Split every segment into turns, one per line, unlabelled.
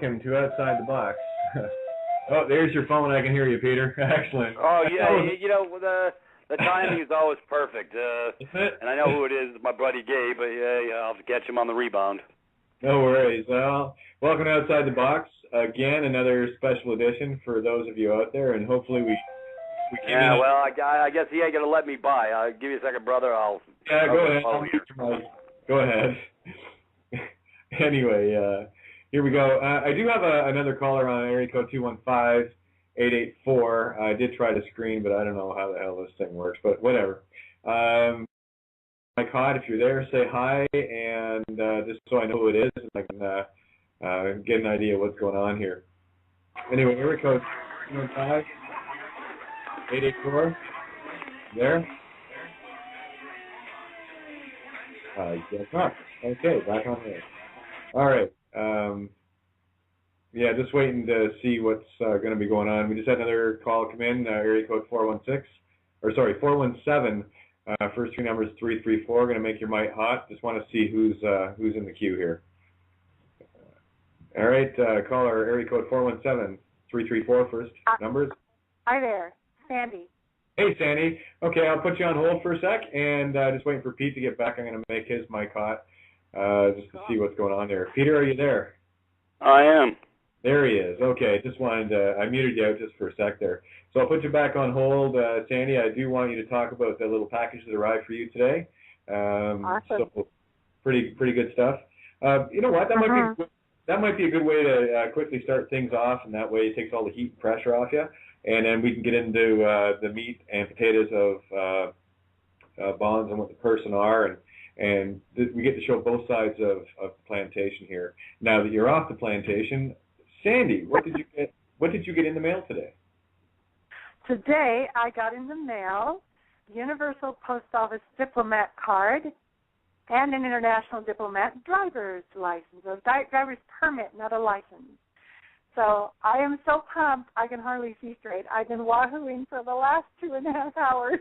welcome to Outside the Box. Oh, there's your phone. I can hear you, Peter. Excellent.
Oh, yeah, you know, the timing is always perfect. And I know who it is, my buddy Gabe, but yeah, I'll have to catch him on the rebound.
No worries. Well, welcome to Outside the Box. Again, another special edition for those of you out there, and hopefully we
yeah, well, I guess he ain't going to let me by. Give me a second, brother.
Yeah, go ahead. Go ahead. Anyway, here we go. I do have another caller on area code 215-884. I did try to screen, but I don't know how the hell this thing works, but whatever. Mike Hod, if you're there, say hi, and just so I know who it is, and I can get an idea of what's going on here. Anyway, area code 215-884. There? Guess not. Okay, back on there. All right. Yeah, just waiting to see what's going to be going on. We just had another call come in, area code 417. First three numbers 334. Going to make your mic hot. Just want to see who's in the queue here. All right, caller, area code 417-334. First numbers.
Hi there, Sandy.
Hey, Sandy. Okay, I'll put you on hold for a sec, and just waiting for Pete to get back. I'm going to make his mic hot just to see what's going on there. Peter, are you there?
I am.
There he is. Okay, just wanted to, I muted you out just for a sec there. So I'll put you back on hold. Sandy, I do want you to talk about the little package that arrived for you today.
Awesome.
So pretty good stuff. You know what? That might be a good way to quickly start things off, and that way it takes all the heat and pressure off you. And then we can get into the meat and potatoes of bonds and what the person are, and we get to show both sides of the plantation here. Now that you're off the plantation, Sandy, what did you get in the mail today?
Today I got in the mail Universal Post Office diplomat card and an international diplomat driver's license, a driver's permit, not a license. So I am so pumped I can hardly see straight. I've been wahooing for the last 2.5 hours.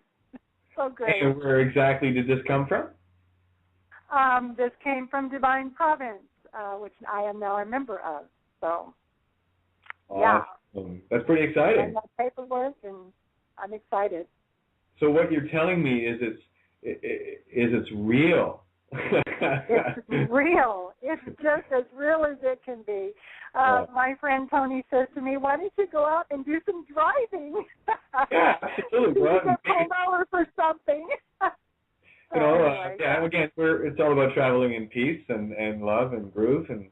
So great.
And where exactly did this come from?
This came from Divine Province, which I am now a member of. So, yeah.
Awesome. That's pretty exciting.
I got paperwork, and I'm excited.
So what you're telling me is it's real.
It's real. It's just as real as it can be. My friend Tony says to me, "Why don't you go out and do some driving?"
Yeah, absolutely.
You get pulled over for something.
You know, yeah. Again, it's all about traveling in peace and love and groove and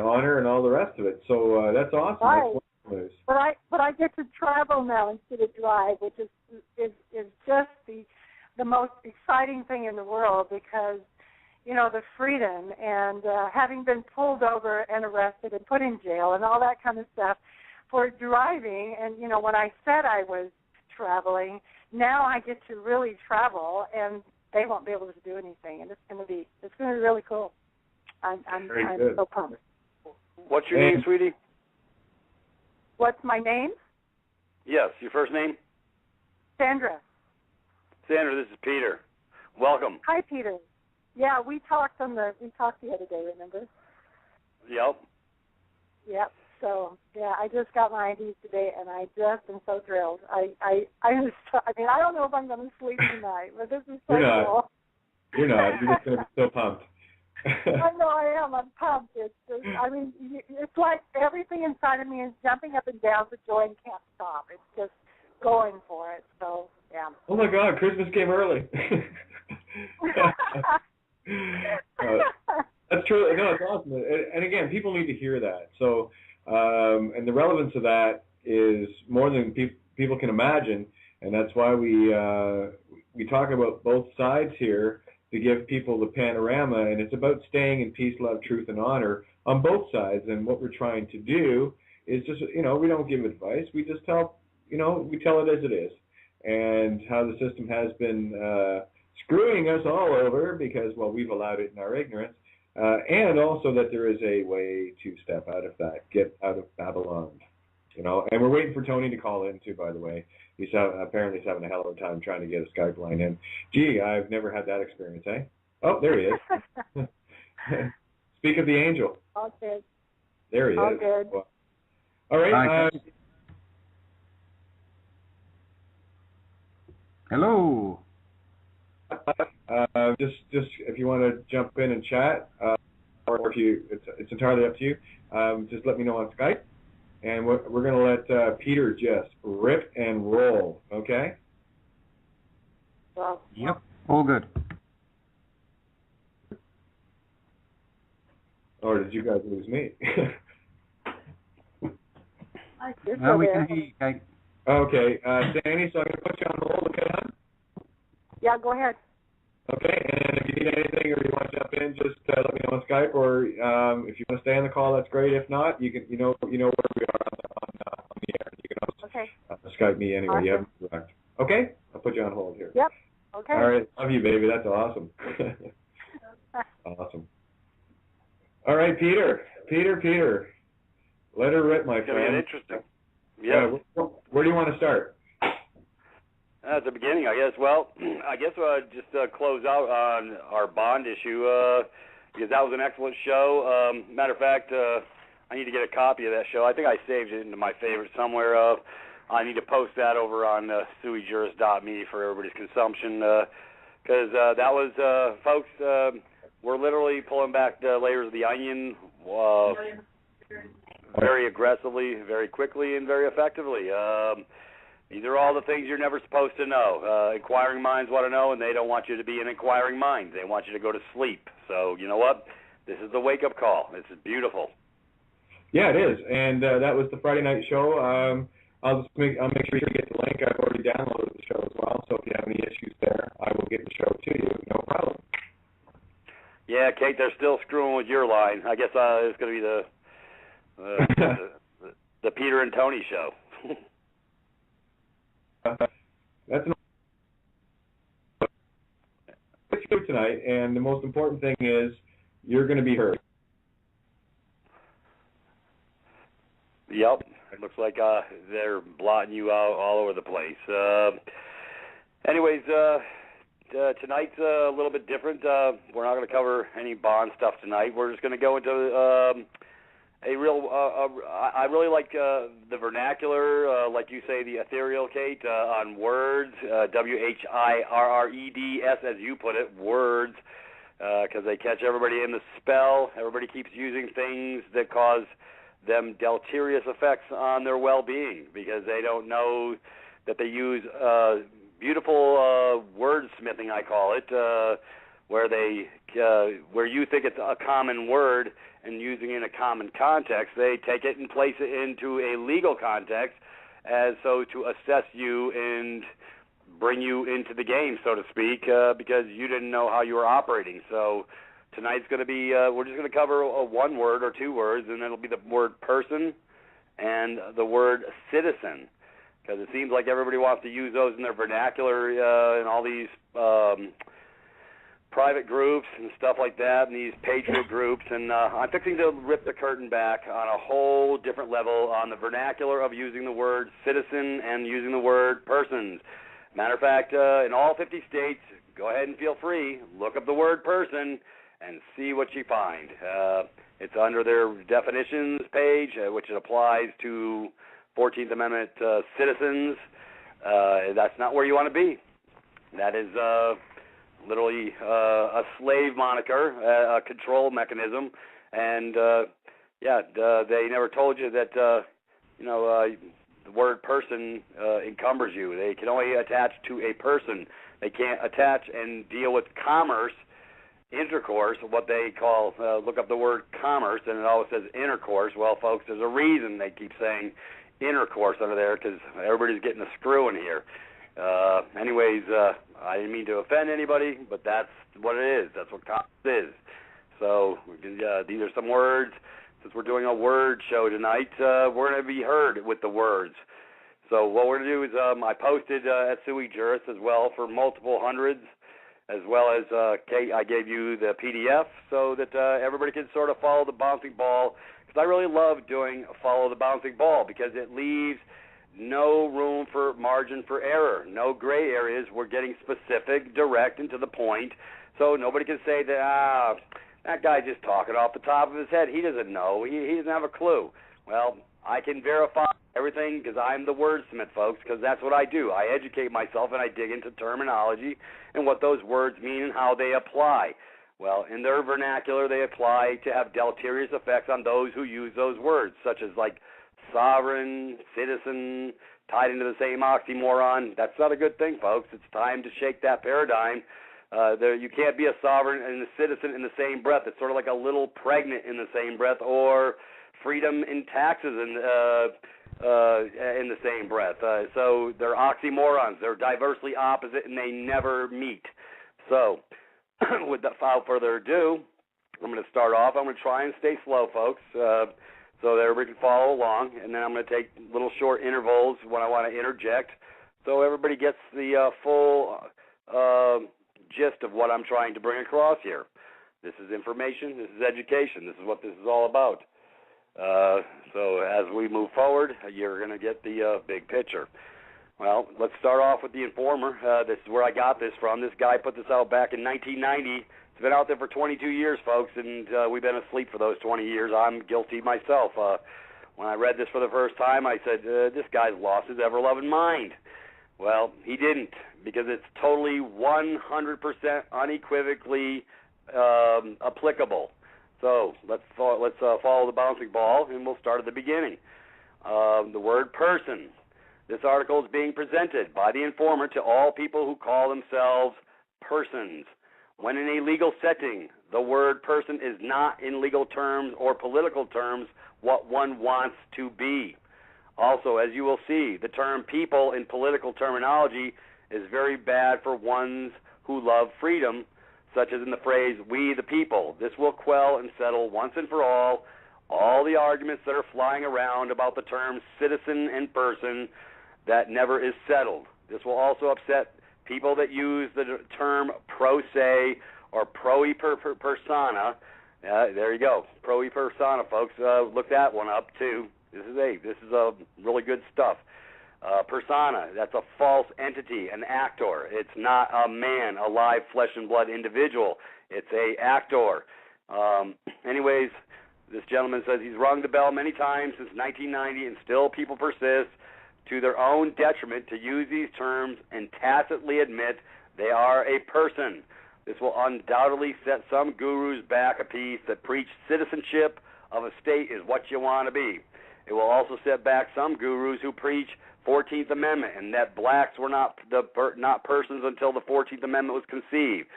honor and all the rest of it. So that's awesome.
Right.
That's
but I get to travel now instead of drive, which is just the most exciting thing in the world, because you know, the freedom and having been pulled over and arrested and put in jail and all that kind of stuff for driving. And, you know, when I said I was traveling, now I get to really travel, and they won't be able to do anything. And it's going to be really cool. I'm so pumped.
What's your name, sweetie?
What's my name?
Yes, your first name?
Sandra.
Sandra, this is Peter. Welcome.
Hi, Peter. Yeah, we talked the other day, remember?
Yep.
Yep. So yeah, I just got my IDs today, and I just am so thrilled. I mean, I don't know if I'm going to sleep tonight, but this is so cool.
You're not. You're just going to be so pumped.
I know I am. I'm pumped. It's like everything inside of me is jumping up and down for joy and can't stop. It's just going for it. So yeah.
Oh my God! Christmas came early. That's true. No, it's awesome. And again, people need to hear that. So, and the relevance of that is more than people can imagine, and that's why we talk about both sides here to give people the panorama. And it's about staying in peace, love, truth, and honor on both sides. And what we're trying to do is just, you know, we don't give advice. We just tell, you know, we tell it as it is, and how the system has been screwing us all over because, well, we've allowed it in our ignorance, and also that there is a way to step out of that, get out of Babylon, you know. And we're waiting for Tony to call in too, by the way. He's apparently having a hell of a time trying to get a Skype line in. Gee, I've never had that experience, eh? Oh, there he is. Speak of the angel.
Okay.
There he
All
is.
good.
Well, all right.
Hello.
Just if you want to jump in and chat, or if you, it's entirely up to you. Just let me know on Skype, and we're going to let Peter just rip and roll. Okay.
Well,
Yep. All good.
Or did you guys lose me?
No, we can hear you, Kate.
Okay, Sandy, so I'm going to put you on hold, okay, hon?
yeah, go ahead.
Okay, and if you need anything or you want to jump in, just let me know on Skype, or if you want to stay on the call, that's great. If not, you can, you know where we are on the air. You can always Skype me anyway.
Awesome.
You have direct. Okay, I'll put you on hold here.
Yep. Okay.
All right, love you, baby. That's awesome. Awesome. All right, Peter. Let her rip, my friend.
It's going to get interesting.
Yeah. Where do you want to start?
At the beginning, I guess. Well, I guess just close out on our bond issue because that was an excellent show. Matter of fact, I need to get a copy of that show. I think I saved it into my favorites somewhere. I need to post that over on suijuris.me for everybody's consumption because that was, folks, we're literally pulling back the layers of the onion very aggressively, very quickly, and very effectively. These are all the things you're never supposed to know. Inquiring minds want to know, and they don't want you to be an inquiring mind. They want you to go to sleep. So, you know what? This is the wake-up call. This is beautiful.
Yeah, it is. And that was the Friday night show. I'll make sure you get the link. I've already downloaded the show as well. So if you have any issues there, I will get the show to you. No problem. Yeah,
Kate, they're still screwing with your line. I guess it's going to be the Peter and Tony show.
That's good tonight, and the most important thing is you're going to be heard.
Yep. It looks like they're blotting you out all over the place. Anyways, tonight's a little bit different. We're not going to cover any Bond stuff tonight. We're just going to go into a real, I really like the vernacular, like you say, the ethereal, Kate, on words, WHIRREDS, as you put it, words, because they catch everybody in the spell. Everybody keeps using things that cause them deleterious effects on their well-being because they don't know that they use beautiful wordsmithing, I call it, where you think it's a common word and using it in a common context, they take it and place it into a legal context as so to assess you and bring you into the game, so to speak, because you didn't know how you were operating. So tonight's going to be, we're just going to cover one word or two words, and it'll be the word person and the word citizen, because it seems like everybody wants to use those in their vernacular in all these private groups and stuff like that, and these patriot groups, and I'm fixing to rip the curtain back on a whole different level on the vernacular of using the word citizen and using the word persons. Matter of fact, in all 50 states, go ahead and feel free, look up the word person and see what you find. It's under their definitions page, which applies to 14th Amendment citizens. That's not where you want to be. That is literally a slave moniker, a control mechanism, and they never told you that the word person encumbers you. They can only attach to a person. They can't attach and deal with commerce, intercourse, what they call, look up the word commerce, and it always says intercourse. Well, folks, there's a reason they keep saying intercourse under there, because everybody's getting a screw in here. Anyways, I didn't mean to offend anybody, but that's what it is. That's what commerce is. So these are some words. Since we're doing a word show tonight, we're going to be heard with the words. So what we're going to do is I posted at Sui Juris as well for multiple hundreds, as well as Kate, I gave you the PDF so that everybody can sort of follow the bouncing ball, because I really love doing follow the bouncing ball because it leaves no room for margin for error, no gray areas. We're getting specific, direct, and to the point, so nobody can say that, that guy just talking off the top of his head. He doesn't know. He doesn't have a clue. Well, I can verify everything because I'm the wordsmith, folks, because that's what I do. I educate myself and I dig into terminology and what those words mean and how they apply. Well, in their vernacular, they apply to have deleterious effects on those who use those words, such as like sovereign, citizen, tied into the same oxymoron. That's not a good thing, folks. It's time to shake that paradigm. You can't be a sovereign and a citizen in the same breath. It's sort of like a little pregnant in the same breath, or freedom in taxes in the same breath. So they're oxymorons. They're diversely opposite, and they never meet. So without further ado, I'm going to start off. I'm going to try and stay slow, folks, so that everybody can follow along, and then I'm going to take little short intervals when I want to interject so everybody gets the full gist of what I'm trying to bring across here. This is information. This is education. This is what this is all about. So as we move forward, you're going to get the big picture. Well, let's start off with the Informer. This is where I got this from. This guy put this out back in 1990. It's been out there for 22 years, folks, and we've been asleep for those 20 years. I'm guilty myself. When I read this for the first time, I said, this guy's lost his ever-loving mind. Well, he didn't, because it's totally 100% unequivocally applicable. So let's follow the bouncing ball, and we'll start at the beginning. The word person. This article is being presented by the Informer to all people who call themselves persons. When in a legal setting, the word person is not in legal terms or political terms what one wants to be. Also, as you will see, the term people in political terminology is very bad for ones who love freedom, such as in the phrase, we the people. This will quell and settle once and for all the arguments that are flying around about the terms citizen and person that never is settled. This will also upset people that use the term pro se or pro persona. There you go, pro persona, folks. Look that one up too. This is really good stuff. Persona, that's a false entity, an actor. It's not a man, a live flesh and blood individual. It's a actor. Anyways, this gentleman says he's rung the bell many times since 1990, and still people persist to their own detriment to use these terms and tacitly admit they are a person. This will undoubtedly set some gurus back a piece that preach citizenship of a state is what you want to be. It will also set back some gurus who preach 14th Amendment and that blacks were not persons until the 14th Amendment was conceived.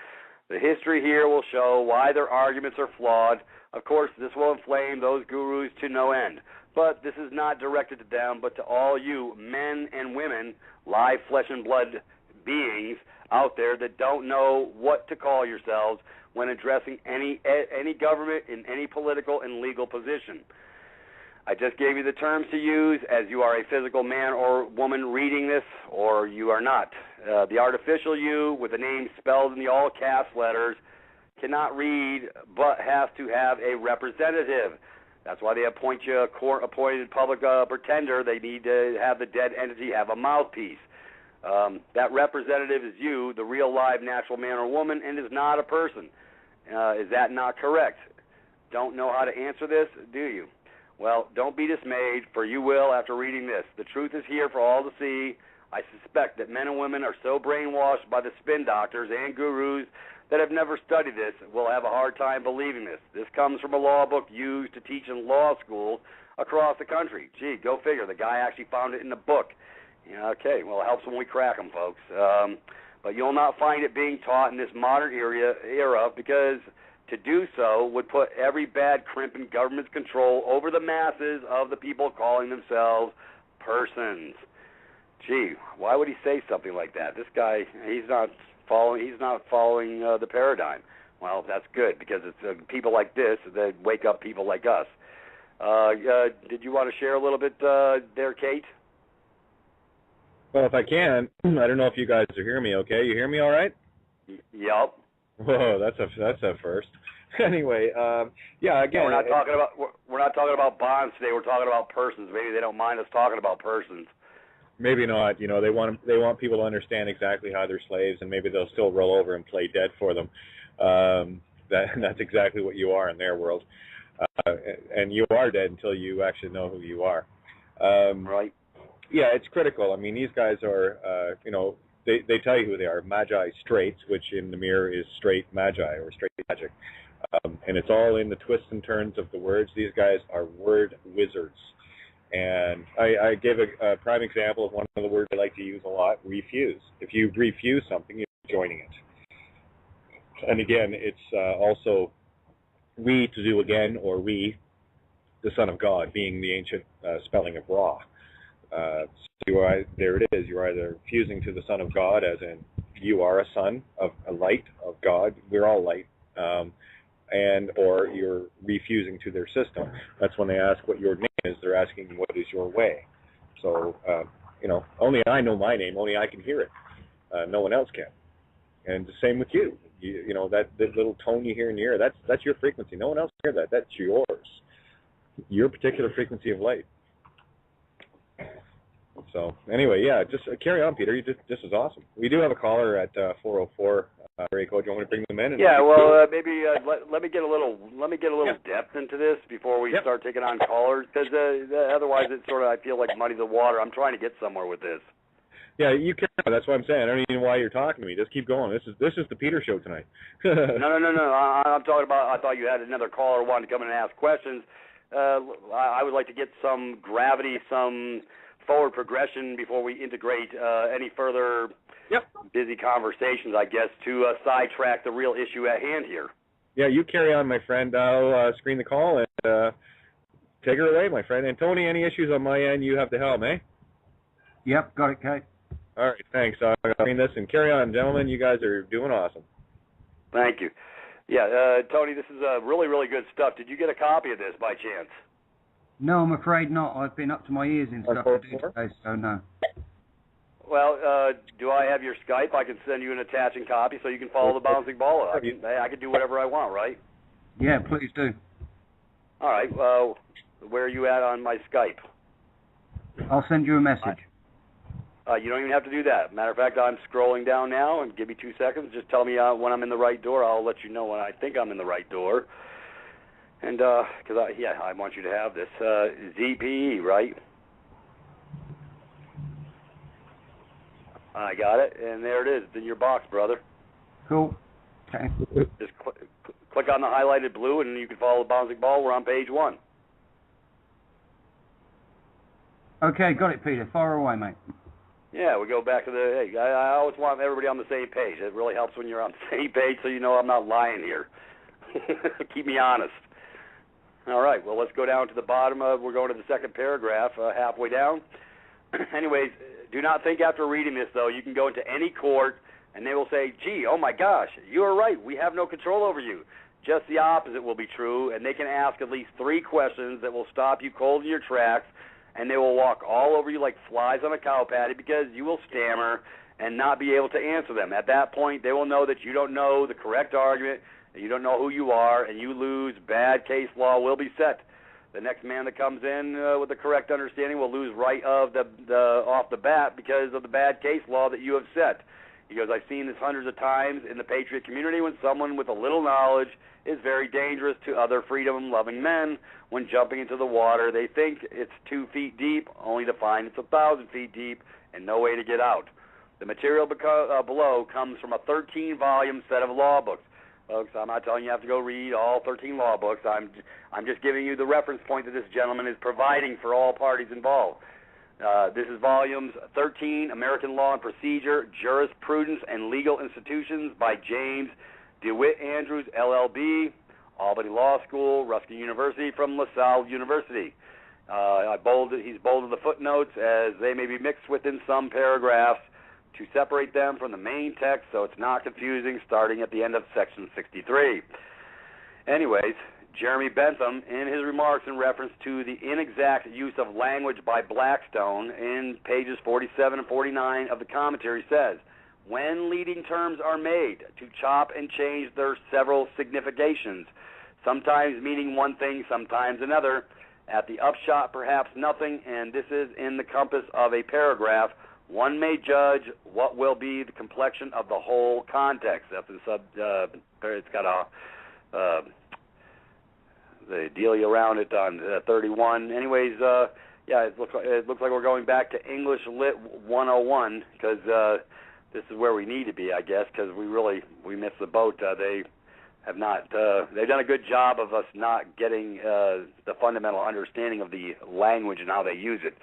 The history here will show why their arguments are flawed. Of course, this will inflame those gurus to no end. But this is not directed to them, but to all you men and women, live flesh and blood beings out there that don't know what to call yourselves when addressing any government in any political and legal position. I just gave you the terms to use as you are a physical man or woman reading this, or you are not. The artificial you with the name spelled in the all caps letters cannot read but has to have a representative. That's why they appoint you a court-appointed public pretender. They need to have the dead entity have a mouthpiece. That representative is you, the real live natural man or woman, and is not a person. Is that not correct? Don't know how to answer this, do you? Well, don't be dismayed, for you will after reading this. The truth is here for all to see. I suspect that men and women are so brainwashed by the spin doctors and gurus that have never studied this will have a hard time believing this. This comes from a law book used to teach in law schools across the country. Gee, go figure. The guy actually found it in the book. Yeah, okay, well, it helps when we crack them, folks. But you'll not find it being taught in this modern era because to do so would put every bad crimp in government's control over the masses of the people calling themselves persons. Gee, why would he say something like that? This guy, he's not following the paradigm. Well, that's good because it's people like this that wake up people like us. Did you want to share a little bit there, Kate?
Well, if I can, I don't know if you guys are hearing me okay. You hear me all right?
Yep.
Whoa, that's a first. Anyway, yeah, again,
we're not talking about bonds today. We're talking about persons. Maybe they don't mind us talking about persons.
Maybe not. You know, they want people to understand exactly how they're slaves, and maybe they'll still roll over and play dead for them.
that's exactly what you are in their world. And you are dead until you actually know who you are.
Right.
Yeah, it's critical. I mean, these guys are, they tell you who they are. Magi straights, which in the mirror is straight magi or straight magic. And it's all in the twists and turns of the words. These guys are word wizards. And I gave a prime example of one of the words I like to use a lot, refuse. If you refuse something, you're joining it. And again, it's also re to do again, or re, the Son of God, being the ancient spelling of Ra. So there it is. You're either fusing to the Son of God, as in you are a son of a light of God. We're all light. Or you're refusing to their system. That's when they ask what your name is. They're asking what is your way. So, only I know my name. Only I can hear it. No one else can. And the same with you. That little tone you hear in the air, that's your frequency. No one else can hear that. That's yours. Your particular frequency of light. So anyway, yeah, just carry on, Peter. This is awesome. We do have a caller at 404. Ray code. Do you want me to bring them in?
Yeah, well, maybe let me get a little depth into this before we start taking on callers, because otherwise it sort of, I feel like muddies the water. I'm trying to get somewhere with this.
Yeah, you can. That's what I'm saying. I don't even know why you're talking to me. Just keep going. This is the Peter show tonight.
No. I'm talking about. I thought you had another caller who wanted to come in and ask questions. I would like to get some gravity, some forward progression before we integrate any further busy conversations, I guess, to sidetrack the real issue at hand here.
Yeah, you carry on, my friend. I'll screen the call and take her away, my friend. And Tony, any issues on my end, you have to help, eh?
Yep, got it, Kate.
All
right, thanks. I'll screen this and carry on, gentlemen. You guys are doing awesome.
Thank you. Yeah, Tony, this is really, really good stuff. Did you get a copy of this by chance?
No, I'm afraid not. I've been up to my ears in stuff to do today, so no.
Well, do I have your Skype? I can send you an attaching copy so you can follow the bouncing ball. I can do whatever I want, right?
Yeah, please do.
All right. Where are you at on my Skype?
I'll send you a message.
You don't even have to do that. Matter of fact, I'm scrolling down now, and give me 2 seconds. Just tell me when I'm in the right door. I'll let you know when I think I'm in the right door. And, because I want you to have this. ZPE, right? I got it, and there it is. It's in your box, brother.
Cool. Okay.
Just click on the highlighted blue, and you can follow the bouncing ball. We're on page 1.
Okay, got it, Peter. Fire away, mate.
Yeah, we go back to hey, I always want everybody on the same page. It really helps when you're on the same page so you know I'm not lying here. Keep me honest. All right, well, let's go down to the bottom. We're going to the second paragraph, halfway down. Anyways, do not think after reading this, though. You can go into any court, and they will say, gee, oh, my gosh, you are right. We have no control over you. Just the opposite will be true, and they can ask at least 3 questions that will stop you cold in your tracks, and they will walk all over you like flies on a cow patty because you will stammer and not be able to answer them. At that point, they will know that you don't know the correct argument, that you don't know who you are, and you lose. Bad case law will be set. The next man that comes in with the correct understanding will lose right off the bat because of the bad case law that you have set. He goes, I've seen this hundreds of times in the Patriot community when someone with a little knowledge is very dangerous to other freedom-loving men. When jumping into the water, they think it's 2 feet deep, only to find it's 1,000 feet deep and no way to get out. The material below comes from a 13-volume set of law books. Folks, I'm not telling you have to go read all 13 law books. I'm just giving you the reference point that this gentleman is providing for all parties involved. This is volumes 13, American Law and Procedure, Jurisprudence and Legal Institutions by James DeWitt Andrews, LLB, Albany Law School, Ruskin University from LaSalle University. He's bolded the footnotes as they may be mixed within some paragraphs to separate them from the main text so it's not confusing, starting at the end of section 63. Anyways, Jeremy Bentham, in his remarks in reference to the inexact use of language by Blackstone in pages 47 and 49 of the commentary, says, when leading terms are made, to chop and change their several significations, sometimes meaning one thing, sometimes another, at the upshot perhaps nothing, and this is in the compass of a paragraph, one may judge what will be the complexion of the whole context. That's it's got a the dealie around it on 31. Anyways, yeah, it looks like we're going back to English Lit 101 because this is where we need to be, I guess, because we missed the boat. They have not. They've done a good job of us not getting the fundamental understanding of the language and how they use it.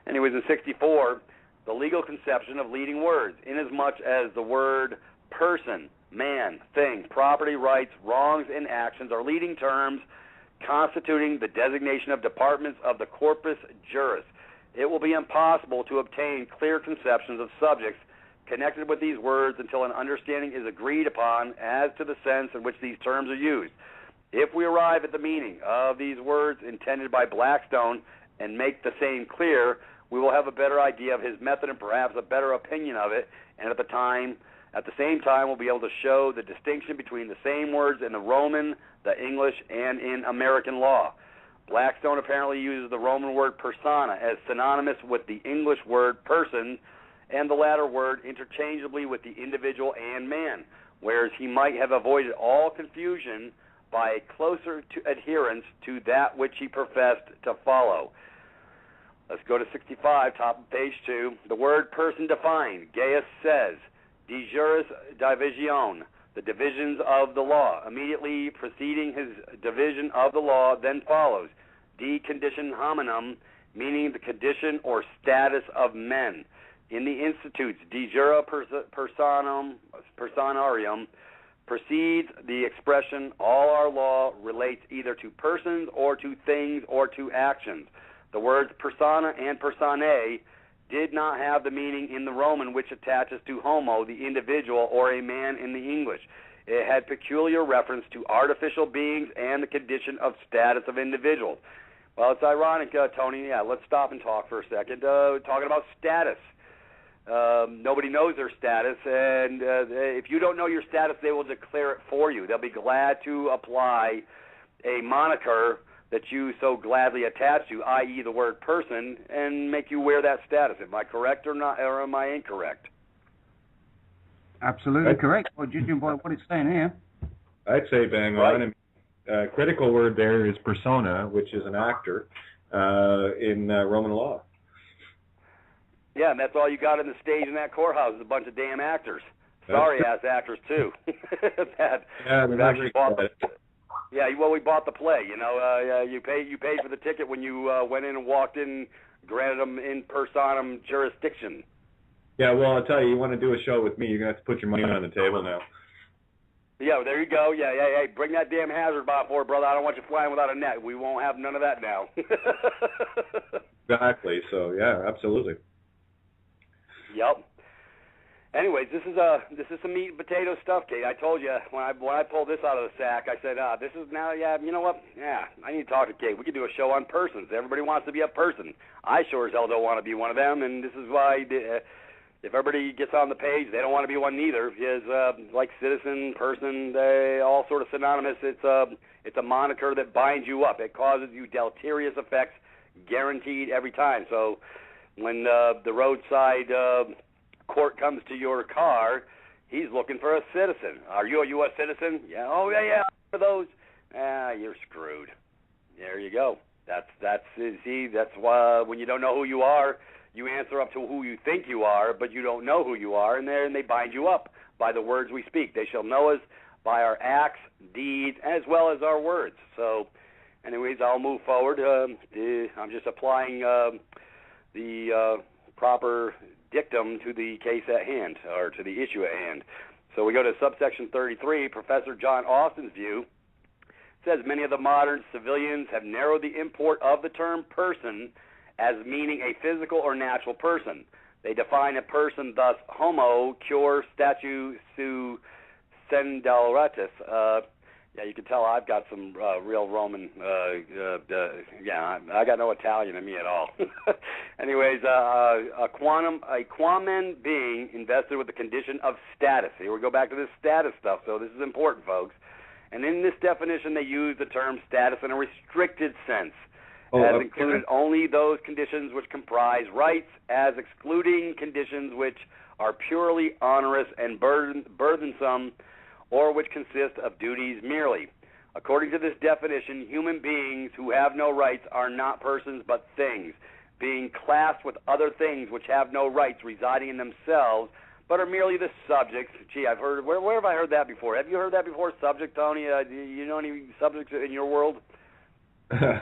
Anyways, in 64, the legal conception of leading words, inasmuch as the word person, man, thing, property, rights, wrongs, and actions are leading terms constituting the designation of departments of the corpus juris. It will be impossible to obtain clear conceptions of subjects connected with these words until an understanding is agreed upon as to the sense in which these terms are used. If we arrive at the meaning of these words intended by Blackstone and make the same clear, we will have a better idea of his method and perhaps a better opinion of it, and at the same time we'll be able to show the distinction between the same words in the Roman, the English, and in American law. Blackstone apparently uses the Roman word persona as synonymous with the English word person, and the latter word interchangeably with the individual and man, whereas he might have avoided all confusion by a closer adherence to that which he professed to follow. Let's go to 65, top of page 2. The word person defined. Gaius says, de juris divisione, the divisions of the law. Immediately preceding his division of the law then follows de condition hominum, meaning the condition or status of men. In the Institutes, de jura personarium precedes the expression all our law relates either to persons or to things or to actions. The words persona and personae did not have the meaning in the Roman which attaches to homo, the individual, or a man in the English. It had peculiar reference to artificial beings and the condition of status of individuals. Well, it's ironic, Tony. Yeah, let's stop and talk for a second. Talking about status. Nobody knows their status, and if you don't know your status, they will declare it for you. They'll be glad to apply a moniker that you so gladly attach to, i.e. the word person, and make you wear that status. Am I correct or not, or am I incorrect?
Absolutely correct. Well, judging by what it's saying here.
I'd say bang on. And, critical word there is persona, which is an actor in Roman law.
Yeah, and that's all you got in the stage in that courthouse is a bunch of damn actors. Sorry-ass actors, too. Well, we bought the play. You know, you paid for the ticket when you went in and walked in, granted them in personam jurisdiction.
Yeah, well, I'll tell you, you want to do a show with me, you're going to have to put your money on the table now.
Yeah, well, there you go. Yeah, hey, bring that damn hazard bomb forward, brother. I don't want you flying without a net. We won't have none of that now.
Exactly. So, yeah, absolutely.
Yep. Anyways, this is some meat and potato stuff, Kate. I told you when I pulled this out of the sack, I said, this is now, you know what? Yeah, I need to talk to Kate. We could do a show on persons. Everybody wants to be a person. I sure as hell don't want to be one of them, and this is why if everybody gets on the page, they don't want to be one neither. Because like citizen, person, they all sort of synonymous. It's a moniker that binds you up. It causes you deleterious effects, guaranteed every time. So when the roadside court comes to your car, he's looking for a citizen. Are you a U.S. citizen? Yeah. Oh, yeah. For those, you're screwed. There you go. That's why when you don't know who you are, you answer up to who you think you are, but you don't know who you are, and they bind you up by the words we speak. They shall know us by our acts, deeds, as well as our words. So, anyways, I'll move forward. I'm just applying the proper dictum to the case at hand, or to the issue at hand. So we go to subsection 33. Professor John Austin's view says many of the modern civilians have narrowed the import of the term person as meaning a physical or natural person. They define a person thus homo cur statu su sendalratus. Yeah, you can tell I've got some real Roman, I got no Italian in me at all. Anyways, a quamen being invested with the condition of status. Here we go back to this status stuff, so this is important, folks. And in this definition, they use the term status in a restricted sense, as included only those conditions which comprise rights, as excluding conditions which are purely onerous and burdensome, or which consist of duties merely. According to this definition, human beings who have no rights are not persons but things, being classed with other things which have no rights residing in themselves, but are merely the subjects. Gee, I've heard. Where have I heard that before? Have you heard that before? Subject, Tony. You know any subjects in your world?
Oh,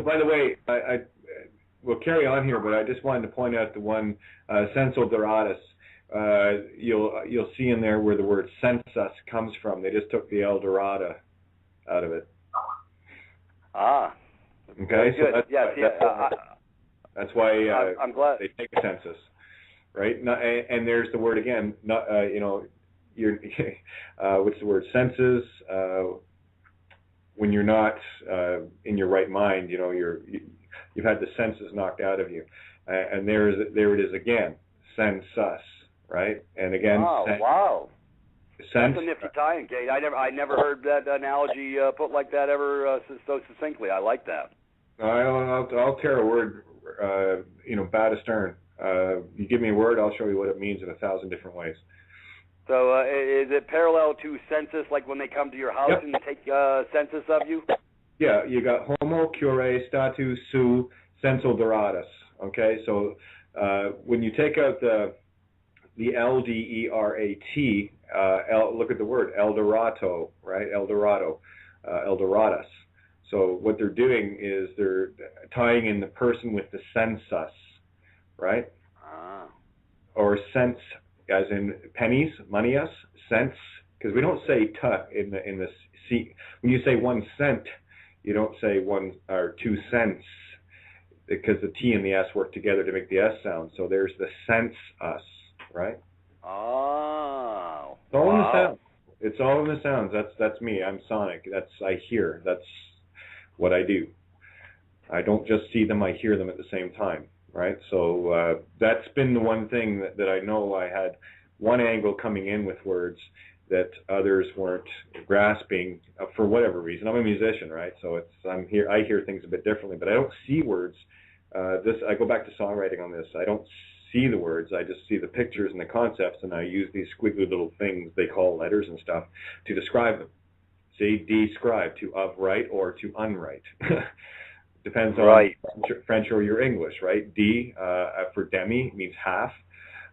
by the way, I we'll carry on here, but I just wanted to point out the one senso doratus. You'll see in there where the word sensus comes from. They just took the El Dorado out of it.
Ah.
Okay.
So
that's, that's why
I'm glad
they take a census, right? And there's the word again. Not you're what's the word? Senses. When you're not in your right mind, you've had the senses knocked out of you, and there it is again. Sensus. Right, and again.
Oh, wow!
Sense.
That's a nifty tie-in, Kate. I never heard that analogy put like that ever so succinctly. I like that.
I'll tear a word, bad astern. You give me a word, I'll show you what it means in 1,000 different ways.
So is it parallel to census, like when they come to your house and take census of you? Yeah,
you got homo, cure, statu, su, senso doratus. Okay, so when you take out the L-D-E-R-A-T, look at the word, El Dorado, right? El Dorado, El Doradas. So what they're doing is they're tying in the person with the sensus, right?
Ah.
Or sense, as in pennies, monius, cents, because we don't say in the C. When you say 1 cent, you don't say 1 or 2 cents, because the T and the S work together to make the S sound. So there's the sense us. Right?
Oh.
It's all in the sound. It's all in the sounds. That's me. I'm sonic. I hear. That's what I do. I don't just see them, I hear them at the same time. Right? So that's been the one thing that I know I had one angle coming in with words that others weren't grasping for whatever reason. I'm a musician, right? So I hear things a bit differently, but I don't see words. I go back to songwriting on this. I don't see the words, I just see the pictures and the concepts, and I use these squiggly little things they call letters and stuff to describe them. See, describe, to of right or to unright. Depends on French or your English, right? D for demi means half.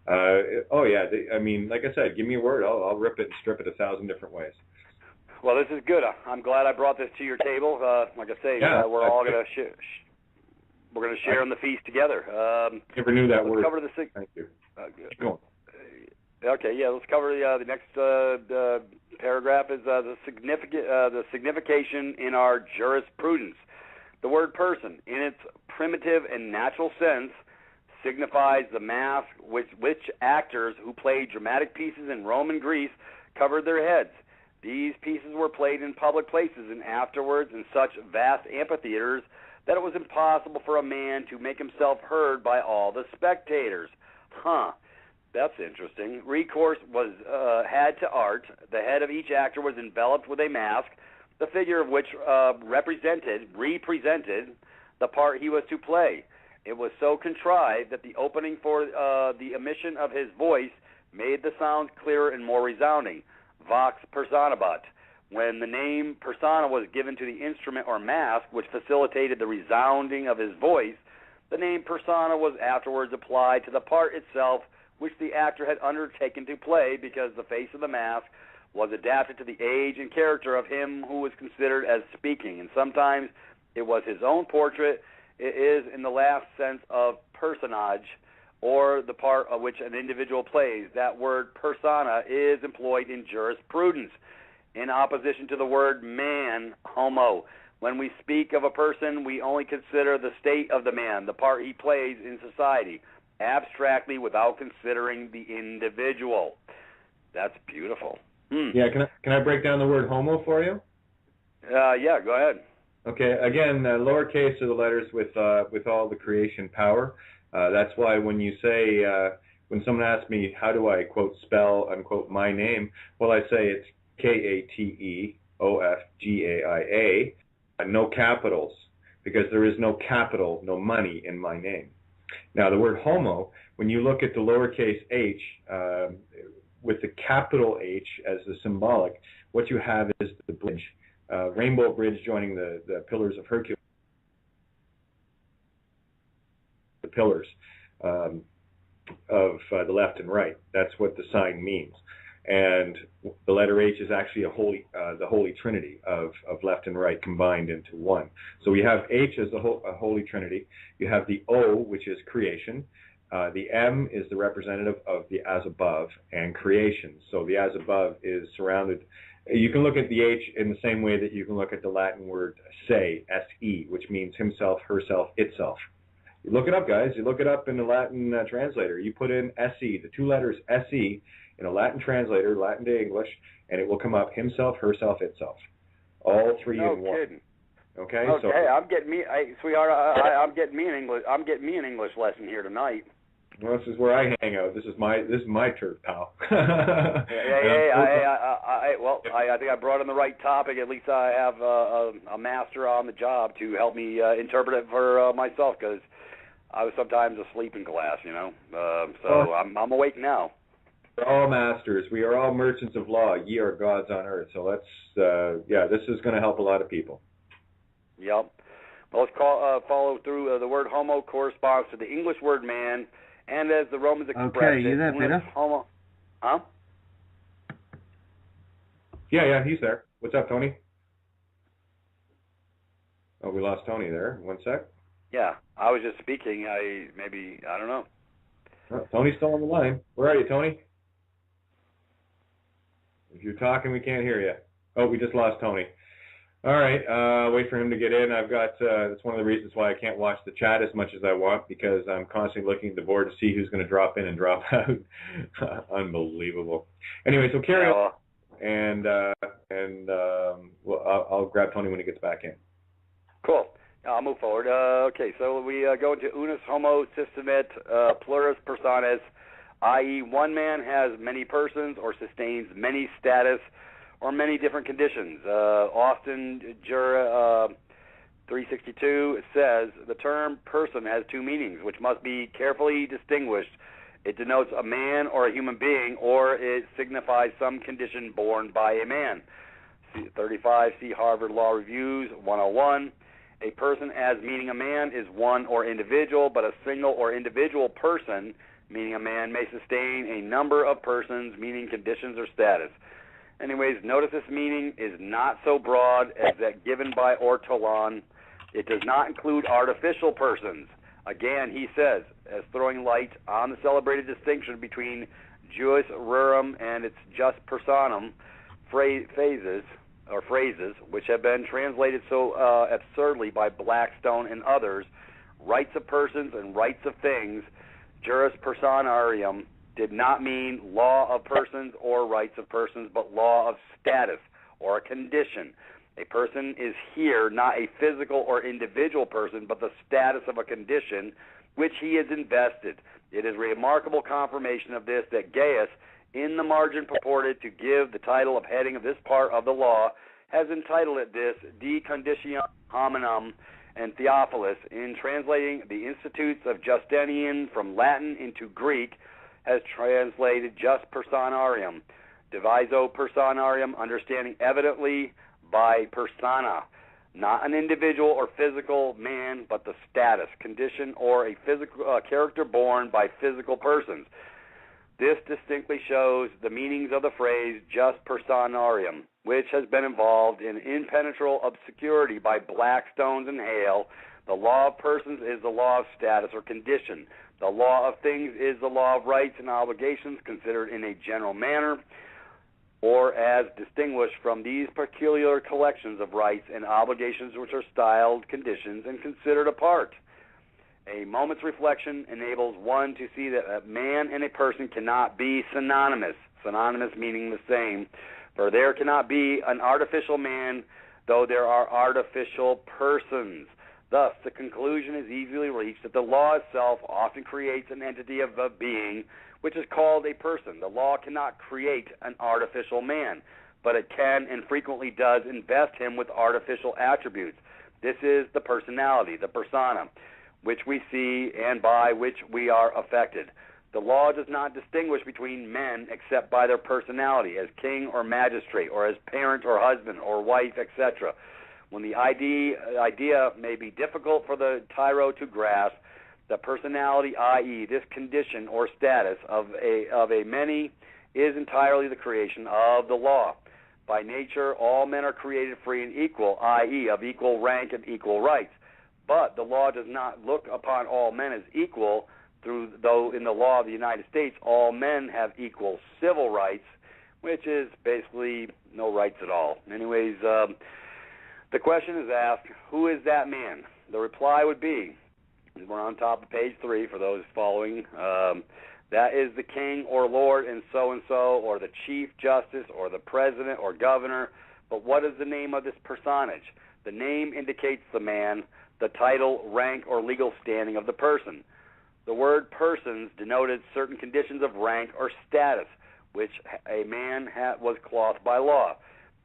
Like I said, give me a word, I'll rip it and strip it 1,000 different ways.
Well, this is good. I'm glad I brought this to your table. Like I say, we're all going to We're going to share in the feast together.
Never knew that word.
Cover the
Thank you.
Go on. Okay, let's cover the next paragraph is the signification in our jurisprudence. The word person, in its primitive and natural sense, signifies the mask which actors who played dramatic pieces in Rome and Greece covered their heads. These pieces were played in public places and afterwards in such vast amphitheaters that it was impossible for a man to make himself heard by all the spectators. That's interesting. Recourse was had to art. The head of each actor was enveloped with a mask, the figure of which represented the part he was to play. It was so contrived that the opening for the emission of his voice made the sounds clearer and more resounding. Vox personabat. When the name persona was given to the instrument or mask, which facilitated the resounding of his voice, the name persona was afterwards applied to the part itself, which the actor had undertaken to play, because the face of the mask was adapted to the age and character of him who was considered as speaking, and sometimes it was his own portrait. It is in the last sense of personage, or the part of which an individual plays. That word persona is employed in jurisprudence in opposition to the word man, homo. When we speak of a person, we only consider the state of the man, the part he plays in society, abstractly, without considering the individual. That's beautiful.
Yeah, can I break down the word homo for you?
Yeah, go ahead.
Okay, again, lowercase are the letters with all the creation power. That's why when you say, when someone asks me, how do I, quote, spell, unquote, my name, well, I say it's Kateofgaia, no capitals, because there is no capital, no money in my name. Now, the word homo, when you look at the lowercase h, with the capital H as the symbolic, what you have is the bridge, rainbow bridge joining the pillars of Hercules. The pillars of the left and right. That's what the sign means. And the letter H is actually the Holy Trinity of left and right combined into one. So we have H as a Holy Trinity. You have the O, which is creation. The M is the representative of the as above and creation. So the as above is surrounded. You can look at the H in the same way that you can look at the Latin word se, S-E, which means himself, herself, itself. You look it up, guys. You look it up in the Latin translator. You put in S-E, the two letters S-E, in a Latin translator, Latin to English, and it will come up himself, herself, itself. All three in one.
Kidding.
Okay.
Okay,
So
I'm getting me, sweetheart. I'm getting me an English. I'm getting me an English lesson here tonight.
Well, this is where I hang out. This is my turf, pal.
I think I brought in the right topic. At least I have a master on the job to help me interpret it for myself, because I was sometimes asleep in class, you know. So I'm awake now.
We're all masters. We are all merchants of law. Ye are gods on earth. So let's, this is going to help a lot of people.
Yep. Well, let's follow through. The word homo corresponds to the English word man, and as the Romans expressed
okay, you there, Peter?
Homo. Huh?
Yeah, he's there. What's up, Tony? Oh, we lost Tony there. 1 sec.
Yeah, I was just speaking. I don't know.
Oh, Tony's still on the line. Where are you, Tony? If you're talking, we can't hear you. Oh, we just lost Tony. All right, wait for him to get in. I've got, that's one of the reasons why I can't watch the chat as much as I want, because I'm constantly looking at the board to see who's going to drop in and drop out. Unbelievable. Anyway, so carry on, and I'll grab Tony when he gets back in.
Cool. I'll move forward. Okay, so we go into unus homo systemet plurus personas, i.e. one man has many persons or sustains many status or many different conditions. Austin Jura 362 says the term person has two meanings, which must be carefully distinguished. It denotes a man or a human being, or it signifies some condition borne by a man. 35, see Harvard Law Reviews 101. A person as meaning a man is one or individual, but a single or individual person, meaning a man, may sustain a number of persons, meaning conditions or status. Anyways, notice this meaning is not so broad as that given by Ortolan. It does not include artificial persons. Again, he says, as throwing light on the celebrated distinction between jus rerum and its jus personam phrases, which have been translated so absurdly by Blackstone and others, rights of persons and rights of things, juris personarium, did not mean law of persons or rights of persons, but law of status or a condition. A person is here not a physical or individual person, but the status of a condition which he is invested. It is remarkable confirmation of this that Gaius, in the margin purported to give the title of heading of this part of the law, has entitled it this, De Conditio Hominum, and Theophilus, in translating the Institutes of Justinian from Latin into Greek, has translated just personarium, diviso personarium, understanding evidently by persona, not an individual or physical man, but the status, condition, or a physical character borne by physical persons. This distinctly shows the meanings of the phrase just personarium, which has been involved in impenetrable obscurity by Blackstones and Hale. The law of persons is the law of status or condition. The law of things is the law of rights and obligations considered in a general manner, or as distinguished from these peculiar collections of rights and obligations which are styled conditions and considered apart. A moment's reflection enables one to see that a man and a person cannot be synonymous, synonymous meaning the same, for there cannot be an artificial man, though there are artificial persons. Thus, the conclusion is easily reached that the law itself often creates an entity of a being, which is called a person. The law cannot create an artificial man, but it can and frequently does invest him with artificial attributes. This is the personality, the persona, which we see and by which we are affected. The law does not distinguish between men except by their personality, as king or magistrate, or as parent or husband or wife, etc. When the idea may be difficult for the tyro to grasp, the personality, i.e., this condition or status of a many, is entirely the creation of the law. By nature, all men are created free and equal, i.e., of equal rank and equal rights. But the law does not look upon all men as equal, though in the law of the United States, all men have equal civil rights, which is basically no rights at all. Anyways, the question is asked, who is that man? The reply would be, we're on top of page 3 for those following, that is the king or lord and so, or the chief justice, or the president or governor. But what is the name of this personage? The name indicates the man, the title, rank, or legal standing of the person. The word persons denoted certain conditions of rank or status, which a man was clothed by law.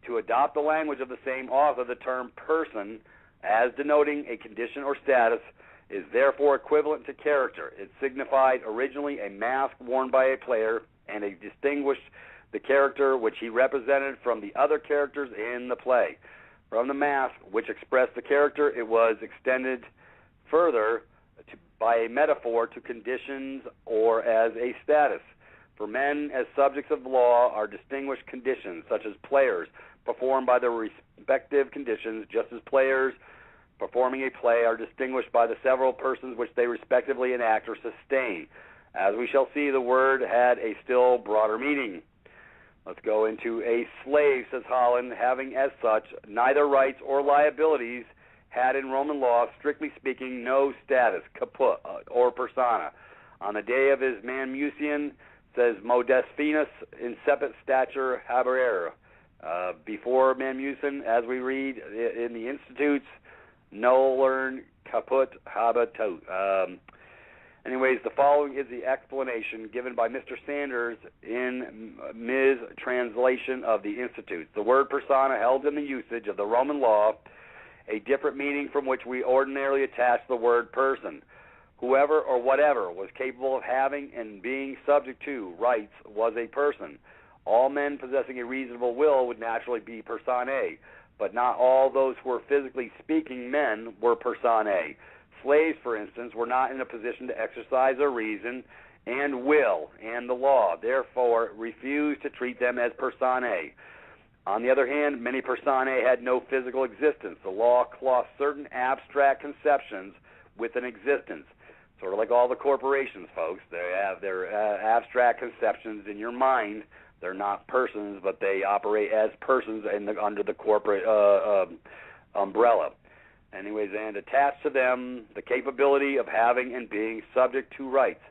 To adopt the language of the same author, the term person, as denoting a condition or status, is therefore equivalent to character. It signified originally a mask worn by a player, and it distinguished the character which he represented from the other characters in the play. From the mask, which expressed the character, it was extended further by a metaphor to conditions or as a status. For men, as subjects of law, are distinguished conditions, such as players, performed by their respective conditions, just as players performing a play are distinguished by the several persons which they respectively enact or sustain. As we shall see, the word had a still broader meaning. Let's go into a slave, says Holland, having as such neither rights or liabilities, had in Roman law, strictly speaking, no status, caput, or persona. On the day of his manumission, says Modestinus, incepit stature haberer. Before manumission, as we read in the Institutes, Nollern caput habitot. Anyways, the following is the explanation given by Mr. Sanders in Ms. Translation of the Institutes. The word persona held in the usage of the Roman law a different meaning from which we ordinarily attach the word person. Whoever or whatever was capable of having and being subject to rights was a person. All men possessing a reasonable will would naturally be personae, but not all those who were physically speaking men were personae. Slaves, for instance, were not in a position to exercise their reason and will and the law, therefore refused to treat them as personae. On the other hand, many personae had no physical existence. The law clothed certain abstract conceptions with an existence. Sort of like all the corporations, folks. They have their abstract conceptions in your mind. They're not persons, but they operate as persons under the corporate umbrella. Anyways, and attached to them the capability of having and being subject to rights.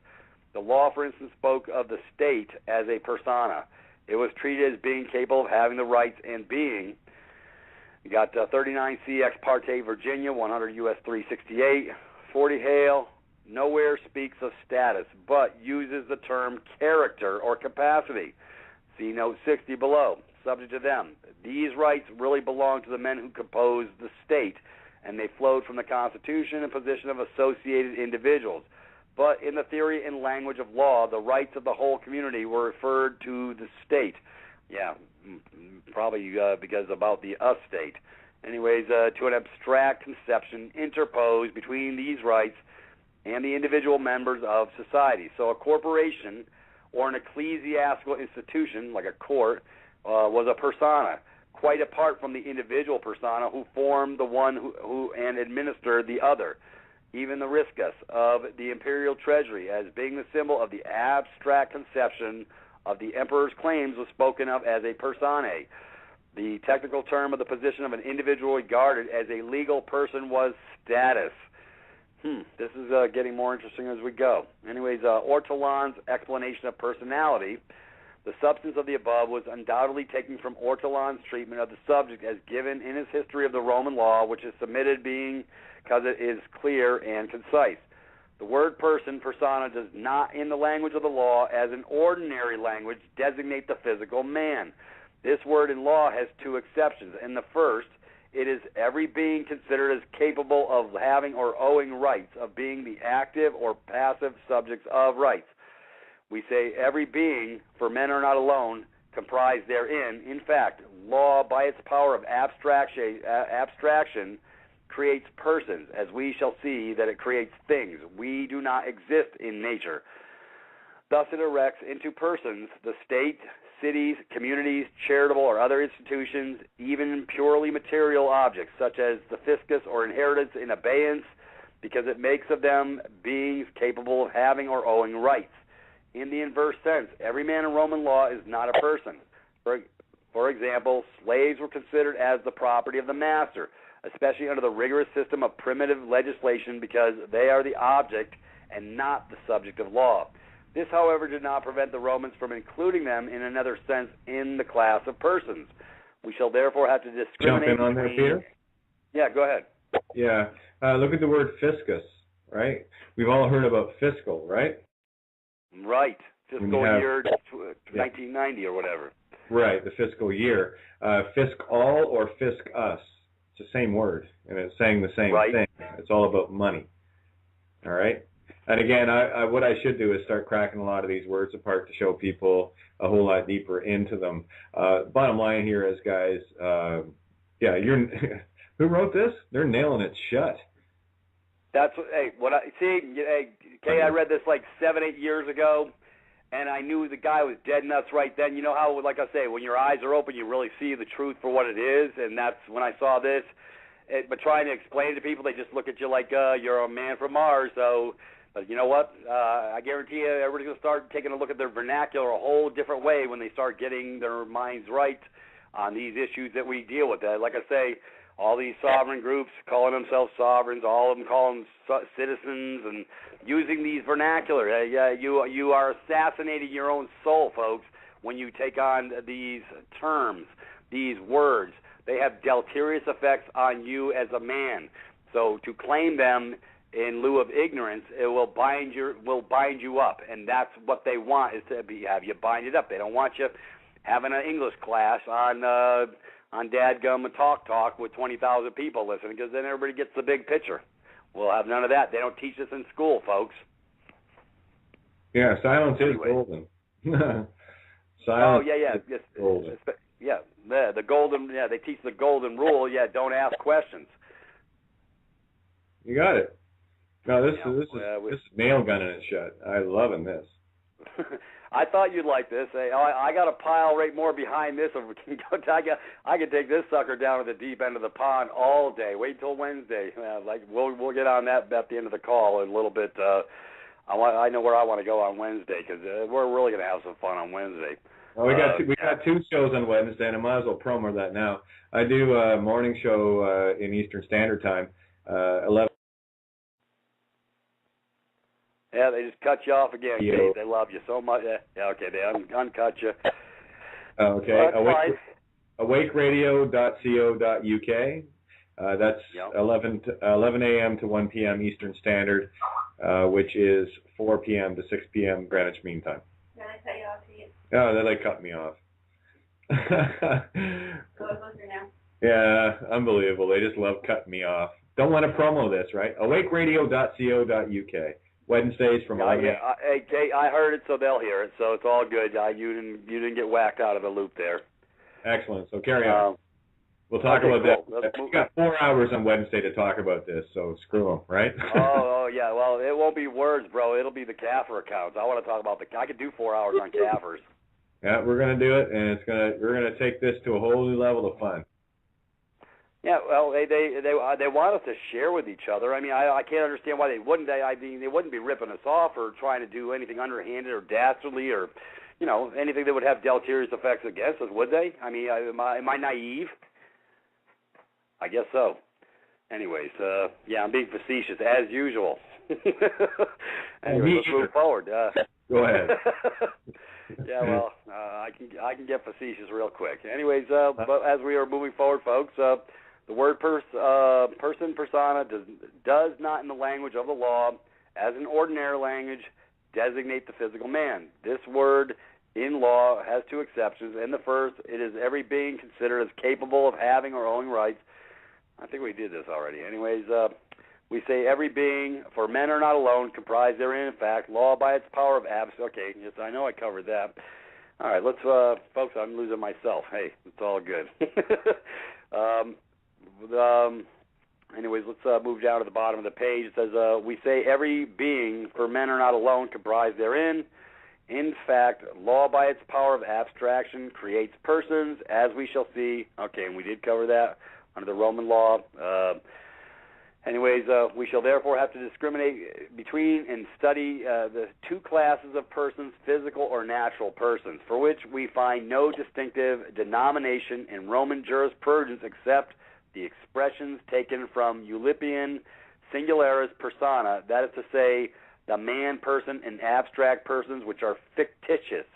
The law, for instance, spoke of the state as a persona. It was treated as being capable of having the rights and being. You got 39C ex parte Virginia, 100 U.S. 368. 40 Hale nowhere speaks of status, but uses the term character or capacity. See note 60 below. Subject to them. These rights really belong to the men who composed the state, and they flowed from the Constitution and position of associated individuals. But in the theory and language of law, the rights of the whole community were referred to the state. Yeah, probably because about the us state. Anyways, to an abstract conception interposed between these rights and the individual members of society. So a corporation or an ecclesiastical institution, like a court, was a persona, quite apart from the individual persona who formed the one who and administered the other. Even the riscus of the imperial treasury, as being the symbol of the abstract conception of the emperor's claims, was spoken of as a personae. The technical term of the position of an individual regarded as a legal person was status. This is getting more interesting as we go. Anyways, Ortolan's explanation of personality, the substance of the above was undoubtedly taken from Ortolan's treatment of the subject as given in his history of the Roman law, which is submitted being because it is clear and concise. The word person, persona, does not, in the language of the law, as an ordinary language, designate the physical man. This word in law has two exceptions. In the first, it is every being considered as capable of having or owing rights, of being the active or passive subjects of rights. We say every being, for men are not alone, comprised therein. In fact, law, by its power of abstraction, creates persons, as we shall see that it creates things. We do not exist in nature. Thus it erects into persons the state, cities, communities, charitable or other institutions, even purely material objects, such as the fiscus or inheritance in abeyance, because it makes of them beings capable of having or owing rights. In the inverse sense, every man in Roman law is not a person. For example, slaves were considered as the property of the master, especially under the rigorous system of primitive legislation, because they are the object and not the subject of law. This, however, did not prevent the Romans from including them in another sense in the class of persons. We shall therefore have to discriminate.
Jump in on there, Peter?
Yeah, go ahead.
Yeah. Look at the word fiscus, right? We've all heard about fiscal, right?
Right. Fiscal year 1990 or whatever.
Right, the fiscal year. Fisc all or fisc us. It's the same word, and it's saying the same thing. It's all about money. All right? And again, what I should do is start cracking a lot of these words apart to show people a whole lot deeper into them. Bottom line here is, guys, you're who wrote this? They're nailing it shut.
That's Kay, I read this like 7-8 years ago, and I knew the guy was dead nuts right then. You know how, like I say, when your eyes are open, you really see the truth for what it is, and that's when I saw this. But trying to explain it to people, they just look at you like you're a man from Mars. So, but you know what? I guarantee you, everybody's going to start taking a look at their vernacular a whole different way when they start getting their minds right on these issues that we deal with. Like I say, all these sovereign groups calling themselves sovereigns, all of them calling them citizens, and using these vernacular. You are assassinating your own soul, folks, when you take on these terms, these words. They have deleterious effects on you as a man. So to claim them in lieu of ignorance, it will bind you up, and that's what they want, is to have you bind it up. They don't want you having an English class on Dadgum and Talk with 20,000 people listening, because then everybody gets the big picture. We'll have none of that. They don't teach this in school, folks.
Yeah, silence is golden.
Silence
is golden.
The golden. Yeah, they teach the golden rule. Yeah, don't ask questions.
You got it. No, this is nail gunning it shut. I'm loving this.
I thought you'd like this. I got a pile right more behind this. If we can go, I can take this sucker down to the deep end of the pond all day. Wait till Wednesday. We'll get on that at the end of the call in a little bit. I know where I want to go on Wednesday, because we're really going to have some fun on Wednesday.
Well, we got two shows on Wednesday, and I might as well promo that now. I do a morning show in Eastern Standard Time, 11.
Yeah, they just cut you off again, Kate. They love you so much. Yeah, okay, they uncut you.
Okay, awakeradio.co.uk. That's 11 a.m. to 1 p.m. Eastern Standard, which is 4 p.m. to 6 p.m. Greenwich Mean Time.
Did I cut you off, Pete?
Oh, then they cut me off.
So it's closer now.
Yeah, unbelievable. They just love cutting me off. Don't want to promo this, right? awakeradio.co.uk. Wednesdays from 11 a.m.
Hey, Kate, I heard it, so they'll hear it, so it's all good. You didn't get whacked out of the loop there.
Excellent. So carry on. We'll talk about that. We've got 4 hours on Wednesday to talk about this, so screw them, right?
oh, yeah. Well, it won't be words, bro. It'll be the Kaffir accounts. I want to talk about I could do 4 hours on Kaffirs.
Yeah, we're gonna do it, and we're gonna take this to a whole new level of fun.
Yeah, well, they want us to share with each other. I mean, I can't understand why they wouldn't. They wouldn't be ripping us off or trying to do anything underhanded or dastardly or, anything that would have deleterious effects against us, would they? I mean, am I naive? I guess so. Anyways, I'm being facetious as usual. Anyway, let's move forward.
Go ahead.
Yeah, well, I can get facetious real quick. Anyways, but as we are moving forward, folks, the word person, persona, does not in the language of the law, as an ordinary language, designate the physical man. This word in law has two exceptions. In the first, it is every being considered as capable of having or owning rights. I think we did this already. Anyways, We say every being, for men are not alone, comprised therein, in fact, law by its power of okay, yes, I know I covered that. All right, let's, folks, I'm losing myself. Hey, it's all good. Anyways, let's move down to the bottom of the page. It says, we say every being, for men are not alone, comprised therein. In fact, law by its power of abstraction creates persons, as we shall see. Okay, and we did cover that under the Roman law. We shall therefore have to discriminate between and study the two classes of persons, physical or natural persons, for which we find no distinctive denomination in Roman jurisprudence except the expressions taken from Eulipian singularis persona, that is to say, the man person and abstract persons which are fictitious.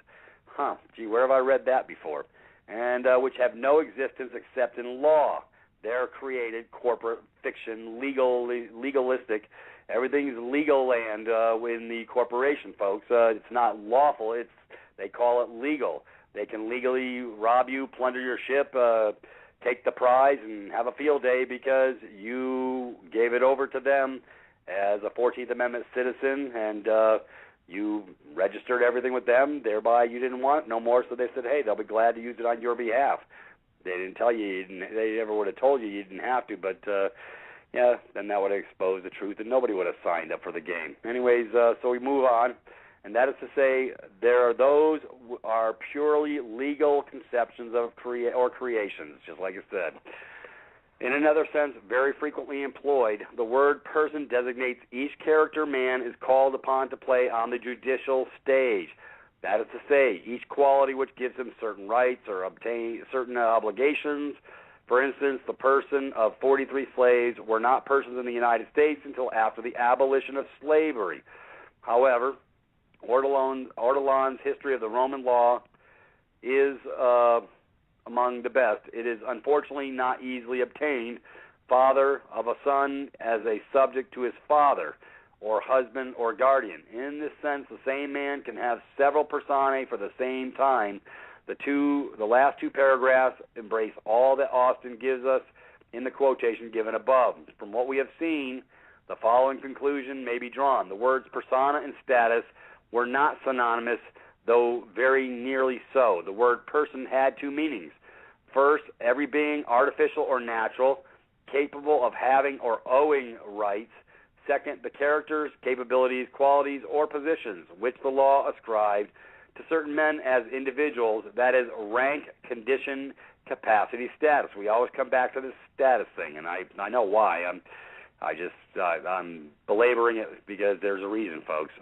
Where have I read that before? And which have no existence except in law. They're created, corporate fiction, legalistic. Everything's legal land in the corporation, folks. It's not lawful. They call it legal. They can legally rob you, plunder your ship, take the prize, and have a field day because you gave it over to them as a 14th Amendment citizen, and you registered everything with them. Thereby, you didn't want it no more, so they said, hey, they'll be glad to use it on your behalf. They didn't tell you, they never would have told you didn't have to, but then that would have exposed the truth, and nobody would have signed up for the game. Anyways, so we move on, and that is to say, there are those who are purely legal conceptions of creations, just like it said. In another sense, very frequently employed, the word person designates each character man is called upon to play on the judicial stage. That is to say, each quality which gives him certain rights or obtain certain obligations. For instance, the person of 43 slaves were not persons in the United States until after the abolition of slavery. However, Ortolan's history of the Roman law is among the best. It is unfortunately not easily obtained. Father of a son as a subject to his father, or husband or guardian. In this sense, the same man can have several personae for the same time. The last two paragraphs embrace all that Austin gives us in the quotation given above. From what we have seen, the following conclusion may be drawn. The words persona and status were not synonymous, though very nearly so. The word person had two meanings. First, every being, artificial or natural, capable of having or owing rights. Second, the characters, capabilities, qualities, or positions which the law ascribed to certain men as individuals, that is, rank, condition, capacity, status. We always come back to this status thing, and I know why. I'm belaboring it because there's a reason, folks.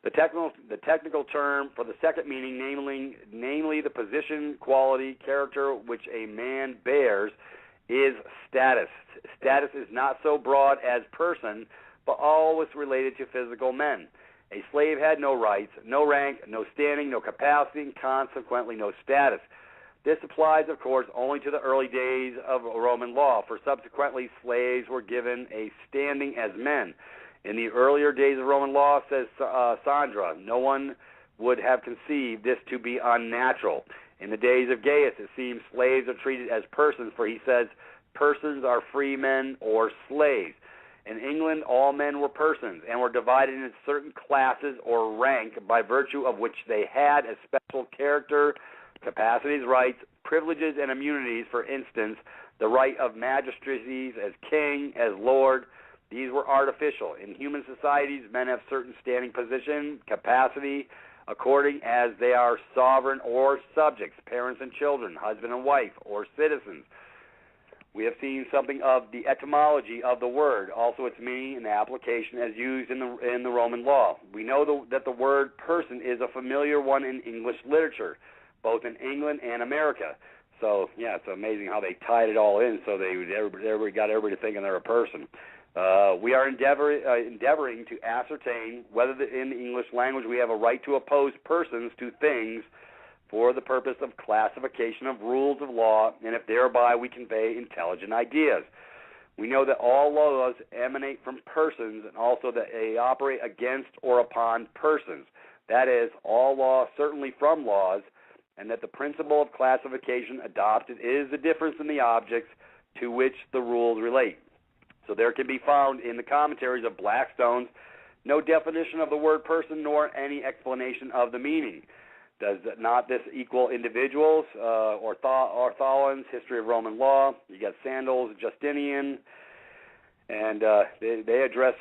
The technical term for the second meaning, namely the position, quality, character which a man bears, is status. Status is not so broad as person, but always related to physical men. A slave had no rights, no rank, no standing, no capacity, and consequently no status. This applies, of course, only to the early days of Roman law, for subsequently slaves were given a standing as men. In the earlier days of Roman law, says Sandra, no one would have conceived this to be unnatural. In the days of Gaius, it seems slaves are treated as persons, for he says persons are free men or slaves. In England, all men were persons and were divided into certain classes or rank by virtue of which they had a special character, capacities, rights, privileges, and immunities. For instance, the right of magistracies as king, as lord. These were artificial. In human societies, men have certain standing position, capacity, according as they are sovereign or subjects, parents and children, husband and wife, or citizens. We have seen something of the etymology of the word, also its meaning and application as used in the Roman law. We know that the word person is a familiar one in English literature, both in England and America. So, yeah, it's amazing how they tied it all in so everybody got everybody thinking they're a person. We are endeavoring to ascertain whether in the English language we have a right to oppose persons to things for the purpose of classification of rules of law, and if thereby we convey intelligent ideas. We know that all laws emanate from persons, and also that they operate against or upon persons. That is, all law certainly from laws, and that the principle of classification adopted is the difference in the objects to which the rules relate. So there can be found in the commentaries of Blackstone's no definition of the word person nor any explanation of the meaning. Does not this equal individuals, Ortholans, History of Roman Law? You got Sandals, Justinian, and they address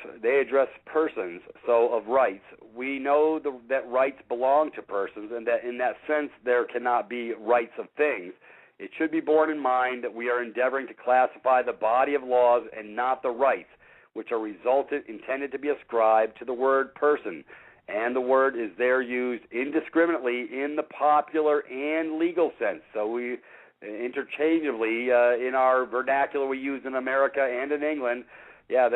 persons. So of rights, we know that rights belong to persons, and that in that sense there cannot be rights of things. It should be borne in mind that we are endeavoring to classify the body of laws and not the rights, which are intended to be ascribed to the word person, and the word is there used indiscriminately in the popular and legal sense. So we interchangeably in our vernacular we use in America and in England. Yeah,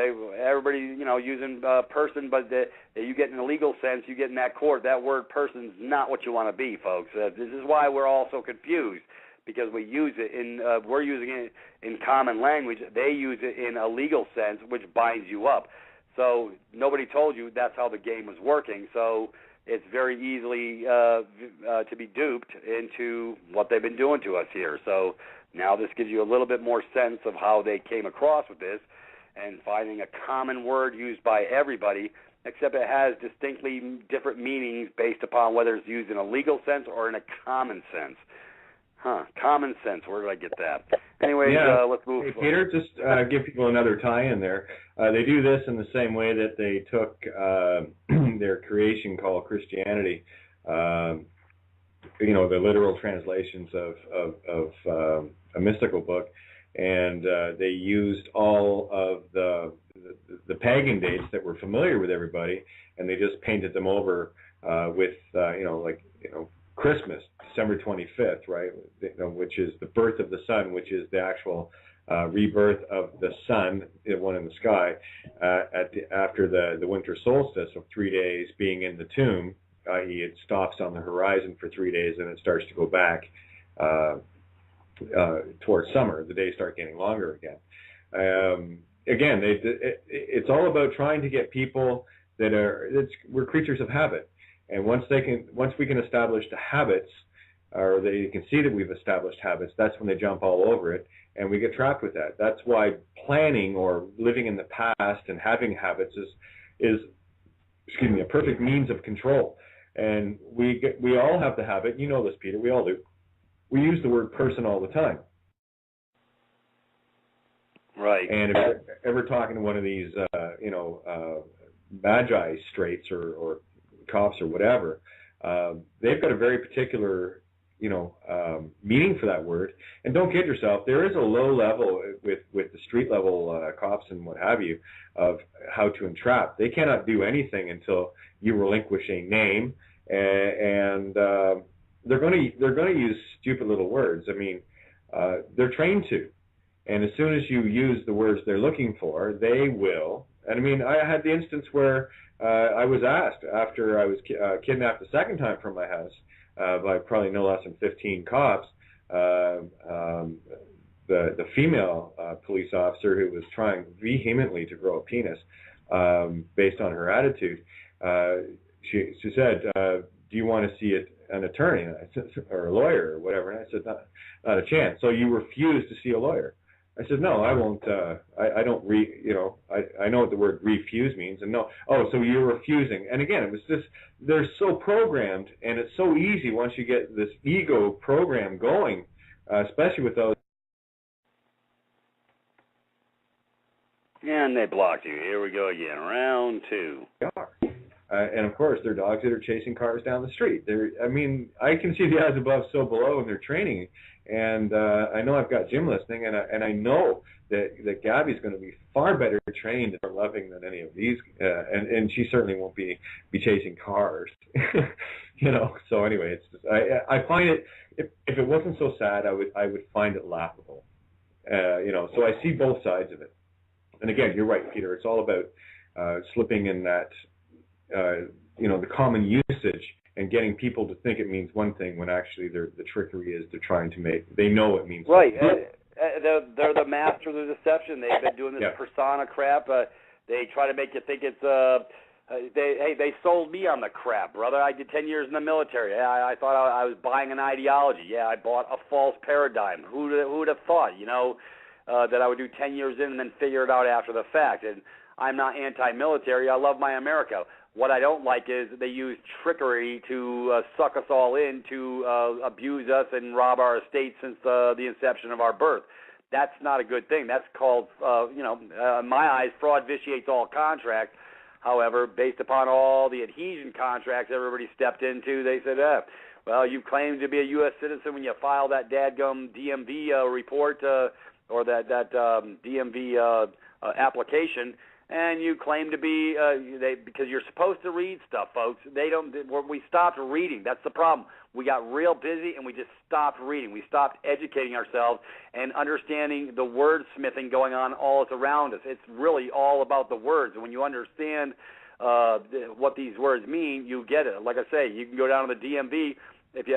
everybody using person, but you get in a legal sense, you get in that court. That word person is not what you want to be, folks. This is why we're all so confused, because we use it we're using it in common language. They use it in a legal sense, which binds you up. So nobody told you that's how the game was working. So it's very easily to be duped into what they've been doing to us here. So now this gives you a little bit more sense of how they came across with this and finding a common word used by everybody, except it has distinctly different meanings based upon whether it's used in a legal sense or in a common sense. Common sense. Where did I get that? Anyways, let's move.
Hey, Peter, just give people another tie-in there. They do this in the same way that they took their creation called Christianity, the literal translations of a mystical book, and they used all of the pagan dates that were familiar with everybody, and they just painted them over with, Christmas, December 25th, right, which is the birth of the sun, which is the actual rebirth of the sun, the one in the sky, after the winter solstice of 3 days being in the tomb, i.e. it stops on the horizon for 3 days and it starts to go back towards summer. The days start getting longer again. It's all about trying to get people we're creatures of habit. And once we can establish the habits, or they can see that we've established habits, that's when they jump all over it, and we get trapped with that. That's why planning or living in the past and having habits is a perfect means of control. And we all have the habit. You know this, Peter. We all do. We use the word person all the time.
Right.
And if you're ever talking to one of these, magi straights or cops or whatever, they've got a very particular, meaning for that word. And don't kid yourself, there is a low level with the street level cops and what have you of how to entrap. They cannot do anything until you relinquish a name, and they're going to use stupid little words. I mean, they're trained to. And as soon as you use the words they're looking for, they will. And I mean, I had the instance where I was asked after I was kidnapped the second time from my house by probably no less than 15 cops, the female police officer who was trying vehemently to grow a penis based on her attitude. She said, "Do you want to see an attorney or a lawyer or whatever?" And I said, "Not a chance." "So you refuse to see a lawyer?" I said, "No, I won't. I don't I know what the word refuse means, and no. Oh, so you're refusing?" And again, it was just they're so programmed, and it's so easy once you get this ego program going, especially with those.
And they blocked you. Here we go again, round two.
And of course, they're dogs that are chasing cars down the street. I mean, I can see the eyes above, so below in their training. And I know I've got Jim listening, and I know that Gabby's going to be far better trained and more loving than any of these, and she certainly won't be chasing cars, So anyway, it's just, I find it if it wasn't so sad, I would find it laughable, So I see both sides of it. And again, you're right, Peter. It's all about slipping in that the common usage. And getting people to think it means one thing when actually the trickery is they know it means
right. They're the masters of deception. They've been doing this persona crap. They try to make you think it's they sold me on the crap, brother. I did 10 years in the military. I thought I was buying an ideology. I bought a false paradigm. Who would have thought? that I would do 10 years in and then figure it out after the fact. And I'm not anti-military. I love my America. What I don't like is they use trickery to suck us all in, to abuse us and rob our estates since the inception of our birth. That's not a good thing. That's called, in my eyes, fraud vitiates all contract. However, based upon all the adhesion contracts everybody stepped into, they said, well, you claim to be a U.S. citizen when you file that dadgum DMV report or that DMV application, and you claim to be because you're supposed to read stuff, folks. We stopped reading. That's the problem. We got real busy and we just stopped reading. We stopped educating ourselves and understanding the wordsmithing going on all around us. It's really all about the words. And when you understand what these words mean, you get it. Like I say, you can go down to the DMV. If you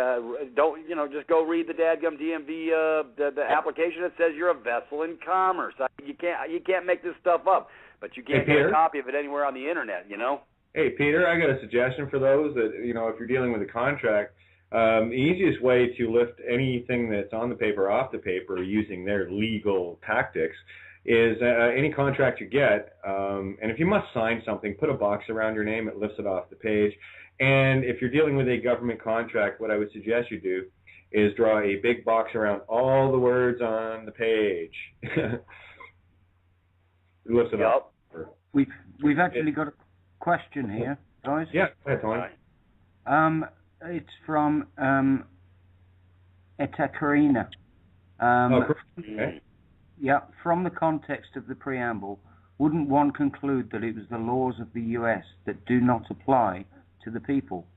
don't, just go read the dadgum DMV the application that says you're a vessel in commerce. You can't make this stuff up, but you can't get a copy of it anywhere on the internet.
Hey, Peter, I got a suggestion for those that if you're dealing with a contract. The easiest way to lift anything that's on the paper off the paper using their legal tactics is any contract you get, and if you must sign something, put a box around your name. It lifts it off the page. And if you're dealing with a government contract, what I would suggest you do is draw a big box around all the words on the page. It lifts it off.
We've actually got a question here, guys.
Yeah, go ahead, Tony.
It's from Ekaterina.
Okay.
Yeah, from the context of the preamble, wouldn't one conclude that it was the laws of the U.S. that do not apply to the people?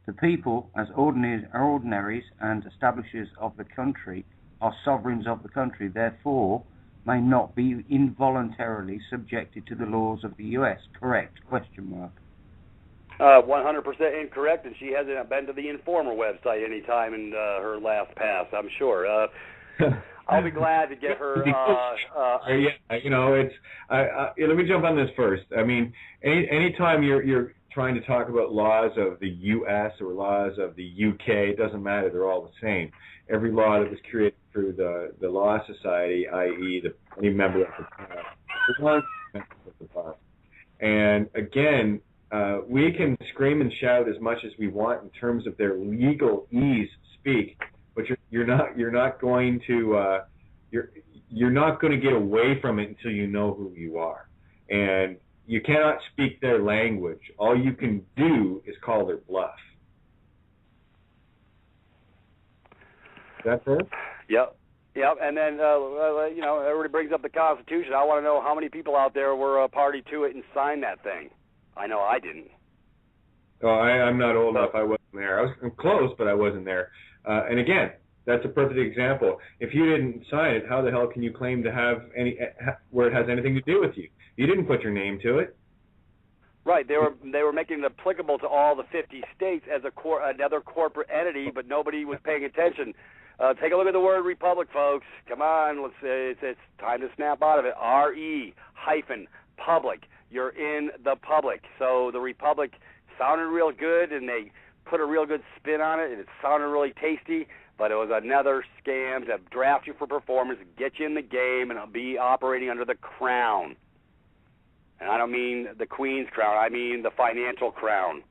The people, as ordinaries and establishers of the country, are sovereigns of the country, therefore may not be involuntarily subjected to the laws of the U.S. Correct?
100% incorrect, and she hasn't been to the Informer website any time in her last pass, I'm sure. I'll be glad to get her.
Let me jump on this first. I mean, anytime you're trying to talk about laws of the U.S. or laws of the U.K., it doesn't matter. They're all the same. Every law that was created through the Law Society, i.e., any member of the bar. And again, we can scream and shout as much as we want in terms of their legalese speak, but you're not going to get away from it until you know who you are, and you cannot speak their language. All you can do is call their bluff. Is that fair?
Yep. And then everybody brings up the Constitution. I want to know how many people out there were a party to it and signed that thing. I know I didn't.
Oh, I'm not old enough. I wasn't there. I'm close, but I wasn't there. And again, that's a perfect example. If you didn't sign it, how the hell can you claim to have where it has anything to do with you? You didn't put your name to it.
Right. They were making it applicable to all the 50 states as another corporate entity, but nobody was paying attention. Take a look at the word republic, folks. Come on, it's time to snap out of it. R-E-public. You're in the public. So the republic sounded real good, and they put a real good spin on it, and it sounded really tasty, but it was another scam to draft you for performance, get you in the game, and be operating under the crown. And I don't mean the Queen's crown. I mean the financial crown.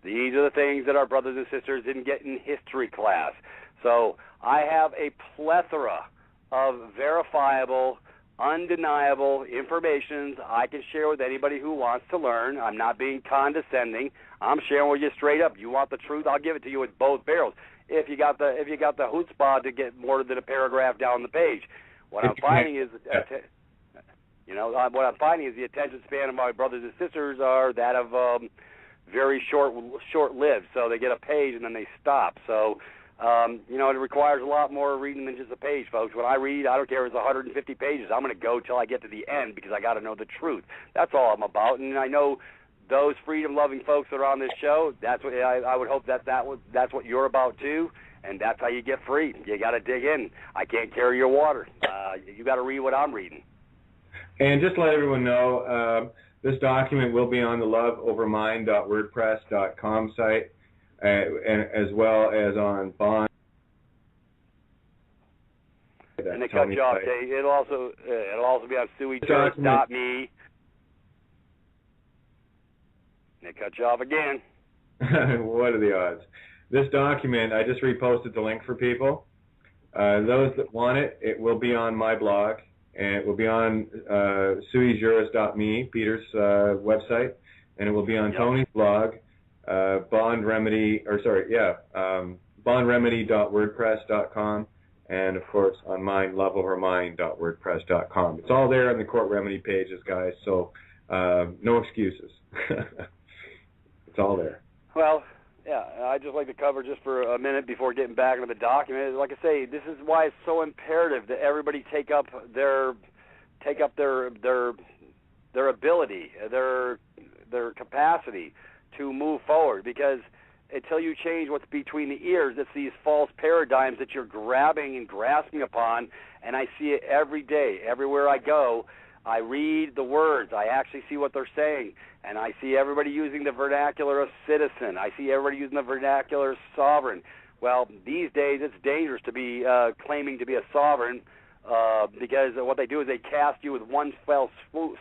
These are the things that our brothers and sisters didn't get in history class. So I have a plethora of verifiable, undeniable information I can share with anybody who wants to learn. I'm not being condescending. I'm sharing with you straight up. You want the truth? I'll give it to you with both barrels. If you got the chutzpah to get more than a paragraph down the page, what I'm finding is the attention span of my brothers and sisters are that of very short-lived. So they get a page and then they stop. So it requires a lot more reading than just a page, folks. When I read, I don't care if it's 150 pages. I'm going to go till I get to the end because I got to know the truth. That's all I'm about. And I know those freedom-loving folks that are on this show, that's what I would hope that's what you're about too, and that's how you get free. You got to dig in. I can't carry your water. You got to read what I'm reading.
And just to let everyone know, this document will be on the loveovermind.wordpress.com site, and as well as on Bond. that.
And they cut you off. It'll also be on sueychurch.me. And they cut you off again.
What are the odds? This document, I just reposted the link for people. Those that want it, it will be on my blog, and it will be on sueyjuris.me, Peter's website, and it will be on Tony's blog, bondremedy.wordpress.com, and of course on mine, loveovermind.wordpress.com. It's all there on the court remedy pages, guys, so no excuses. It's all there.
Well, yeah, I'd just like to cover just for a minute before getting back into the document. Like I say, this is why it's so imperative that everybody take up their ability, their capacity to move forward, because until you change what's between the ears, it's these false paradigms that you're grabbing and grasping upon, and I see it every day. Everywhere I go, I read the words. I actually see what they're saying, and I see everybody using the vernacular of citizen. I see everybody using the vernacular of sovereign. Well, these days it's dangerous to be claiming to be a sovereign because what they do is they cast you with one fell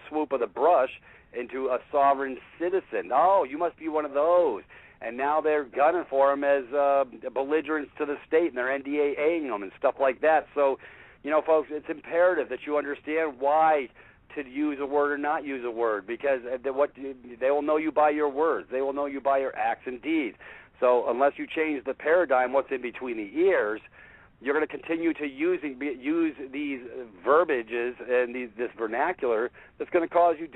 swoop of the brush into a sovereign citizen. Oh, you must be one of those. And now they're gunning for them as belligerents to the state, and they're NDAing them and stuff like that. So, you know, folks, it's imperative that you understand why to use a word or not use a word, because they will know you by your words. They will know you by your acts and deeds. So unless you change the paradigm, what's in between the ears, you're going to continue to use these verbiages and this vernacular that's going to cause you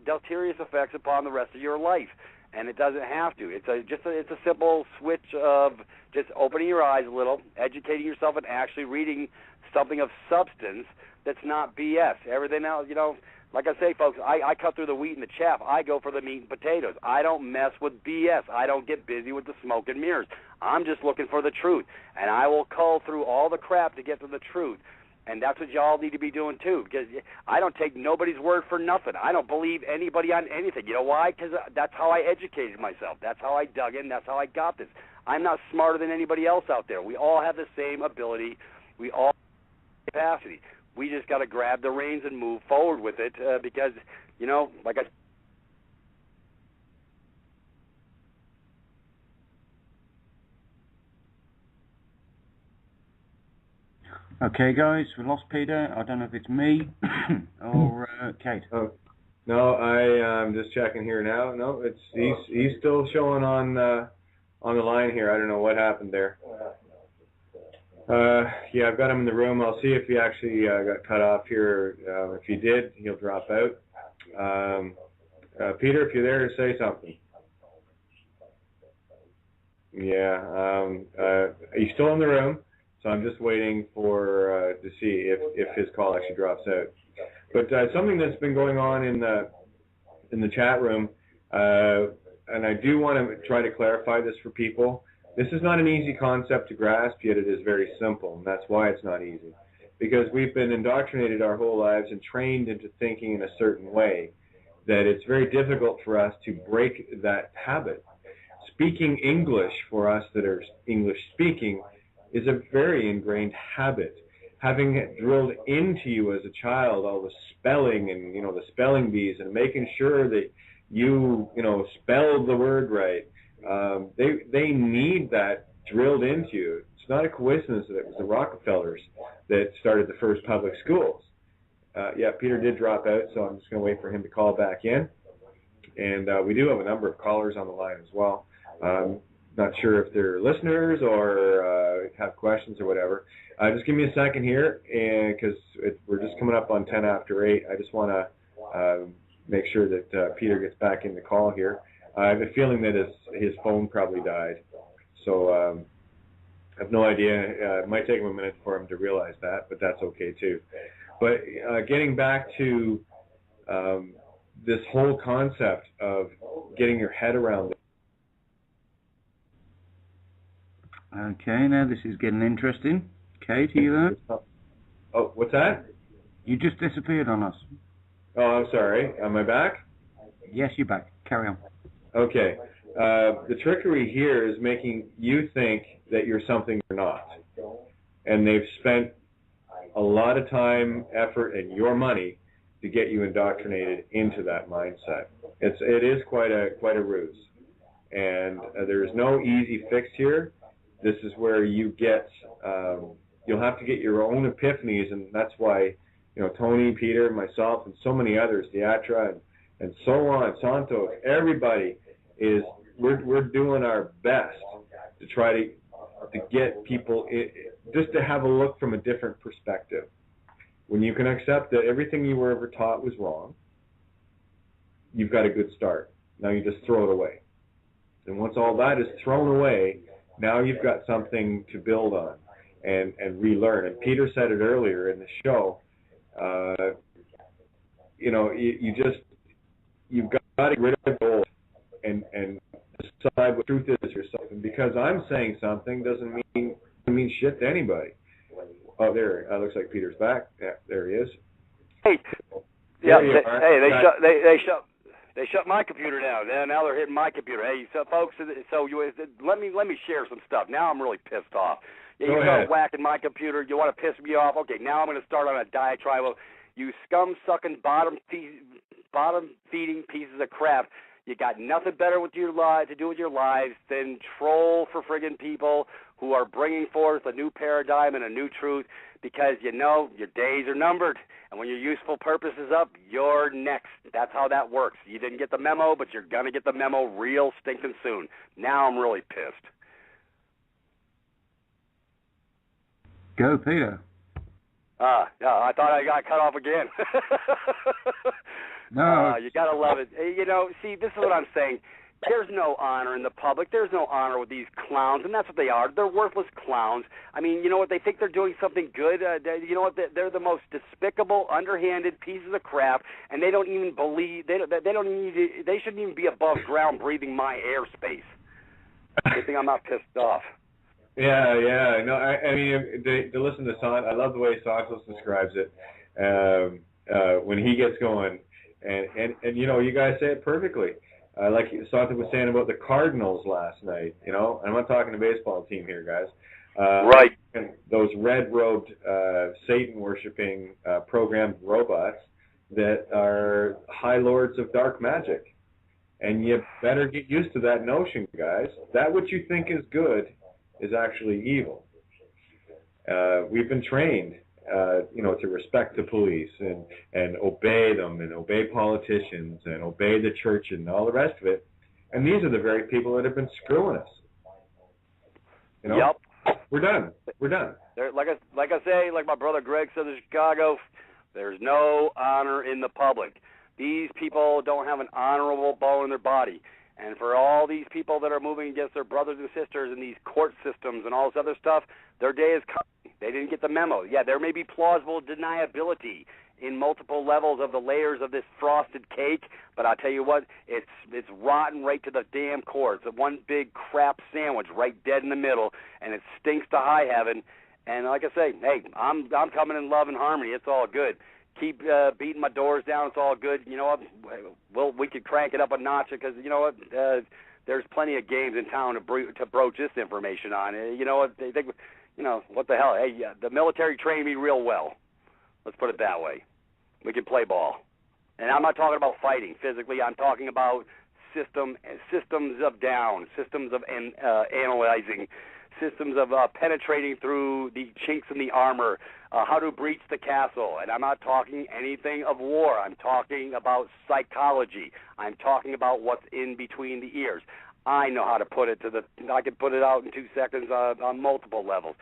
deleterious effects upon the rest of your life. And it doesn't have to. It's a simple switch of just opening your eyes a little, educating yourself, and actually reading something of substance that's not BS. Everything else, you know, like I say, folks, I cut through the wheat and the chaff. I go for the meat and potatoes. I don't mess with BS. I don't get busy with the smoke and mirrors. I'm just looking for the truth, and I will cull through all the crap to get to the truth. And that's what y'all need to be doing, too, because I don't take nobody's word for nothing. I don't believe anybody on anything. You know why? Because that's how I educated myself. That's how I dug in. That's how I got this. I'm not smarter than anybody else out there. We all have the same ability. We all have capacity. We just got to grab the reins and move forward with it because, you know, like I said,
okay, guys, we lost Peter. I don't know if it's me or Kate.
Oh, no, I'm just checking here now. No, he's still showing on the line here. I don't know what happened there. Yeah, I've got him in the room. I'll see if he actually got cut off here. If he did, he'll drop out. Peter, if you're there, say something. Yeah, he's still in the room. So I'm just waiting for to see if his call actually drops out. But something that's been going on in the chat room, and I do want to try to clarify this for people. This is not an easy concept to grasp, yet it is very simple, and that's why it's not easy. Because we've been indoctrinated our whole lives and trained into thinking in a certain way that it's very difficult for us to break that habit. Speaking English for us that are English speaking is a very ingrained habit. Having it drilled into you as a child, all the spelling and, you know, the spelling bees and making sure that you know, spell the word right. They need that drilled into you. It's not a coincidence that it was the Rockefellers that started the first public schools. Yeah, Peter did drop out, so I'm just going to wait for him to call back in. And we do have a number of callers on the line as well. Not sure if they're listeners or have questions or whatever. Just give me a second here, because we're just coming up on 10 after 8. I just want to make sure that Peter gets back in the call here. I have a feeling that his phone probably died. So I have no idea. It might take him a minute for him to realize that, but that's okay too. But getting back to this whole concept of getting your head around it.
Okay, now this is getting interesting. Kate, are you there?
Oh, what's that?
You just disappeared on us.
Oh, I'm sorry. Am I back?
Yes, you're back. Carry on.
Okay. The trickery here is making you think that you're something you're not. And they've spent a lot of time, effort, and your money to get you indoctrinated into that mindset. It is quite a ruse, and there is no easy fix here. This is where you get you'll have to get your own epiphanies, and that's why Tony, Peter, myself, and so many others, Diatra, and so on, Santos, everybody we're doing our best to try to get people just to have a look from a different perspective. When you can accept that everything you were ever taught was wrong, you've got a good start. Now you just throw it away. And once all that is thrown away, now you've got something to build on and relearn. And Peter said it earlier in the show, you've got to get rid of the old and decide what truth is yourself. And because I'm saying something doesn't mean shit to anybody. Oh, there. Looks like Peter's back. Yeah, there he is.
Hey, yeah. They shut my computer down. Now they're hitting my computer. Hey, so folks, let me share some stuff. Now I'm really pissed off. Yeah, you start whacking my computer. You want to piss me off? Okay, now I'm going to start on a diatribe of you scum-sucking, bottom-feeding pieces of crap. You got nothing better with your to do with your lives than troll for friggin' people who are bringing forth a new paradigm and a new truth, because your days are numbered, and when your useful purpose is up, you're next. That's how that works. You didn't get the memo, but you're going to get the memo real stinking soon. Now I'm really pissed.
Go, Peter.
I thought I got cut off again.
No.
You got to love it. See, this is what I'm saying. There's no honor in the public. There's no honor with these clowns, and that's what they are. They're worthless clowns. I mean, you know what? They think they're doing something good. You know what? They're the most despicable, underhanded pieces of crap, and they don't even believe. They shouldn't even be above ground breathing my airspace. Good thing I'm not pissed off.
Yeah. No, I mean, to listen to Santos, I love the way Santos describes it when he gets going, and you guys say it perfectly. Like Santos was saying about the Cardinals last night. I'm not talking a baseball team here, guys.
Right.
And those red-robed, Satan-worshipping programmed robots that are high lords of dark magic. And you better get used to that notion, guys. That what you think is good is actually evil. We've been trained, to respect the police and obey them and obey politicians and obey the church and all the rest of it. And these are the very people that have been screwing us.
Yep.
We're done.
Like I say, like my brother Greg said in Chicago, there's no honor in the public. These people don't have an honorable bone in their body. And for all these people that are moving against their brothers and sisters in these court systems and all this other stuff, their day is coming. They didn't get the memo. Yeah, there may be plausible deniability in multiple levels of the layers of this frosted cake, but I'll tell you what, it's rotten right to the damn core. It's a one big crap sandwich right dead in the middle, and it stinks to high heaven. And like I say, hey, I'm coming in love and harmony. It's all good. Keep beating my doors down. It's all good. You know what? We could crank it up a notch because you know what? There's plenty of games in town to broach this information on. You know what? They think, what the hell? Hey, the military trained me real well. Let's put it that way. We can play ball. And I'm not talking about fighting physically. I'm talking about systems of down, systems of analyzing, systems of penetrating through the chinks in the armor, how to breach the castle. And I'm not talking anything of war. I'm talking about psychology. I'm talking about what's in between the ears. I know how to put it I can put it out in 2 seconds on multiple levels.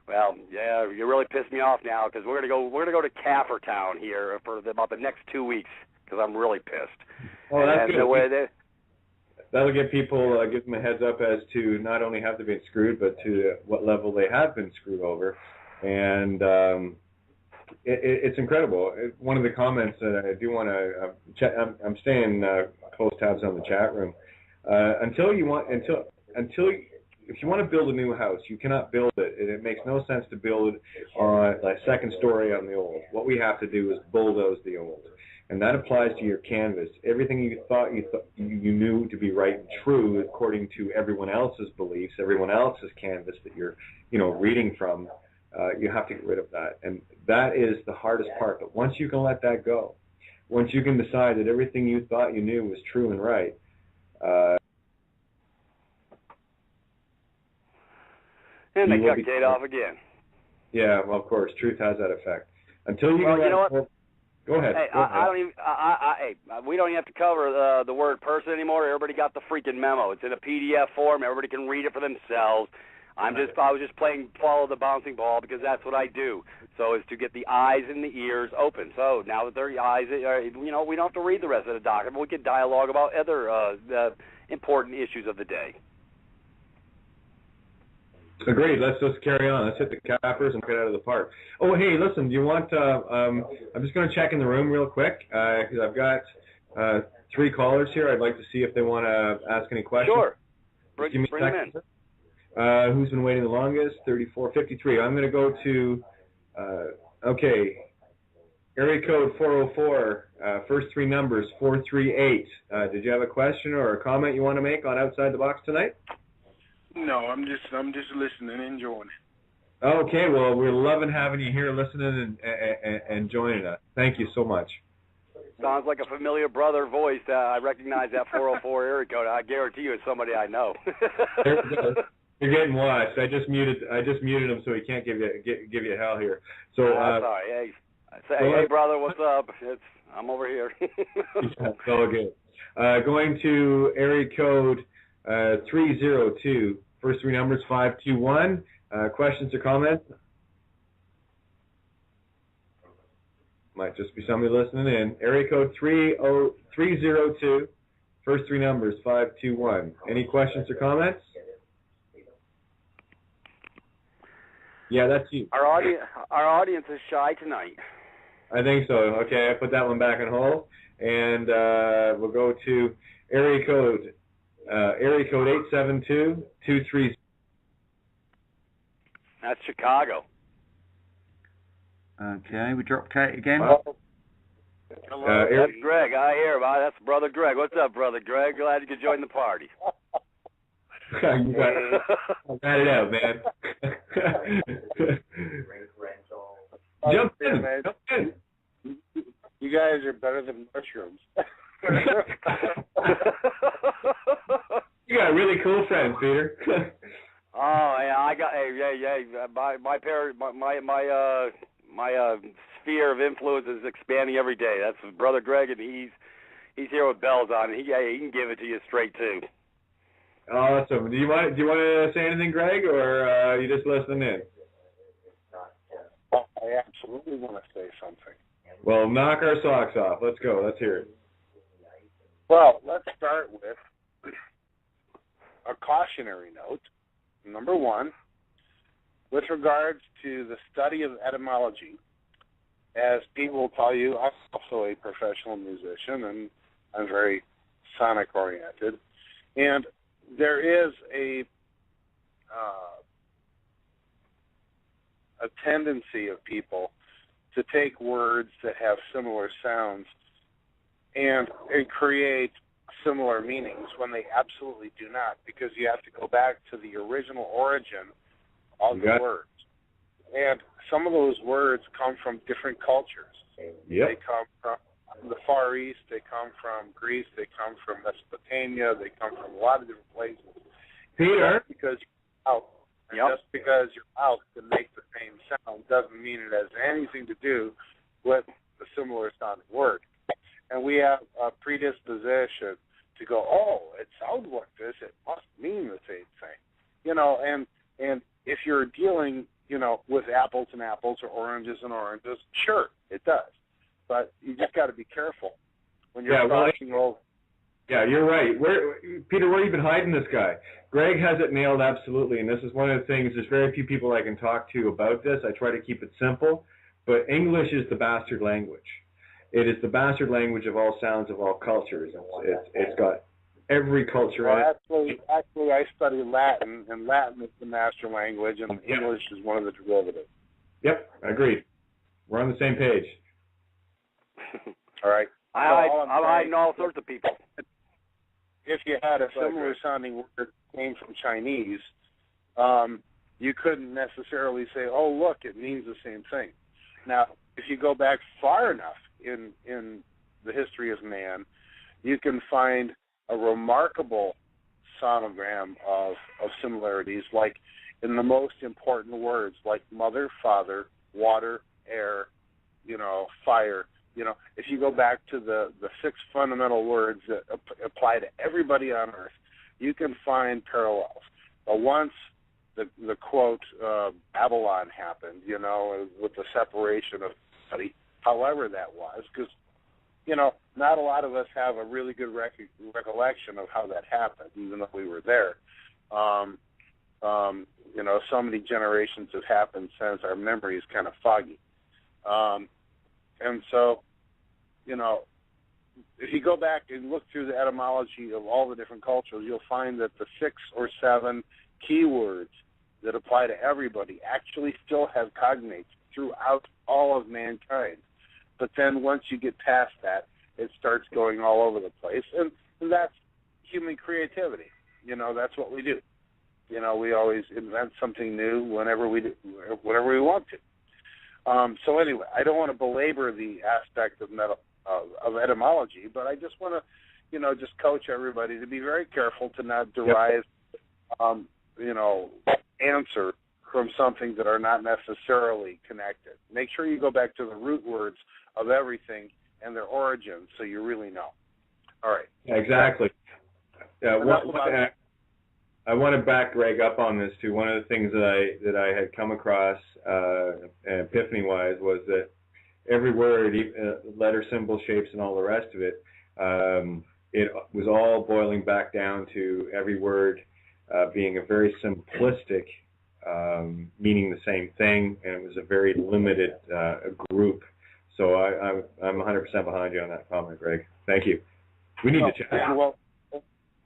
Well, yeah, you really pissed me off now because we're gonna go to Caffertown here for about the next 2 weeks because I'm really pissed.
Well, that's good. That'll give people, give them a heads up as to not only have they been screwed, but to what level they have been screwed over. And it's incredible. One of the comments that I do want to, I'm staying close tabs on the chat room. If you want to build a new house, you cannot build it. It makes no sense to build it on a second story on the old. What we have to do is bulldoze the old. And that applies to your canvas. Everything you thought you knew to be right and true according to everyone else's beliefs, everyone else's canvas that you're, reading from, you have to get rid of that. And that is the hardest part. But once you can let that go, once you can decide that everything you thought you knew was true and right,
and they cut Kate off again.
Yeah, well, of course, truth has that effect. Until you can
you know what?
Go ahead.
Hey,
go ahead.
I don't even. We don't even have to cover the word person anymore. Everybody got the freaking memo. It's in a PDF form. Everybody can read it for themselves. I was just playing follow the bouncing ball because that's what I do. So is to get the eyes and the ears open. So now that their eyes, we don't have to read the rest of the document. We can dialogue about other important issues of the day.
Agreed. Let's just carry on. Let's hit the cappers and get out of the park. Oh, hey, listen, do you want, I'm just going to check in the room real quick because I've got 3 callers here. I'd like to see if they want to ask any questions.
Sure. Bring them in.
Who's been waiting the longest? 34, 53. I'm going to go to, area code 404, first 3 numbers, 438. Did you have a question or a comment you want to make on Outside the Box tonight?
No, I'm just listening and enjoying it.
Okay, well, we're loving having you here listening and joining us. Thank you so much.
Sounds like a familiar brother voice. I recognize that 404 area code. I guarantee you it's somebody I know.
You're getting watched. I just muted him so he can't give you hell here. So
sorry. Hey, brother, what's up? I'm over here.
It's all good. Going to area code 302. First 3 numbers 521. Questions or comments? Might just be somebody listening in. Area code 302. First 3 numbers 521. Any questions or comments? Yeah, that's you.
Our audience is shy tonight.
I think so. Okay, I put that one back on hold, and we'll go to area code 872-23.
That's Chicago.
Okay, we dropped Kate again.
Hello, that's Greg. I hear. That's Brother Greg. What's up, Brother Greg? Glad you could join the party.
You got it out, man. Jump in, man. Jump in.
You guys are better than mushrooms.
You got really cool friends, Peter.
Oh, yeah, I got. My sphere of influence is expanding every day. That's Brother Greg, and he's here with bells on. He can give it to you straight too.
Awesome. Do you want to say anything, Greg, or are you just listening in?
I absolutely want to say something.
Well, knock our socks off. Let's go. Let's hear it.
Well, let's start with a cautionary note. Number 1, with regards to the study of etymology, as people will tell you, I'm also a professional musician, and I'm very sonic-oriented. And there is a tendency of people to take words that have similar sounds and create similar meanings when they absolutely do not, because you have to go back to the original origin of the words. And some of those words come from different cultures.
Yep.
They come from the Far East, they come from Greece, they come from Mesopotamia, they come from a lot of different places.
Peter?
Just because your mouth can make the same sound doesn't mean it has anything to do with a similar sounding word. And we have a predisposition to go, oh, it sounds like this, it must mean the same thing. And if you're dealing, with apples and apples or oranges and oranges, sure, it does. But you just got to be careful when you're crossing over.
Yeah, you're right. Peter, where have you been hiding this guy? Greg has it nailed absolutely, and this is one of the things, there's very few people I can talk to about this. I try to keep it simple, but English is the bastard language. It is the bastard language of all sounds of all cultures. It's got every culture in it.
Actually, I study Latin, and Latin is the master language, and English is one of the derivatives.
Yep, agreed. We're on the same page.
All right.
I'm hiding all sorts of people.
If you had a similar sounding word that came from Chinese, you couldn't necessarily say, oh, look, it means the same thing. Now, if you go back far enough in the history of man, you can find a remarkable sonogram of similarities, like in the most important words, like mother, father, water, air, fire. If you go back to the 6 fundamental words that apply to everybody on Earth, you can find parallels. But once the quote Babylon happened, with the separation of body, however that was, because not a lot of us have a really good recollection of how that happened, even though we were there. So many generations have happened since, our memory is kind of foggy. And so, if you go back and look through the etymology of all the different cultures, you'll find that the 6 or 7 keywords that apply to everybody actually still have cognates throughout all of mankind. But then once you get past that, it starts going all over the place. And that's human creativity. That's what we do. We always invent something new whenever we want to. So anyway, I don't want to belabor the aspect of etymology, but I just want to, just coach everybody to be very careful to not derive, answer from something that are not necessarily connected. Make sure you go back to the root words of everything and their origins, so you really know. All right.
Exactly. I want to back Greg up on this too. One of the things that I had come across, epiphany-wise, was that every word, letter, symbol, shapes, and all the rest of it, it was all boiling back down to every word being a very simplistic, meaning the same thing, and it was a very limited group. So I'm 100% behind you on that comment, Greg. Thank you. We need to chat.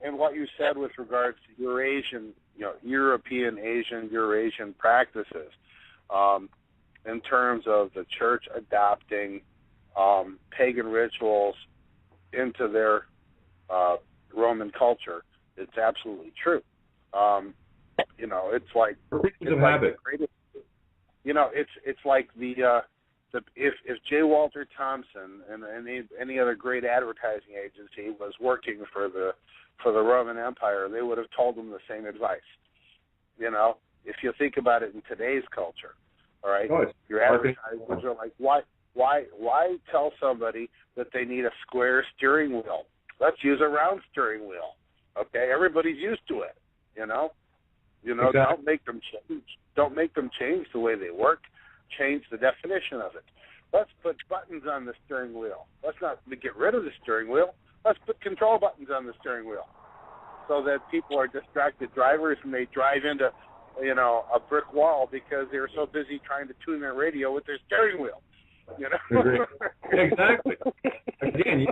And what you said with regards to European, Asian, Eurasian practices, in terms of the church adopting pagan rituals into their Roman culture, it's absolutely true. It's like
habit.
It's like if J. Walter Thompson and any other great advertising agency was working for the Roman Empire, they would have told them the same advice. If you think about it in today's culture, all right, your advertisers are like, why tell somebody that they need a square steering wheel? Let's use a round steering wheel. Okay, everybody's used to it. Exactly. Don't make them change. Don't make them change the way they work. Change the definition of it. Let's put buttons on the steering wheel. Let's not get rid of the steering wheel. Let's put control buttons on the steering wheel so that people are distracted drivers and they drive into, a brick wall because they're so busy trying to tune their radio with their steering wheel.
Exactly. Again,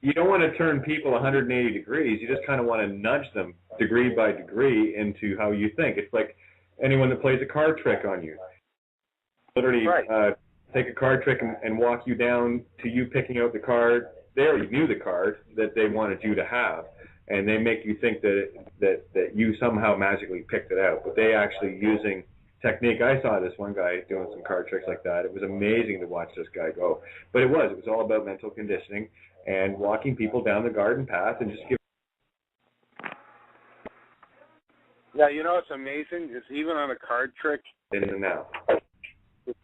you don't want to turn people 180 degrees. You just kind of want to nudge them degree by degree into how you think. It's like anyone that plays a card trick on you. Literally take a card trick and walk you down to you picking out the card. They already knew the card that they wanted you to have, and they make you think that you somehow magically picked it out. But they actually using technique. I saw this one guy doing some card tricks like that. It was amazing to watch this guy go. But it was all about mental conditioning and walking people down the garden path and just giving.
Yeah, it's amazing. It's even on a card trick.
In and out.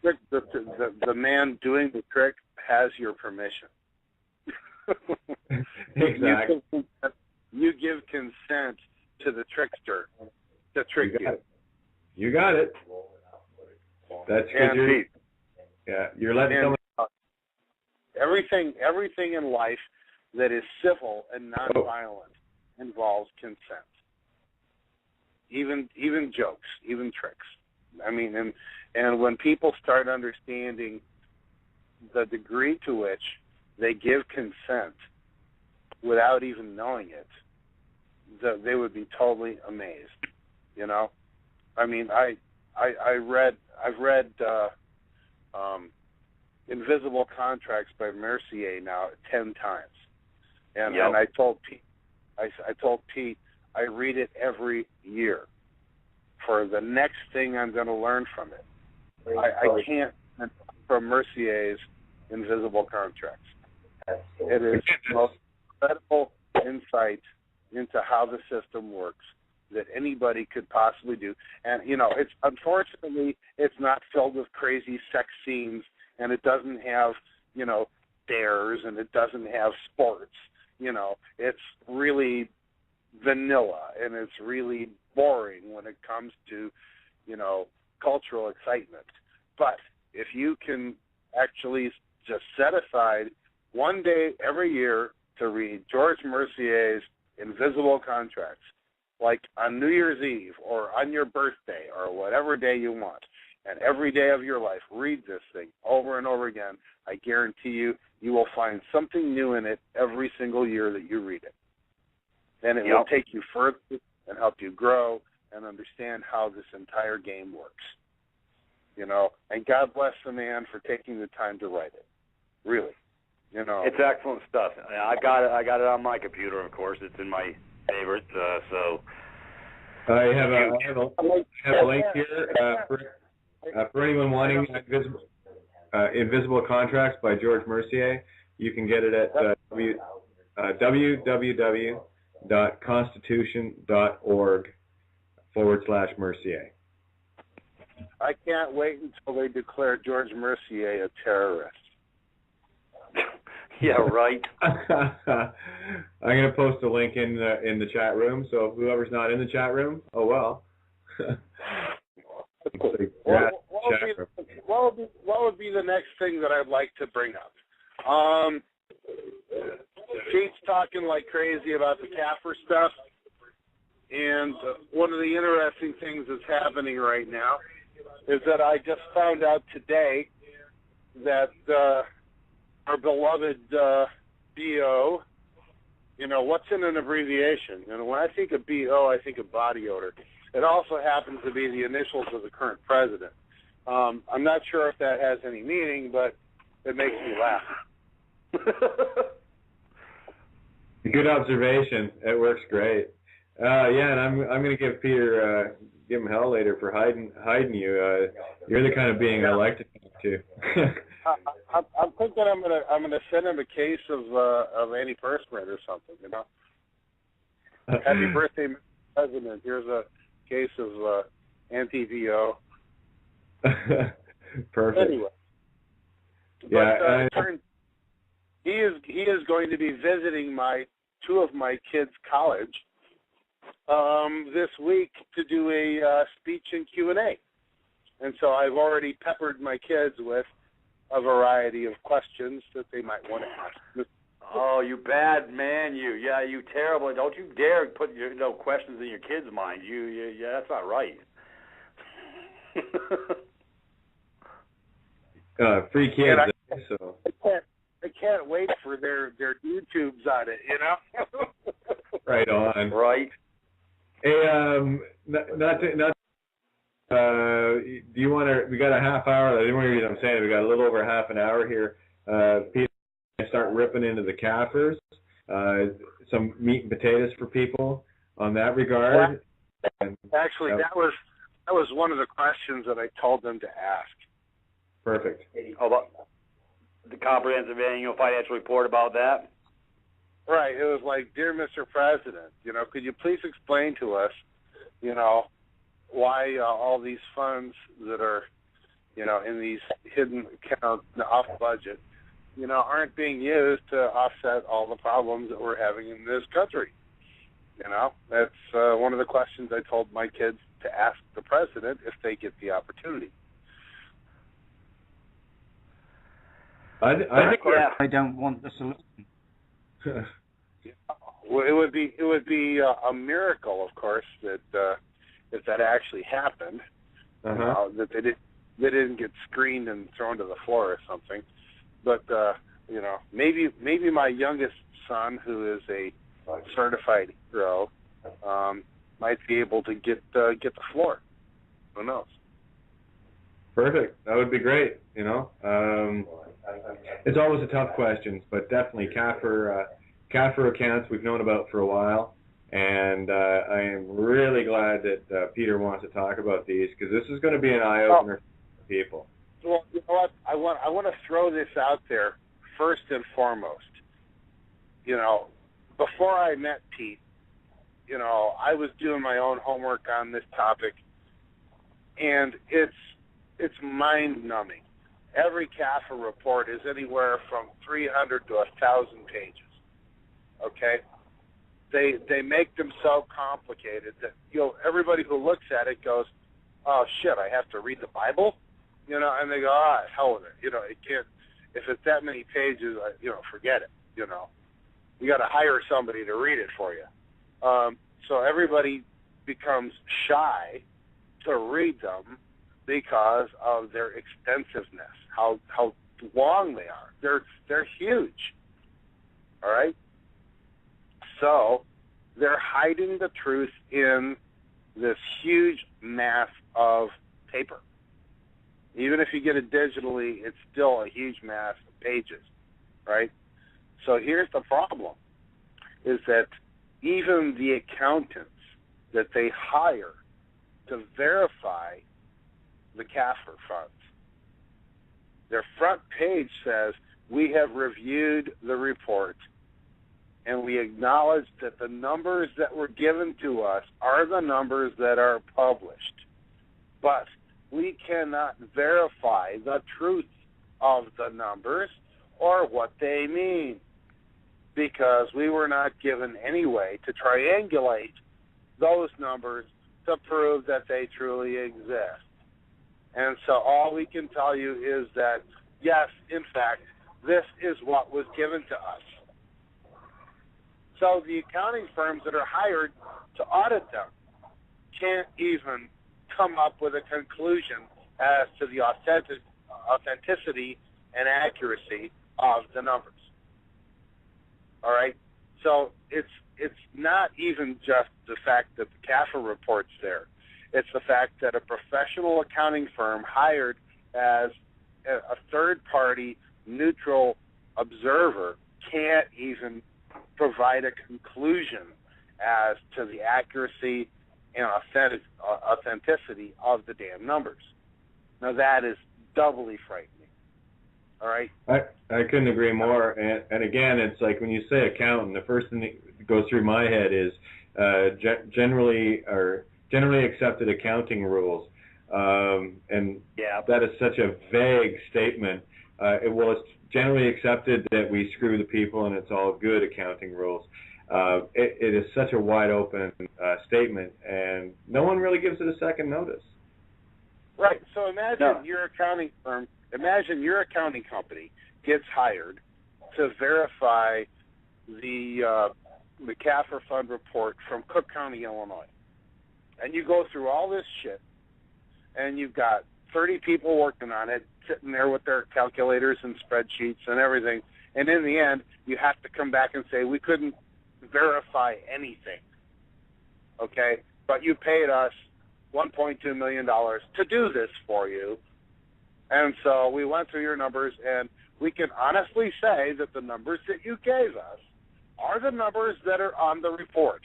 The man doing the trick has your permission.
Exactly.
You give consent to the trickster to trick you.
You got it. That's good. You're letting someone.
Everything in life that is civil and nonviolent involves consent. Even jokes, even tricks. I mean, and when people start understanding the degree to which they give consent without even knowing it, they would be totally amazed. I mean, I've read Invisible Contracts by Mercier now 10 times, and I told Pete, I read it every year. for the next thing I'm going to learn from it. I can't from Mercier's Invisible Contracts. It is the most incredible insight into how the system works that anybody could possibly do. And, it's unfortunately, it's not filled with crazy sex scenes, and it doesn't have, dares, and it doesn't have sports. It's really vanilla, and it's really boring when it comes to, cultural excitement. But if you can actually just set aside one day every year to read George Mercier's Invisible Contracts, like on New Year's Eve or on your birthday or whatever day you want, and every day of your life, read this thing over and over again, I guarantee you will find something new in it every single year that you read it. And it will take you further and help you grow and understand how this entire game works. And God bless the man for taking the time to write it. Really.
It's excellent stuff. I got it on my computer, of course. It's in my favorites. So
I have a link here for anyone wanting Invisible Contracts by George Mercier. You can get it at www.constitution.org/Mercier.
I can't wait until they declare George Mercier a terrorist.
Yeah, right.
I'm going to post a link in the chat room, so whoever's not in the chat room, oh well.
What would be the next thing that I'd like to bring up? Kate's talking like crazy about the Kaffir stuff, and one of the interesting things that's happening right now is that I just found out today that our beloved BO, what's in an abbreviation? And when I think of BO, I think of body odor. It also happens to be the initials of the current president. I'm not sure if that has any meaning, but it makes me laugh.
Good observation. It works great. And I'm going to give Peter give him hell later for hiding you. You're the kind of being I like to talk to.
I'm thinking I'm gonna send him a case of antiperspirant or something. Happy birthday, Mr. President. Here's a case of anti-VO.
Perfect.
Anyway.
Yeah.
He is going to be visiting two of my kids' college this week to do a speech and Q&A. And so I've already peppered my kids with a variety of questions that they might want to ask.
Oh, you bad man, you. Yeah, you terrible. Don't you dare put your questions in your kids' mind. Yeah, that's not right.
Free kids, so.
I can't wait for their YouTubes on it,
Right on.
Right.
Hey, do you want to? We got a half hour. The only reason I'm saying it, we got a little over half an hour here. Peter, start ripping into the Kaffirs. Some meat and potatoes for people on that regard.
Actually, that was one of the questions that I told them to ask.
Perfect.
How about the comprehensive annual financial report about that?
Right. It was like, dear Mr. President, could you please explain to us, why all these funds that are, in these hidden accounts off budget, aren't being used to offset all the problems that we're having in this country. That's one of the questions I told my kids to ask the president if they get the opportunity.
I think
I don't want the solution.
Well, it would be a miracle, of course, that if that actually happened, that they didn't get screened and thrown to the floor or something. But maybe my youngest son, who is a certified hero, might be able to get the floor. Who knows?
Perfect. That would be great. It's always a tough question, but definitely Kaffir accounts we've known about for a while. And I am really glad that Peter wants to talk about these, because this is going to be an eye-opener for people.
Well, you know what? I want to throw this out there first and foremost. Before I met Pete, I was doing my own homework on this topic, and it's mind-numbing. Every CAFA report is anywhere from 300 to 1,000 pages. Okay? They make them so complicated that everybody who looks at it goes, "Oh shit, I have to read the Bible," and they go, hell with it. It can't. If it's that many pages, forget it. You got to hire somebody to read it for you. So everybody becomes shy to read them because of their extensiveness, how long they are. They're huge. All right. So they're hiding the truth in this huge mass of paper. Even if you get it digitally, it's still a huge mass of pages, right? So here's the problem, is that even the accountants that they hire to verify the CAFR funds, their front page says, "We have reviewed the report, and we acknowledge that the numbers that were given to us are the numbers that are published. But we cannot verify the truth of the numbers or what they mean, because we were not given any way to triangulate those numbers to prove that they truly exist. And so all we can tell you is that, yes, in fact, this is what was given to us." So the accounting firms that are hired to audit them can't even come up with a conclusion as to the authenticity and accuracy of the numbers. All right? So it's not even just the fact that the CAFA report's there. It's the fact that a professional accounting firm hired as a third-party neutral observer can't even provide a conclusion as to the accuracy and authenticity of the damn numbers. Now, that is doubly frightening. All right?
I couldn't agree more. And again, it's like when you say accountant, the first thing that goes through my head is generally accepted accounting rules. And that is such a vague statement. It's generally accepted that we screw the people and it's all good accounting rules. It is such a wide open statement, and no one really gives it a second notice.
Right. So imagine your accounting firm, imagine your accounting company gets hired to verify the CAFR fund report from Cook County, Illinois. And you go through all this shit, and you've got 30 people working on it, sitting there with their calculators and spreadsheets and everything, and in the end, you have to come back and say, we couldn't verify anything, okay? But you paid us $1.2 million to do this for you, and so we went through your numbers, and we can honestly say that the numbers that you gave us are the numbers that are on the report.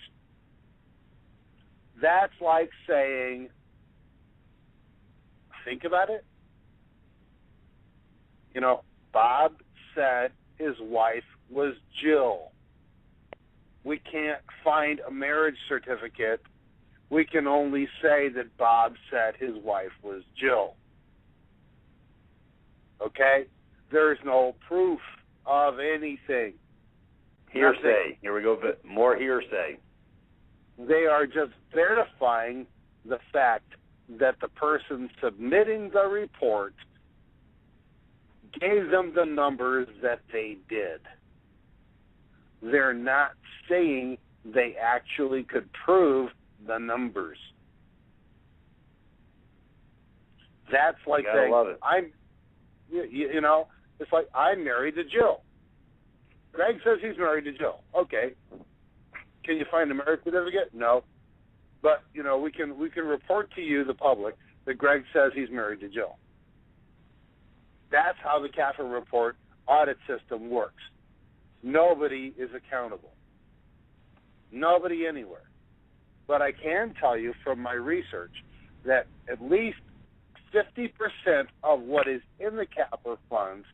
That's like saying, think about it. Bob said his wife was Jill. We can't find a marriage certificate. We can only say that Bob said his wife was Jill. Okay? There's no proof of anything.
Hearsay.
Nothing.
Here we go. More hearsay.
They are just verifying the fact that the person submitting the report gave them the numbers that they did. They're not saying they actually could prove the numbers. That's like saying, it's like I'm married to Jill. Greg says he's married to Jill. Okay. Can you find a marriage certificate? No. But, we can report to you, the public, that Greg says he's married to Jill. That's how the CAFA report audit system works. Nobody is accountable. Nobody anywhere. But I can tell you from my research that at least 50% of what is in the CAFR funds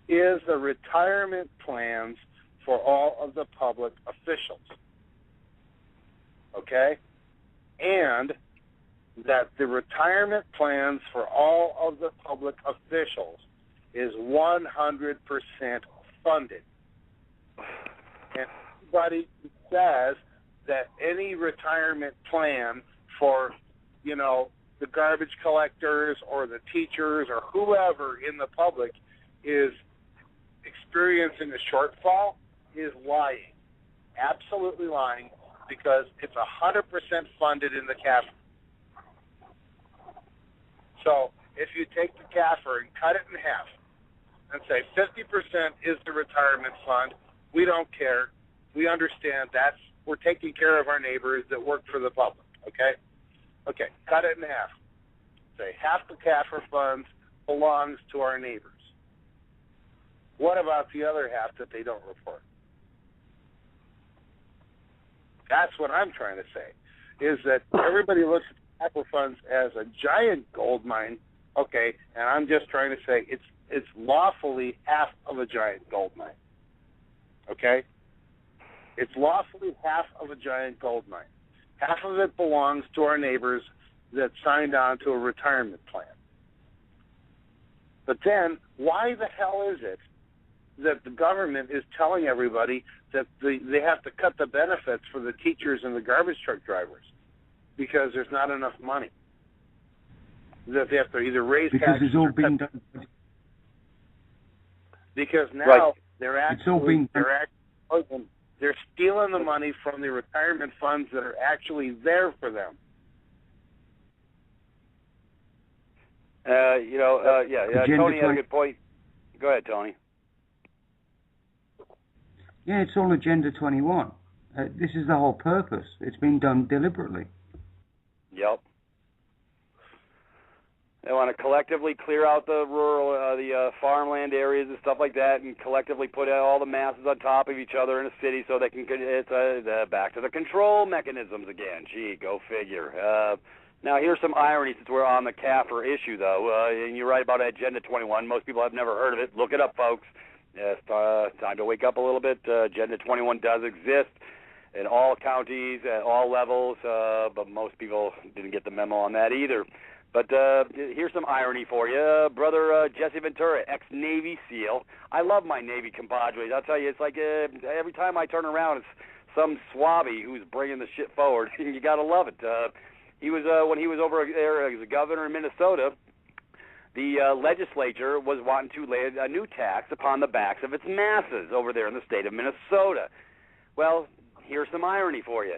is the retirement plans for all of the public officials. Okay? And that the retirement plans for all of the public officials is 100% funded. And anybody who says that any retirement plan for, the garbage collectors or the teachers or whoever in the public is experiencing a shortfall is lying. Absolutely lying, because it's 100% funded in the CAFR. So if you take the CAFR and cut it in half and say 50% is the retirement fund, we don't care. We understand we're taking care of our neighbors that work for the public, okay? Okay, cut it in half. Say half the CAFR funds belongs to our neighbors. What about the other half that they don't report? That's what I'm trying to say, is that everybody looks at CAFR funds as a giant gold mine, okay, and I'm just trying to say it's lawfully half of a giant gold mine, okay? It's lawfully half of a giant gold mine. Half of it belongs to our neighbors that signed on to a retirement plan. But then, why the hell is it that the government is telling everybody that they have to cut the benefits for the teachers and the garbage truck drivers because there's not enough money? That they have to either raise
because
taxes
it's all
or
being
cut.
done.
Because now
Right.
they're stealing the money from the retirement funds that are actually there for them.
Tony had a good point. Go ahead, Tony.
Yeah, it's all Agenda 21. This is the whole purpose. It's been done deliberately.
Yep. They want to collectively clear out the rural, the farmland areas and stuff like that, and collectively put all the masses on top of each other in a city so they can. It's back to the control mechanisms again. Gee, go figure. Now, here's some irony since we're on the CAFR issue, though. And you're right about Agenda 21. Most people have never heard of it. Look it up, folks. It's time to wake up a little bit. Agenda 21 does exist in all counties, at all levels, but most people didn't get the memo on that either. But here's some irony for you. Brother Jesse Ventura, ex-Navy SEAL. I love my Navy compadres. I'll tell you, it's like every time I turn around, it's some swabby who's bringing the shit forward. You got to love it. He was when he was over there as a governor in Minnesota, the legislature was wanting to lay a new tax upon the backs of its masses over there in the state of Minnesota. Well, here's some irony for you.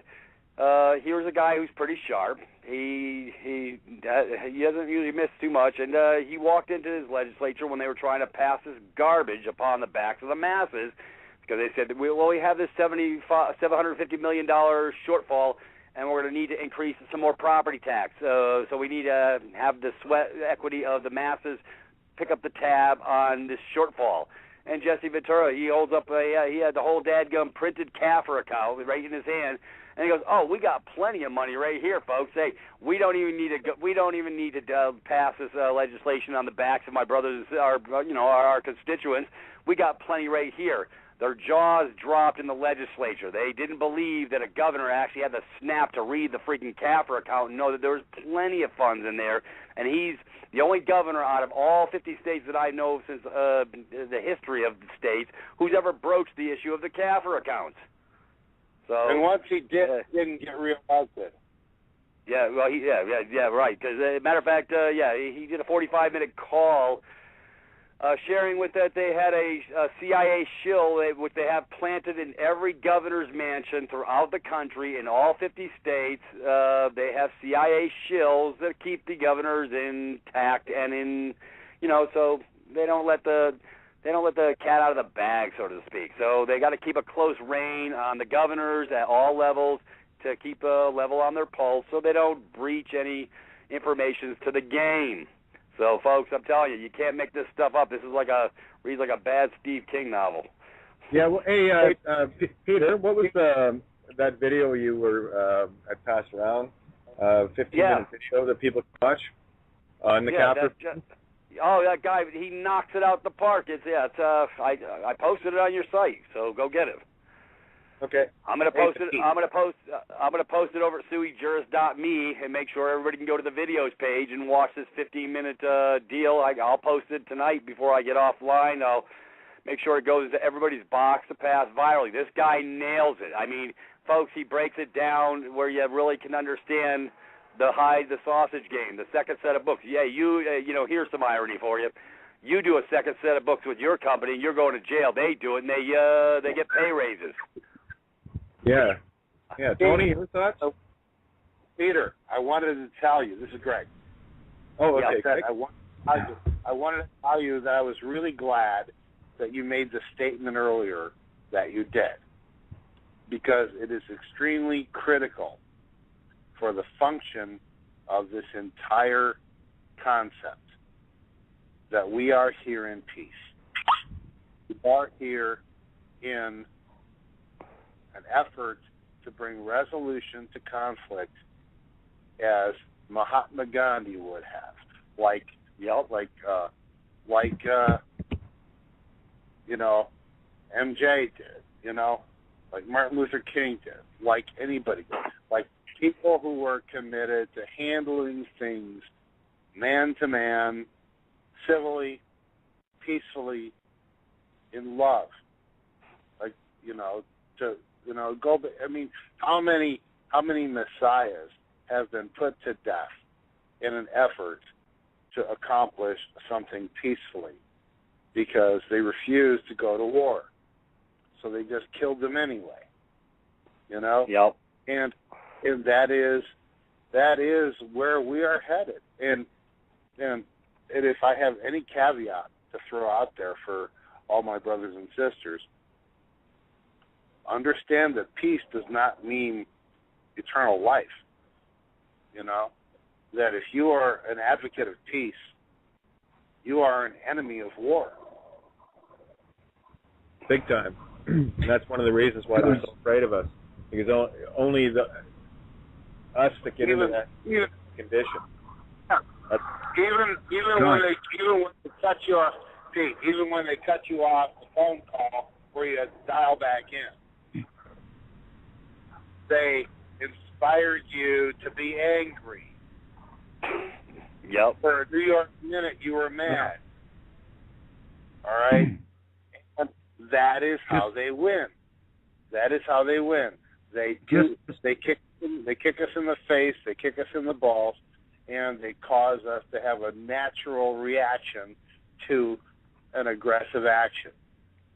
Here's a guy who's pretty sharp. He doesn't usually miss too much, and he walked into his legislature when they were trying to pass this garbage upon the backs of the masses, because they said, we have this $750 million shortfall, and we're going to need to increase some more property tax. So we need to have the sweat equity of the masses pick up the tab on this shortfall. And Jesse Ventura, he holds up he had the whole dadgum printed CAFR account right in his hand, and he goes, "Oh, we got plenty of money right here, folks. Hey, we don't even need to pass this legislation on the backs of my brothers, our constituents. We got plenty right here." Their jaws dropped in the legislature. They didn't believe that a governor actually had the snap to read the freaking CAFR account and know that there was plenty of funds in there. And he's the only governor out of all 50 states that I know since the history of the states who's ever broached the issue of the CAFR accounts. So,
and once he didn't get reelected.
Yeah, well, right. Because, matter of fact, he did a 45-minute call sharing with that they had a CIA shill which they have planted in every governor's mansion throughout the country in all 50 states. They have CIA shills that keep the governors intact and in, so they don't let the cat out of the bag, so to speak. So they got to keep a close rein on the governors at all levels to keep a level on their pulse so they don't breach any information to the game. So, folks, I'm telling you can't make this stuff up. This is reads like a bad Steve King novel.
Yeah, well, hey, Peter, what was that video you were had passed around, 15-minute video that people can watch on the Capra?
Oh, that guy, he knocks it out the park. I posted it on your site, so go get it.
Okay.
I'm gonna post it. I'm gonna post it over at suijuris.me and make sure everybody can go to the videos page and watch this 15-minute deal. I'll post it tonight before I get offline. I'll make sure it goes to everybody's box to pass virally. This guy nails it. I mean, folks, he breaks it down where you really can understand the hide the sausage game, the second set of books. Yeah, here's some irony for you. You do a second set of books with your company, and you're going to jail. They do it, and they get pay raises.
Yeah. Tony, your thoughts?
Peter, I wanted to tell you. This is Greg.
Oh, okay.
I wanted to tell you that I was really glad that you made the statement earlier that you did, because it is extremely critical for the function of this entire concept that we are here in peace. We are here in an effort to bring resolution to conflict, as Mahatma Gandhi would have, MJ did, like Martin Luther King did, like anybody did, like people who were committed to handling things man to man, civilly, peacefully, in love. Go. I mean, how many messiahs have been put to death in an effort to accomplish something peacefully because they refused to go to war? So they just killed them anyway.
Yep.
And that is where we are headed. And if I have any caveat to throw out there for all my brothers and sisters, understand that peace does not mean eternal life. That if you are an advocate of peace, you are an enemy of war.
Big time. And that's one of the reasons why they're so afraid of us, because only us that get into that condition.
Even when they cut you off, Pete, even when they cut you off the phone call where you dial back in, they inspired you to be angry.
Yep.
For a New York minute, you were mad. All right? And that is how they win. They kick us in the face, they kick us in the balls, and they cause us to have a natural reaction to an aggressive action.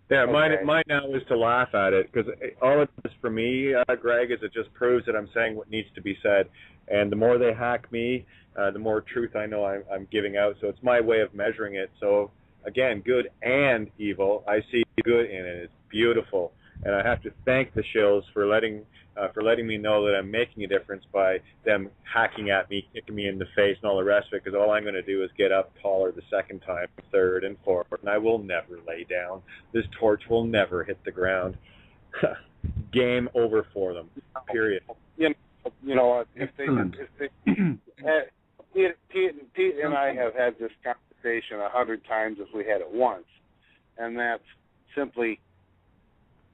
Yeah, mine now is to laugh at it, because all it does for me, Greg, is it just proves that I'm saying what needs to be said. And the more they hack me, the more truth I know I'm giving out. So it's my way of measuring it. So, again, good and evil. I see good in it. It's beautiful. And I have to thank the shills for letting me know that I'm making a difference by them hacking at me, kicking me in the face, and all the rest of it, because all I'm going to do is get up taller the second time, third, and fourth, and I will never lay down. This torch will never hit the ground. Game over for them, period.
You know, if they Pete and I have had this conversation 100 times if we had it once, and that's simply,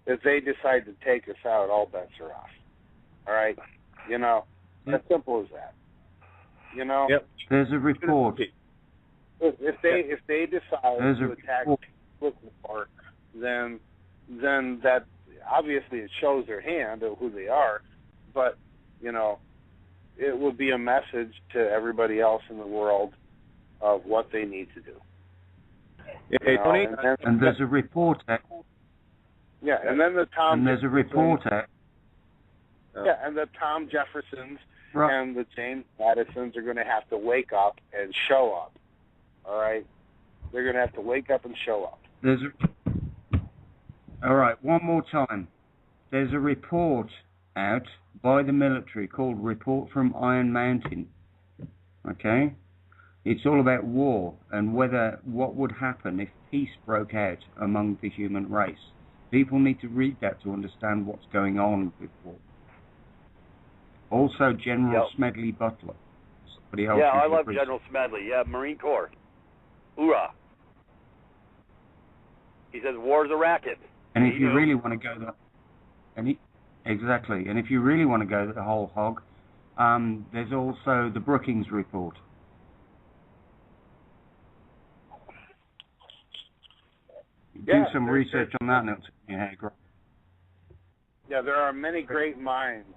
if they decide to take us out, all bets are off. All right? As simple as that.
Yep.
There's a report.
If they decide to attack war, then that obviously it shows their hand of who they are, but it will be a message to everybody else in the world of what they need to do.
Hey, Tony,
and there's a report.
Yeah, and then the Tom.
And there's a reporter.
Yeah, and the Tom Jeffersons and the James Madisons are going to have to wake up and show up. All right, they're going to have to wake up and show up.
All right, one more time. There's a report out by the military called Report from Iron Mountain. Okay, it's all about war and what would happen if peace broke out among the human race. People need to read that to understand what's going on with war. Also, General Smedley Butler.
Yeah, I love General Smedley. Yeah, Marine Corps. Hoorah. He says war's a racket.
And if you really want to go exactly, and if you really want to go the whole hog, there's also the Brookings Report. Do some research on that, Nelson. Yeah, great.
Yeah, there are many great minds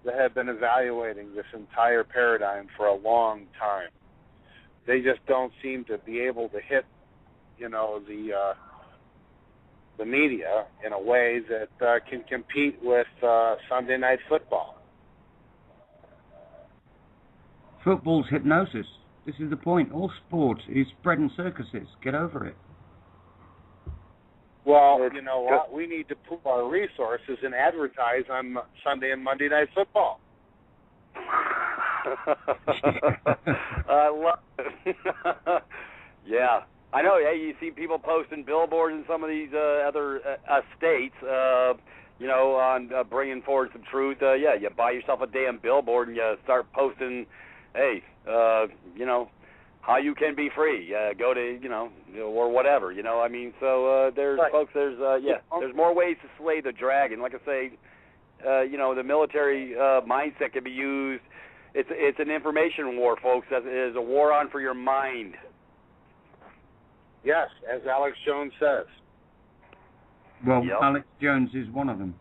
that have been evaluating this entire paradigm for a long time. They just don't seem to be able to hit, the media in a way that can compete with Sunday Night Football.
Football's hypnosis. This is the point. All sport is bread and circuses. Get over it.
Well, you know what? We need to pool our resources and advertise on Sunday and Monday Night Football.
I love it. Yeah. I know. Hey, you see people posting billboards in some of these other states, on bringing forward some truth. You buy yourself a damn billboard and you start posting, hey, how you can be free. Go to, or whatever, I mean, so there's, right. Folks, there's more ways to slay the dragon. Like I say, the military mindset can be used. It's an information war, folks. It is a war on for your mind.
Yes, as Alex Jones says.
Well, yep. Alex Jones is one of them.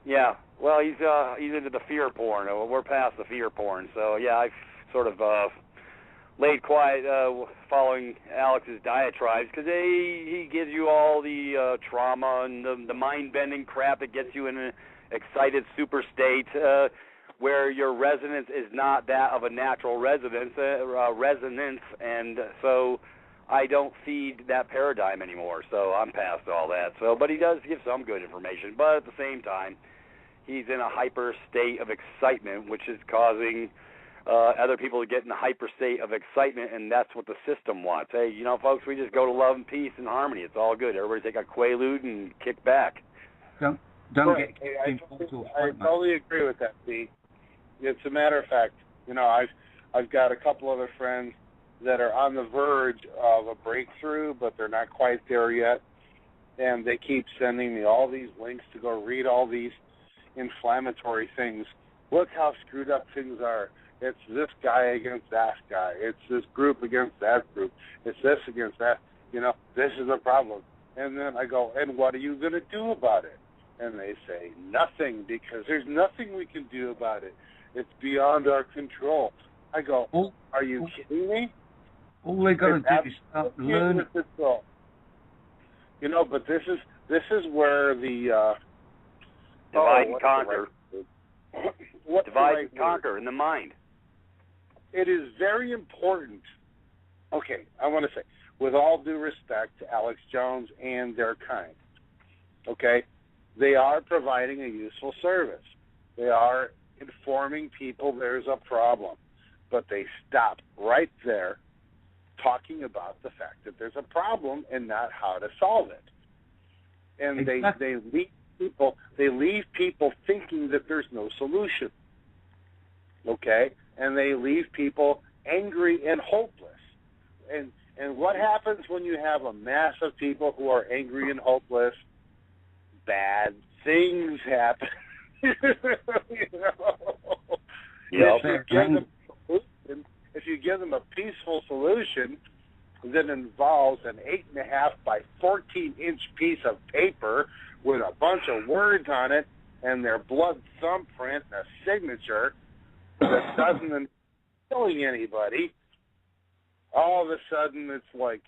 Yeah, well, he's into the fear porn. We're past the fear porn, so yeah, I've sort of laid quiet following Alex's diatribes because he gives you all the trauma and the mind-bending crap that gets you in an excited super state where your resonance is not that of a natural resonance, and so I don't feed that paradigm anymore. So I'm past all that. So, but he does give some good information, but at the same time, he's in a hyper state of excitement, which is causing other people to get in a hyper state of excitement, and that's what the system wants. Hey, folks, we just go to love and peace and harmony. It's all good. Everybody take a Quaalude and kick back.
Don't
right. I totally agree with that, Pete. It's a matter of fact, I've got a couple other friends that are on the verge of a breakthrough, but they're not quite there yet, and they keep sending me all these links to go read all these inflammatory things. Look how screwed up things are. It's this guy against that guy. It's this group against that group. It's this against that. This is a problem. And then I go, and what are you going to do about it? And they say, nothing, because there's nothing we can do about it. It's beyond our control. I go, are you kidding me?
All they got to do is start learning.
But this is where the
divide and conquer. Divide and conquer in the mind.
It is very important. Okay, I want to say, with all due respect to Alex Jones and their kind, okay, they are providing a useful service. They are informing people there's a problem, but they stop right there talking about the fact that there's a problem and not how to solve it. And exactly. they leave people thinking that there's no solution. Okay? And they leave people angry and hopeless. And what happens when you have a mass of people who are angry and hopeless? Bad things happen. If you give them a peaceful solution that involves an 8.5 by 14-inch piece of paper with a bunch of words on it and their blood thumbprint and a signature that doesn't involve killing anybody, all of a sudden it's like,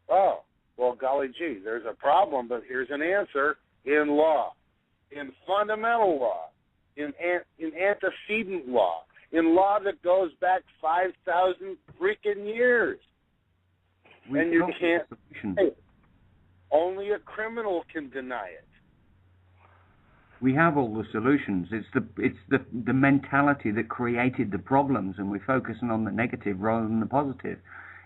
oh, well, golly gee, there's a problem, but here's an answer in law, in fundamental law, in antecedent law, in law that goes back 5,000 freaking years. And you can't say it. Only a criminal can deny it.
We have all the solutions. It's the mentality that created the problems, and we're focusing on the negative rather than the positive.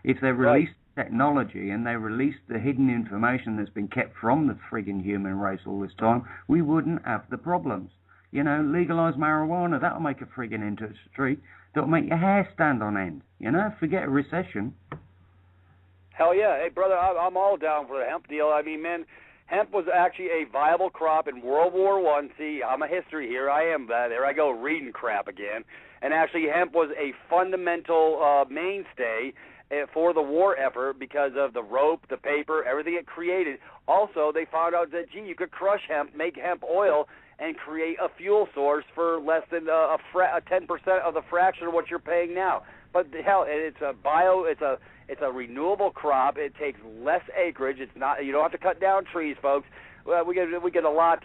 If they released technology and they released the hidden information that's been kept from the friggin' human race all this time, we wouldn't have the problems. You know, legalise marijuana. That'll make a frigging industry. That'll make your hair stand on end. You know, forget a recession.
Hell yeah. Hey, brother, I'm all down for the hemp deal. I mean, man, hemp was actually a viable crop in World War I. See, I'm a history here. I am that. There I go reading crap again. And actually, hemp was a fundamental mainstay for the war effort because of the rope, the paper, everything it created. Also, they found out that, gee, you could crush hemp, make hemp oil, and create a fuel source for less than 10% of the fraction of what you're paying now. But hell, it's a renewable crop. It takes less acreage. It's not, you don't have to cut down trees, folks. We get a lot.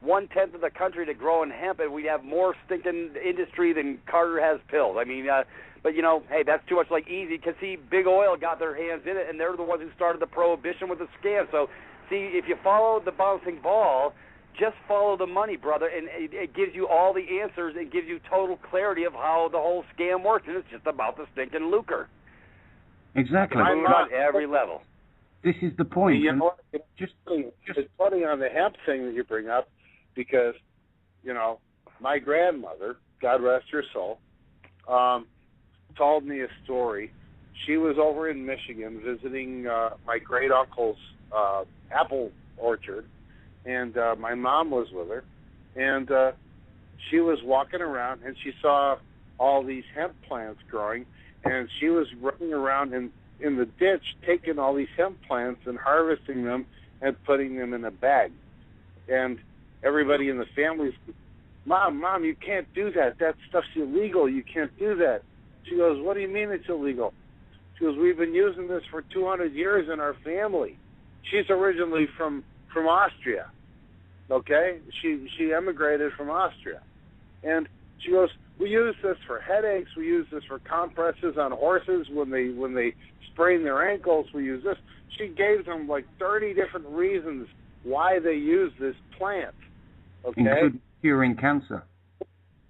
1/10 of the country to grow in hemp, and we have more stinking industry than Carter has pills. I mean, but hey, that's too much like easy. Because see, Big Oil got their hands in it, and they're the ones who started the prohibition with the scam. So, see, if you follow the bouncing ball, just follow the money, brother, and it gives you all the answers. It gives you total clarity of how the whole scam works, and it's just about the stinking lucre.
Exactly.
On every level.
This is the point.
You know, it's funny on the hemp thing that you bring up, because, my grandmother, God rest her soul, told me a story. She was over in Michigan visiting my great uncle's apple orchard, and my mom was with her, and she was walking around, and she saw all these hemp plants growing, and she was running around in the ditch taking all these hemp plants and harvesting them and putting them in a bag. And everybody in the family said, Mom, you can't do that. That stuff's illegal. You can't do that. She goes, what do you mean it's illegal? She goes, we've been using this for 200 years in our family. She's originally from Austria, okay? She emigrated from Austria. And she goes, we use this for headaches. We use this for compresses on horses when they sprain their ankles. We use this. She gave them like 30 different reasons why they use this plant, okay?
Including curing cancer.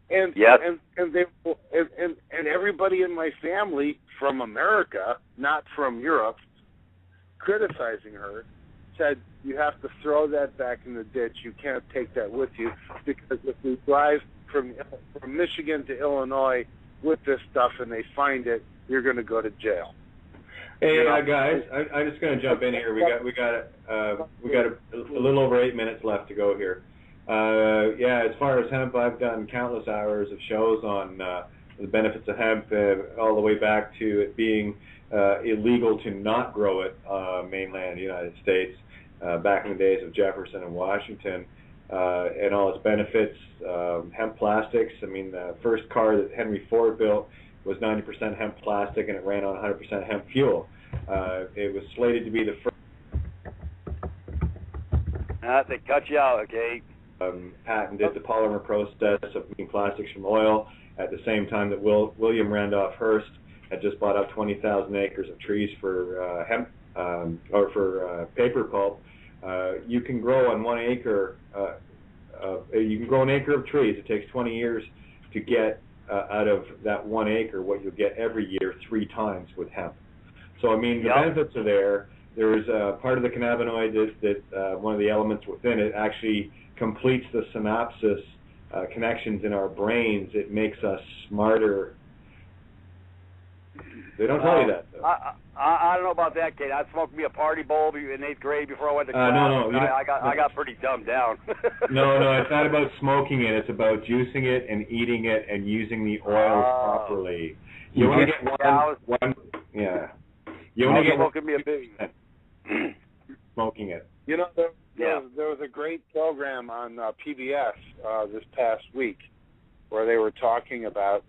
And
and everybody in my family from America, not from Europe, criticizing her, said, you have to throw that back in the ditch. You can't take that with you, because if we drive from Michigan to Illinois with this stuff and they find it, you're going to go to jail.
Hey, guys, I'm just going to jump in here. We got a little over 8 minutes left to go here. As far as hemp, I've done countless hours of shows on the benefits of hemp, all the way back to it being illegal to not grow it mainland United States, back in the days of Jefferson and Washington, and all its benefits. Hemp plastics, I mean, the first car that Henry Ford built was 90% hemp plastic, and it ran on 100% hemp fuel. It was slated to be the first.
They cut you out, okay?
Patented the polymer process of making plastics from oil at the same time that William Randolph Hearst had just bought up 20,000 acres of trees for hemp or for paper pulp. You can grow on 1 acre. You can grow an acre of trees. It takes 20 years to get out of that 1 acre what you'll get every year 3 times with hemp. So I mean, the benefits are there. There's part of the cannabinoid that one of the elements within it actually completes the synapses connections in our brains. It makes us smarter. They don't tell you that, though.
I don't know about that, Kate. I smoked me a party bulb in 8th grade before I went to class.
No.
I got pretty dumbed down.
No, it's not about smoking it. It's about juicing it and eating it and using the oil properly. You only get one. Yeah. You only get
smoking me a big.
Smoking it.
You know, there was a great program on PBS this past week where they were talking about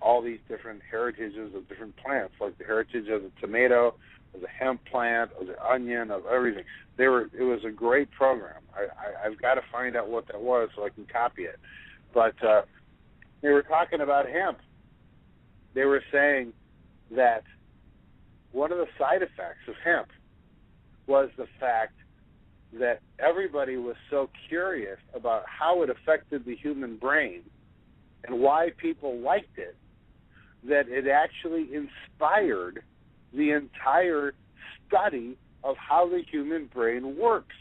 all these different heritages of different plants, like the heritage of the tomato, of the hemp plant, of the onion, of everything. It was a great program. I've got to find out what that was so I can copy it. But they were talking about hemp. They were saying that one of the side effects of hemp was the fact that everybody was so curious about how it affected the human brain and why people liked it, that it actually inspired the entire study of how the human brain works.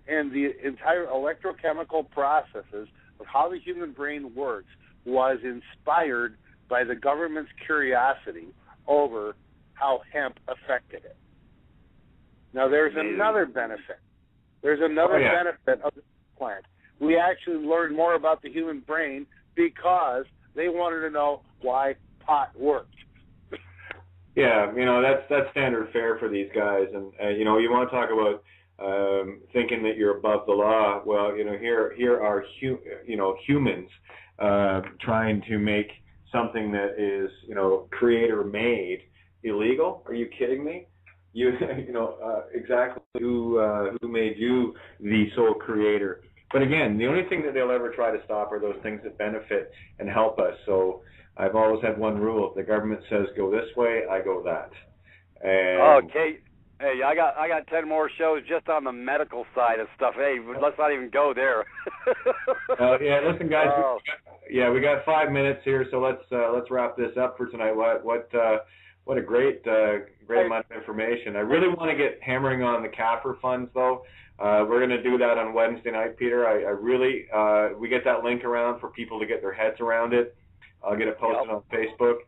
and the entire electrochemical processes of how the human brain works was inspired by the government's curiosity over how hemp affected it. Now, there's another benefit. There's another benefit of the plant. We actually learned more about the human brain because they wanted to know why pot worked.
Yeah, that's standard fare for these guys, and you want to talk about thinking that you're above the law. Well, here are humans trying to make something that is creator made illegal. Are you kidding me? Exactly who made you the sole creator? But again, the only thing that they'll ever try to stop are those things that benefit and help us. So I've always had one rule: if the government says go this way, I go that. And
Kate, hey, I got 10 more shows just on the medical side of stuff. Hey, let's not even go there.
Listen, guys. We got 5 minutes here, so let's wrap this up for tonight. What a great amount of information. I really want to get hammering on the CAFR funds, though. We're going to do that on Wednesday night, Peter. I really, we get that link around for people to get their heads around it. I'll get it posted on Facebook.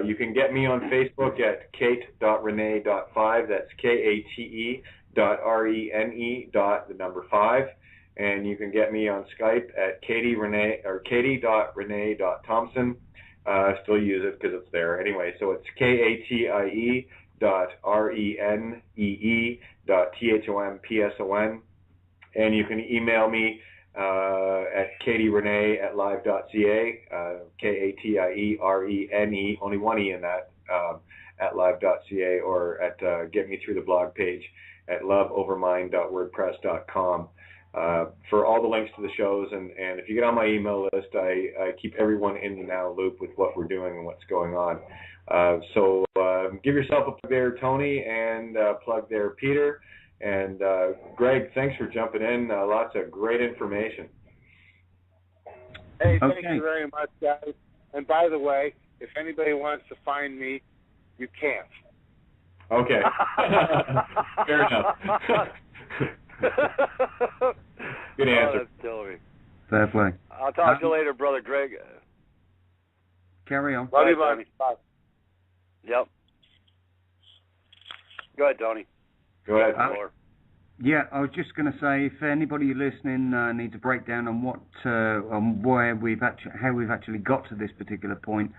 You can get me on Facebook at kate.rene.5. That's KATE.RENE.5. And you can get me on Skype at katie.rene.thompson. I still use it because it's there. Anyway, so it's KATIE.RENEE.THOMPSON. And you can email me at katierene@live.ca, KATIERENE, only one E in that, at live.ca, or at get me through the blog page at loveovermind.wordpress.com. For all the links to the shows, and if you get on my email list, I keep everyone in the now loop with what we're doing and what's going on. So give yourself a plug there, Tony, and plug there, Peter. And Greg, thanks for jumping in. Lots of great information.
Hey, thank you very much, guys. And by the way, if anybody wants to find me, you can't.
Okay. Fair enough. Good answer.
That's killing me.
Fair play.
I'll talk to you later, brother Greg.
Carry on.
Love you, buddy. Bye.
Yep. Go ahead, Tony.
Go ahead.
I
was just going to say, if anybody listening needs a breakdown on how we've actually got to this particular point,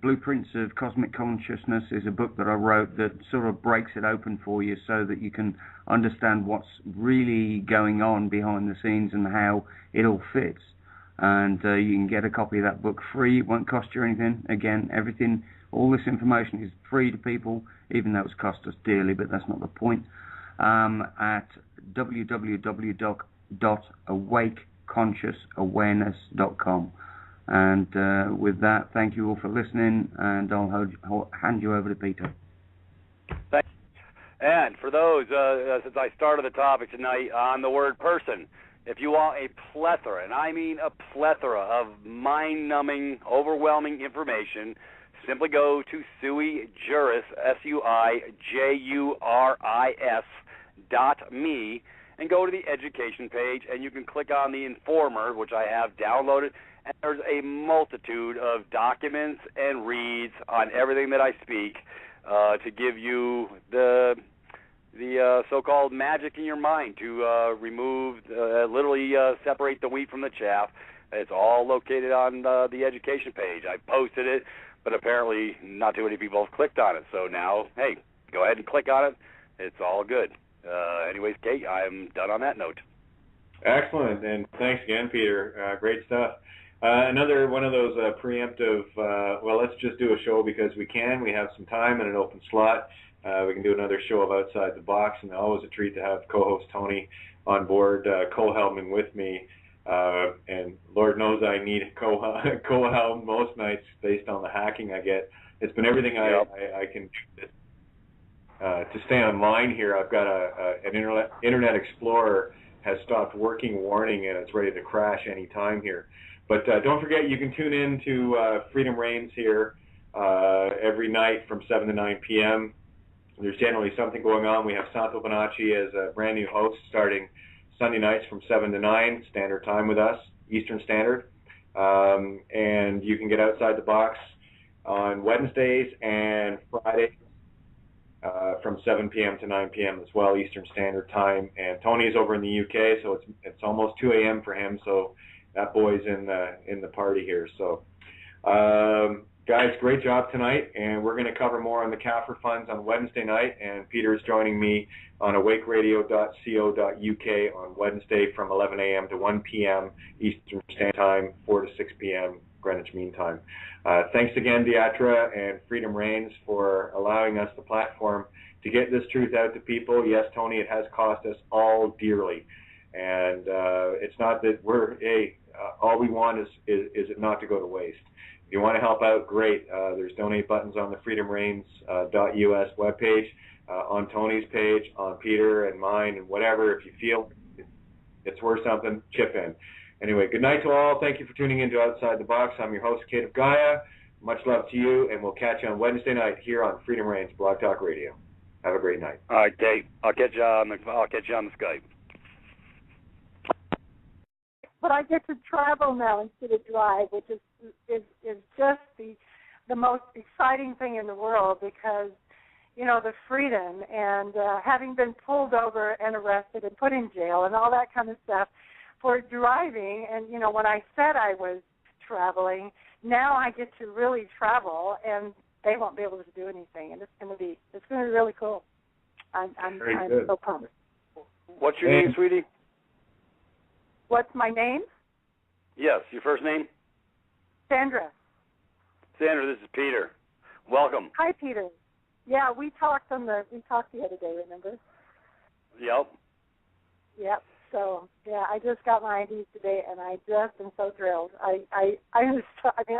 Blueprints of Cosmic Consciousness is a book that I wrote that sort of breaks it open for you so that you can understand what's really going on behind the scenes and how it all fits. And you can get a copy of that book free. It won't cost you anything. Again, all this information is free to people, even though it's cost us dearly, but that's not the point. At www.awakeconsciousawareness.com. And with that, thank you all for listening, and I'll hand you over to Peter.
Thanks. And for those, since I started the topic tonight on the word person, if you want a plethora, and I mean a plethora of mind-numbing, overwhelming information, simply go to Sui Juris, SUIJURIS.me, and go to the education page, and you can click on the Informer, which I have downloaded, and there's a multitude of documents and reads on everything that I speak to give you the so-called magic in your mind to remove, literally separate the wheat from the chaff. It's all located on the education page. I posted it, but apparently not too many people have clicked on it. So now, hey, go ahead and click on it. It's all good. Anyways, Kate, I'm done on that note.
Excellent, and thanks again, Peter. Great stuff. Another one of those preemptive, let's just do a show because we can. We have some time and an open slot. We can do another show of Outside the Box, and always a treat to have co-host Tony on board, co-helming with me. And Lord knows I need a co-helm most nights based on the hacking I get. It's been everything I can do to stay online here. I've got an Internet Explorer has stopped working warning, and it's ready to crash any time here. But don't forget, you can tune in to Freedom Reigns here every night from 7 to 9 p.m. There's generally something going on. We have Santos Bonacci as a brand new host starting Sunday nights from 7 to 9 standard time with us, Eastern Standard. And you can get Outside the Box on Wednesdays and Fridays from 7 p.m. to 9 p.m. as well, Eastern Standard Time. And Tony's over in the UK, so it's almost 2 a.m. for him. So that boy's in the party here. So, guys, great job tonight, and we're going to cover more on the CAFR funds on Wednesday night. And Peter is joining me on awakeradio.co.uk on Wednesday from 11 a.m. to 1 p.m. Eastern Standard Time, 4 to 6 p.m. Greenwich Mean Time. Thanks again, Deatra and Freedom Reigns, for allowing us the platform to get this truth out to people. Yes, Tony, it has cost us all dearly. And it's not that all we want is it not to go to waste. If you want to help out, great. There's donate buttons on the freedomreigns.us webpage, on Tony's page, on Peter and mine, and whatever. If you feel it's worth something, chip in. Anyway, good night to all. Thank you for tuning in to Outside the Box. I'm your host, Kate of Gaia. Much love to you, and we'll catch you on Wednesday night here on Freedom Reigns Blog Talk Radio. Have a great night.
All right, Kate. I'll catch you on the Skype.
But I get to travel now instead of drive, which is just the most exciting thing in the world, because, you know, the freedom and having been pulled over and arrested and put in jail and all that kind of stuff for driving. And, you know, when I said I was traveling, now I get to really travel, and they won't be able to do anything, and it's going to be really cool. I'm so pumped.
What's your name, sweetie?
What's my name?
Yes, your first name?
Sandra.
Sandra, this is Peter. Welcome.
Hi, Peter. Yeah, we talked the other day, remember?
Yep.
Yep. So, yeah, I just got my IDs today, and I just am so thrilled. I mean,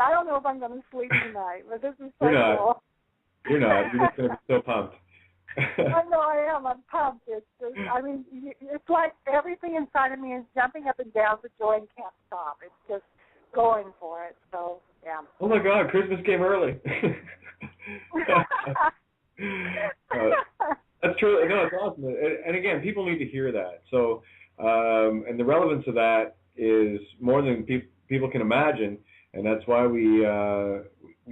I don't know if I'm going to sleep tonight, but this is so cool.
You're not. You're just going to be so pumped.
I know I am. I'm pumped. It's like everything inside of me is jumping up and down for joy and can't stop. It's just going for it. So, yeah.
Oh, my God, Christmas came early. That's true. No, it's awesome. And again, people need to hear that. So, and the relevance of that is more than people can imagine, and that's why we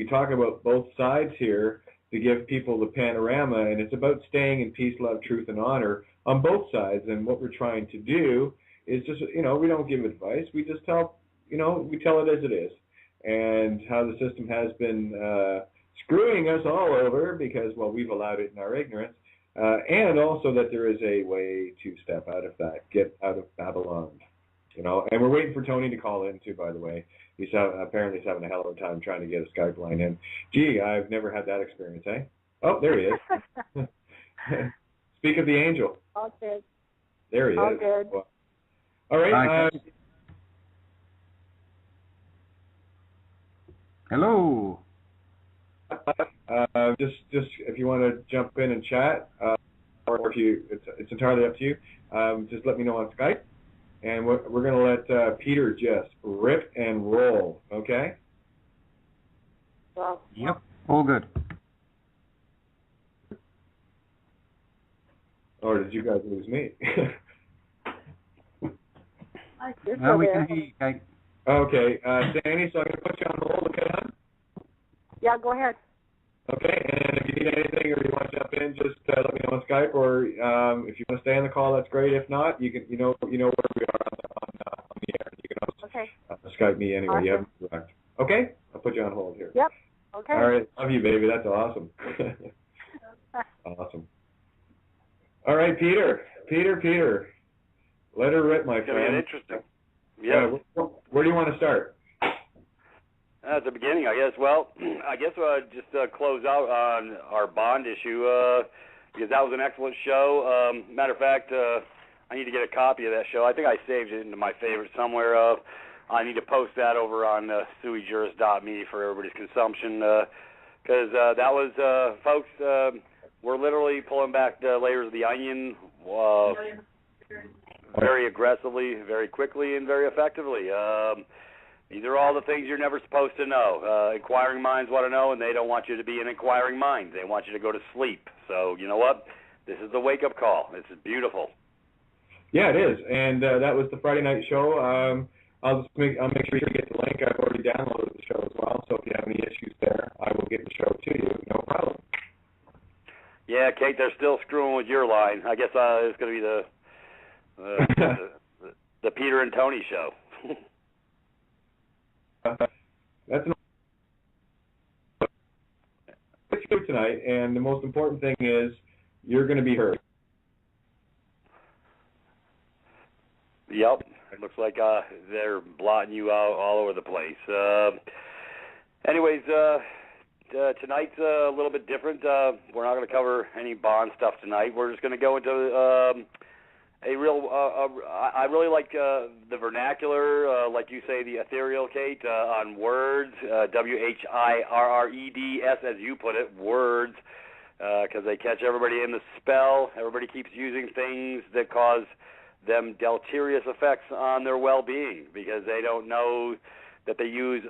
talk about both sides here, to give people the panorama. And it's about staying in peace, love, truth, and honor on both sides. And what we're trying to do is just, we don't give advice. We just tell, we tell it as it is, and how the system has been screwing us all over because, well, we've allowed it in our ignorance. And also that there is a way to step out of that, get out of Babylon, And we're waiting for Tony to call in too, by the way. He's apparently having a hell of a time trying to get a Skype line in. Gee, I've never had that experience, eh? Oh, there he is. Speak of the angel.
All good.
There he
All
is.
Good.
Well, all right.
Hello.
Just if you want to jump in and chat, or if it's entirely up to you. Just let me know on Skype, and we're going to let Peter just rip and roll. Okay?
Well,
yep. All good.
Or did you guys lose me?
No, we can hear you, Kate.
Okay, Danny. So I'm going to put you on hold. Okay, hon?
Yeah, go ahead.
Okay, and if you need anything or you want to jump in, just let me know on Skype, or if you want to stay on the call, that's great. If not, you can, where we are on the air. You can also Skype me anyway.
Awesome.
You haven't correct. Okay, I'll put you on hold here.
Yep. Okay.
All right, love you, baby. That's awesome. Awesome. All right, Peter. Let her rip, my friend.
It's interesting. Yeah.
Where do you want to start?
At the beginning, I guess. Well, I guess just close out on our bond issue, because that was an excellent show. Matter of fact, I need to get a copy of that show. I think I saved it into my favorites somewhere. I need to post that over on suijuris.me for everybody's consumption, because that was, folks, we're literally pulling back the layers of the onion very aggressively, very quickly, and very effectively. These are all the things you're never supposed to know. Inquiring minds want to know, and they don't want you to be an inquiring mind. They want you to go to sleep. So, you know what? This is the wake-up call. This is beautiful.
Yeah, it is, and that was the Friday night show. I'll make sure you get the link. I've already downloaded the show as well, so if you have any issues there, I will get the show to you. No problem.
Yeah, Kate, they're still screwing with your line. I guess it's going to be the Peter and Tony show.
That's what's good tonight, and the most important thing is you're going to be heard.
Yep. It looks like they're blotting you out all over the place. Anyways, tonight's a little bit different. We're not going to cover any Bond stuff tonight. We're just going to go into a real. I really like the vernacular, like you say, the ethereal, Kate, on words. WHIRREDS, as you put it, words, because they catch everybody in the spell. Everybody keeps using things that cause them deleterious effects on their well-being because they don't know that they use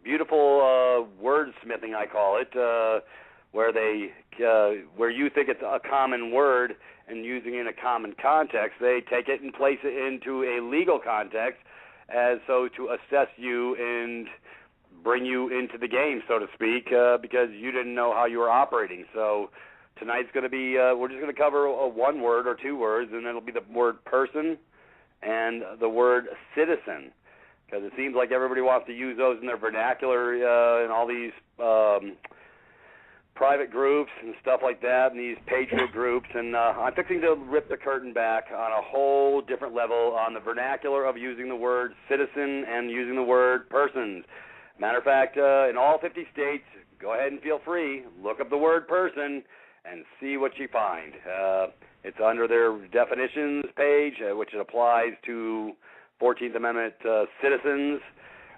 beautiful wordsmithing, I call it, where you think it's a common word and using it in a common context, they take it and place it into a legal context as so to assess you and bring you into the game, so to speak, because you didn't know how you were operating. So tonight's going to be, we're just going to cover one word or two words, and it'll be the word person and the word citizen, because it seems like everybody wants to use those in their vernacular in all these private groups and stuff like that, and these patriot groups, and I'm fixing to rip the curtain back on a whole different level on the vernacular of using the word citizen and using the word persons. Matter of fact, in all 50 states, go ahead and feel free, look up the word person and see what you find. It's under their definitions page, which applies to 14th Amendment citizens.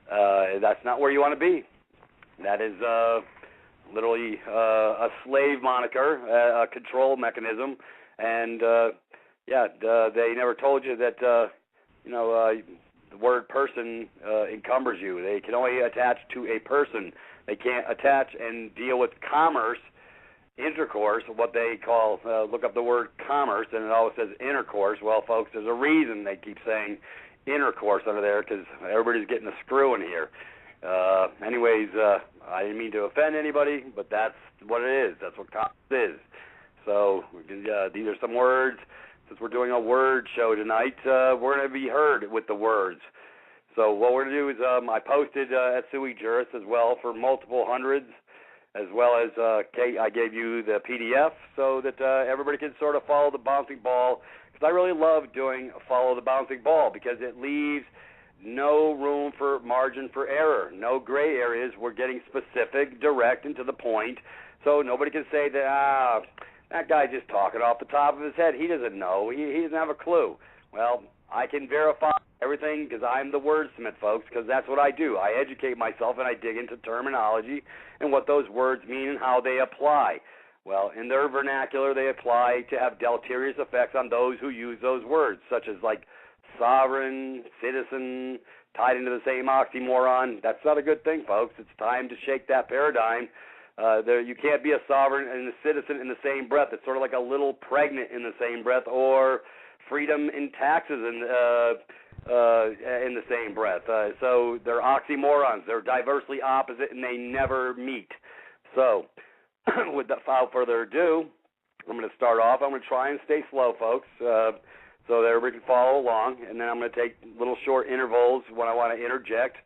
That's not where you want to be. That is literally a slave moniker, a control mechanism, and they never told you that the word person encumbers you. They can only attach to a person. They can't attach and deal with commerce, intercourse, what they call, look up the word commerce, and it always says intercourse. Well, folks, there's a reason they keep saying intercourse under there, because everybody's getting a screw in here. Anyways, I didn't mean to offend anybody, but that's what it is. That's what commerce is. So these are some words. Since we're doing a word show tonight, we're going to be heard with the words. So what we're going to do is I posted at Sui Juris as well for multiple hundreds, as well as Kate, I gave you the PDF so that everybody can sort of follow the bouncing ball, because I really love doing follow the bouncing ball because it leaves no room for margin for error, no gray areas. We're getting specific, direct, and to the point, so nobody can say that, that guy's just talking off the top of his head. He doesn't know. He doesn't have a clue. Well, I can verify everything because I'm the wordsmith, folks, because that's what I do. I educate myself and I dig into terminology and what those words mean and how they apply. Well, in their vernacular, they apply to have deleterious effects on those who use those words, such as like sovereign, citizen, tied into the same oxymoron. That's not a good thing, folks. It's time to shake that paradigm. You can't be a sovereign and a citizen in the same breath. It's sort of like a little pregnant in the same breath, or freedom and taxes in the same breath. So they're oxymorons. They're diversely opposite, and they never meet. So without further ado, I'm going to start off. I'm going to try and stay slow, folks, so that everybody can follow along, and then I'm going to take little short intervals when I want to interject,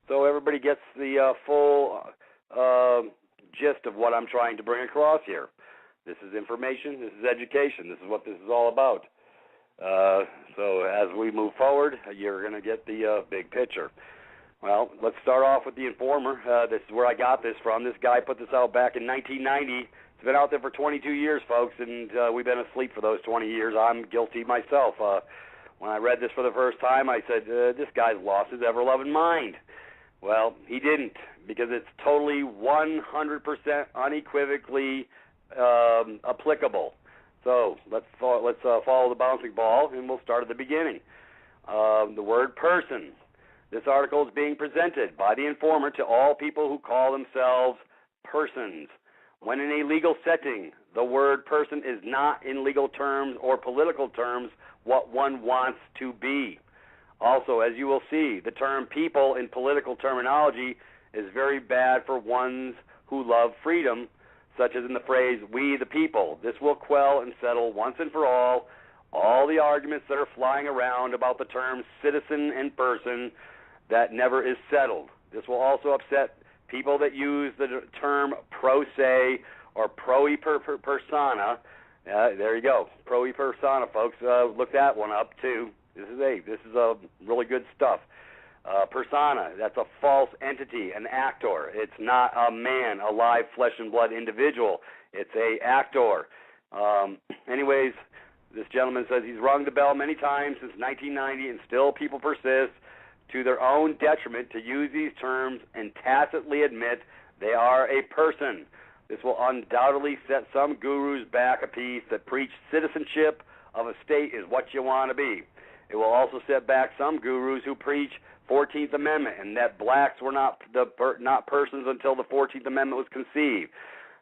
so everybody gets the full gist of what I'm trying to bring across here. This is information. This is education. This is what this is all about. So as we move forward, you're going to get the big picture. Well, let's start off with the Informer. This is where I got this from. This guy put this out back in 1990. It's been out there for 22 years, folks, and we've been asleep for those 20 years. I'm guilty myself. When I read this for the first time, I said, this guy's lost his ever-loving mind. Well, he didn't, because it's totally 100% unequivocally applicable. So let's follow the bouncing ball, and we'll start at the beginning. The word person. This article is being presented by the Informer to all people who call themselves persons. When in a legal setting, the word person is not in legal terms or political terms what one wants to be. Also, as you will see, the term people in political terminology is very bad for ones who love freedom, such as in the phrase, we the people. This will quell and settle once and for all the arguments that are flying around about the terms citizen and person that never is settled. This will also upset people that use the term pro se or pro persona. There you go, pro persona, folks. Look that one up too. This is really good stuff. Persona, that's a false entity, an actor. It's not a man, a live flesh and blood individual. It's a actor. Anyways, this gentleman says he's rung the bell many times since 1990, and still people persist to their own detriment to use these terms and tacitly admit they are a person. This will undoubtedly set some gurus back a piece that preach citizenship of a state is what you want to be. It will also set back some gurus who preach 14th Amendment and that blacks were not persons until the 14th Amendment was conceived.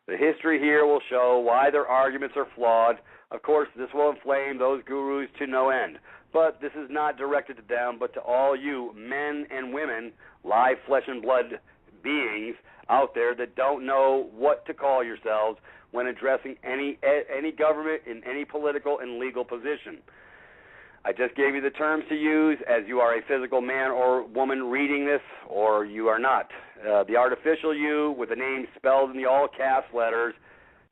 The history here will show why their arguments are flawed. Of course, this will inflame those gurus to no end. But this is not directed to them, but to all you men and women, live flesh and blood beings out there that don't know what to call yourselves when addressing any government in any political and legal position. I just gave you the terms to use as you are a physical man or woman reading this, or you are not. The artificial you with the name spelled in the all caps letters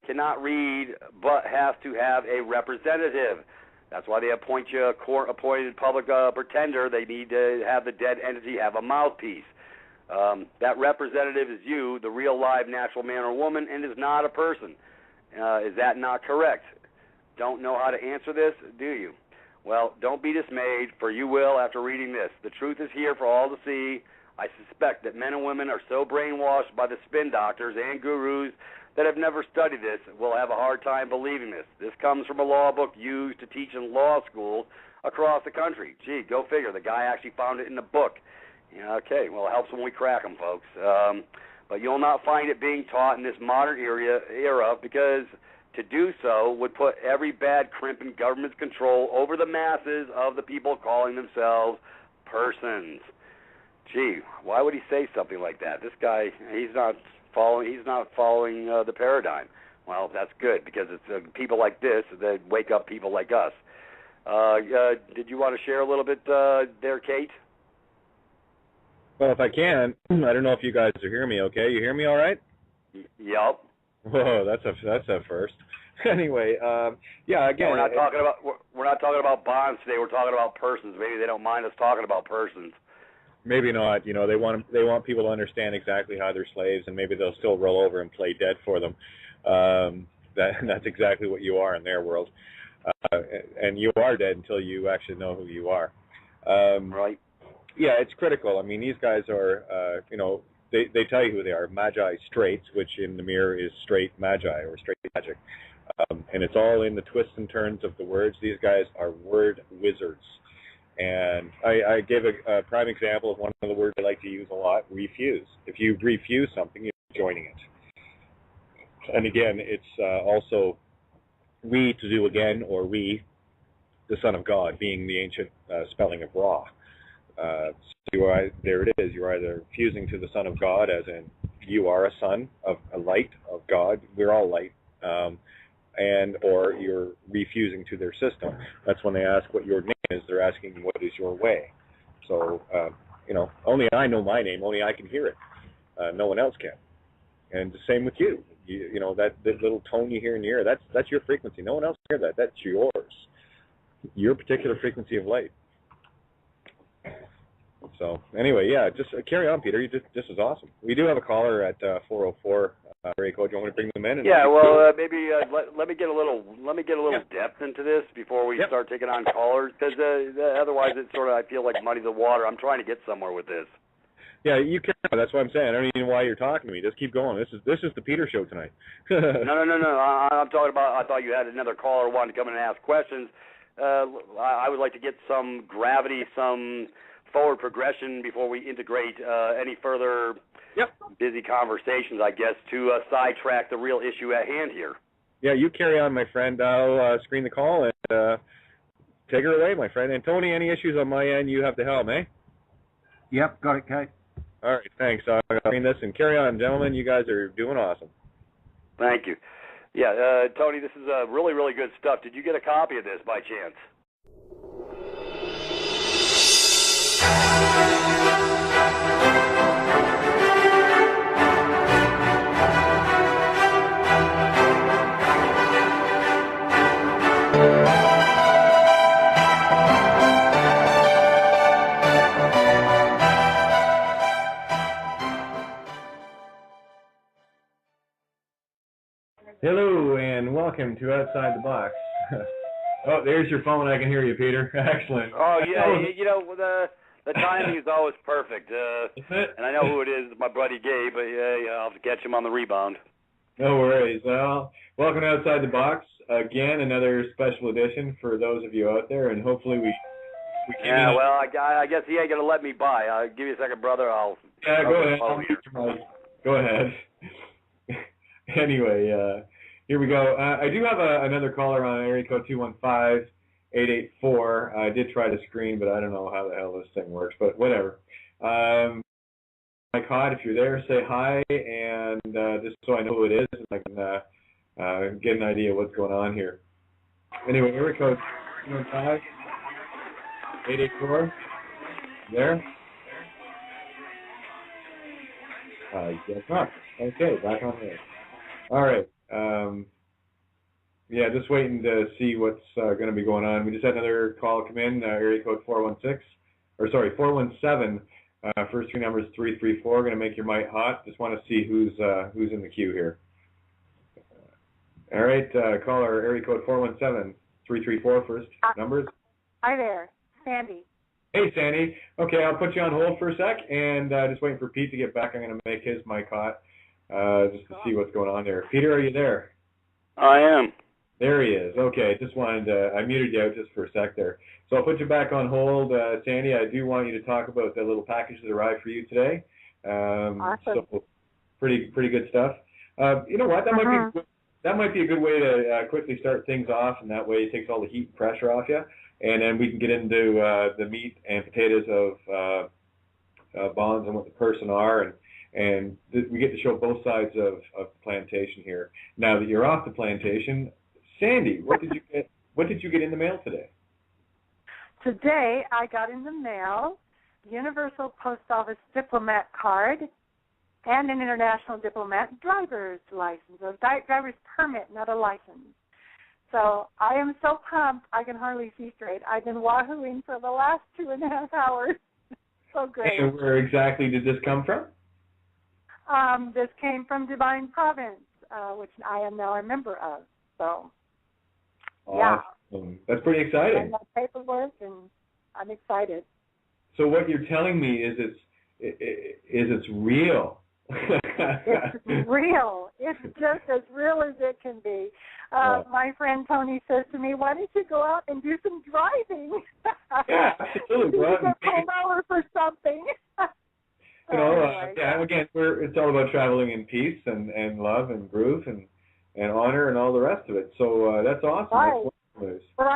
cannot read but has to have a representative. That's why they appoint you a court-appointed public pretender. They need to have the dead entity have a mouthpiece. That representative is you, the real live natural man or woman, and is not a person. Is that not correct? Don't know how to answer this, do you? Well, don't be dismayed, for you will after reading this. The truth is here for all to see. I suspect that men and women are so brainwashed by the spin doctors and gurus that have never studied this will have a hard time believing this. This comes from a law book used to teach in law schools across the country. Gee, go figure. The guy actually found it in the book. Yeah, okay, well, it helps when we crack them, folks. But you'll not find it being taught in this modern era because to do so would put every bad crimp in government's control over the masses of the people calling themselves persons. Gee, why would he say something like that? This guy, he's not following the paradigm. Well, that's good because it's people like this that wake up people like us. Did you want to share a little bit there, Kate?
Well, if I can, I don't know if you guys are hearing me okay. You hear me all right?
Yep.
Whoa, that's a first. Anyway, yeah. Again,
we're not talking about bonds today. We're talking about persons. Maybe they don't mind us talking about persons.
Maybe not. You know, they want people to understand exactly how they're slaves, and maybe they'll still roll over and play dead for them. That's exactly what you are in their world, and you are dead until you actually know who you are.
Right.
Yeah, it's critical. I mean, these guys are, they tell you who they are. Magi straights, which in the mirror is straight magi or straight magic. And it's all in the twists and turns of the words. These guys are word wizards. And I gave a prime example of one of the words I like to use a lot, refuse. If you refuse something, you're joining it. And again, it's also we to do again, or we, the Son of God, being the ancient spelling of Ra. So there it is. You're either fusing to the Son of God, as in you are a son of a light of God. We're all light. And or you're refusing to their system. That's when they ask what your name is. They're asking what is your way. So only I know my name. Only I can hear it. No one else can. And the same with you. You know that little tone you hear in the air. That's your frequency. No one else can hear that. That's yours. Your particular frequency of light. So anyway, yeah, just carry on, Peter. This is awesome. We do have a caller at 404 area code. Do you want me to bring them in?
Yeah, well, maybe let me get a little depth into this before we start taking on callers, because otherwise it sort of I feel like muddy the water. I'm trying to get somewhere with this.
Yeah, you can. That's what I'm saying. I don't even know why you're talking to me. Just keep going. This is the Peter show tonight.
No. I'm talking about. I thought you had another caller who wanted to come in and ask questions. I would like to get some gravity, some forward progression before we integrate any further busy conversations, I guess, to sidetrack the real issue at hand here.
Yeah, you carry on, my friend. I'll screen the call and take her away, my friend. And Tony, any issues on my end, you have the helm, eh?
Yep, got it, Kate.
All right, thanks. I'll screen this and carry on, gentlemen. You guys are doing awesome.
Thank you. Yeah, Tony, this is really, really good stuff. Did you get a copy of this by chance?
Hello and welcome to Outside the Box. Oh, there's your phone. I can hear you, Peter. Excellent.
Oh yeah, you know the timing is always perfect. And I know who it is, my buddy Gabe. But yeah, I'll have to catch him on the rebound.
No worries. Well, welcome to Outside the Box. Again, another special edition for those of you out there, and hopefully we can.
Yeah, well, I guess he ain't gonna let me by. Give me a second, brother.
Yeah, go ahead. Go ahead. Anyway, here we go. I do have another caller on area code 215-884. I did try to screen, but I don't know how the hell this thing works, but whatever. Mike Hod, if you're there, say hi, and just so I know who it is, and I can get an idea of what's going on here. Anyway, area code 215-884. There? Guess not. Okay, back on there. All right. Yeah, just waiting to see what's going to be going on. We just had another call come in, area code 417. First three numbers 334. Going to make your mic hot. Just want to see who's in the queue here. All right, caller, area code 417-334. First numbers.
Hi there, Sandy.
Hey, Sandy. Okay, I'll put you on hold for a sec, and just waiting for Pete to get back. I'm going to make his mic hot. Just to see what's going on there. Peter, are you there?
I am.
There he is. Okay, just wanted to, I muted you out just for a sec there. So I'll put you back on hold. Sandy, I do want you to talk about the little package that arrived for you today.
Awesome.
So pretty good stuff. You know what? That might be a good way to quickly start things off, and that way it takes all the heat and pressure off you. And then we can get into the meat and potatoes of bonds and what the person are, and we get to show both sides of the plantation here. Now that you're off the plantation, Sandy, what did you get in the mail today?
Today I got in the mail Universal Post Office diplomat card and an international diplomat driver's license, a driver's permit, not a license. So I am so pumped I can hardly see straight. I've been wahooing for the last 2.5 hours. So great.
And where exactly did this come from?
This came from Divine Province, which I am now a member of. So,
awesome. Yeah. That's pretty exciting.
I got paperwork, and I'm excited.
So what you're telling me is it's real.
It's real. It's just as real as it can be. My friend Tony says to me, "Why don't you go out and do some driving?"
Yeah, absolutely.
You get pulled over for something.
You know, again, it's all about traveling in peace and love and groove and honor and all the rest of it. So that's awesome.
Right.
That's
but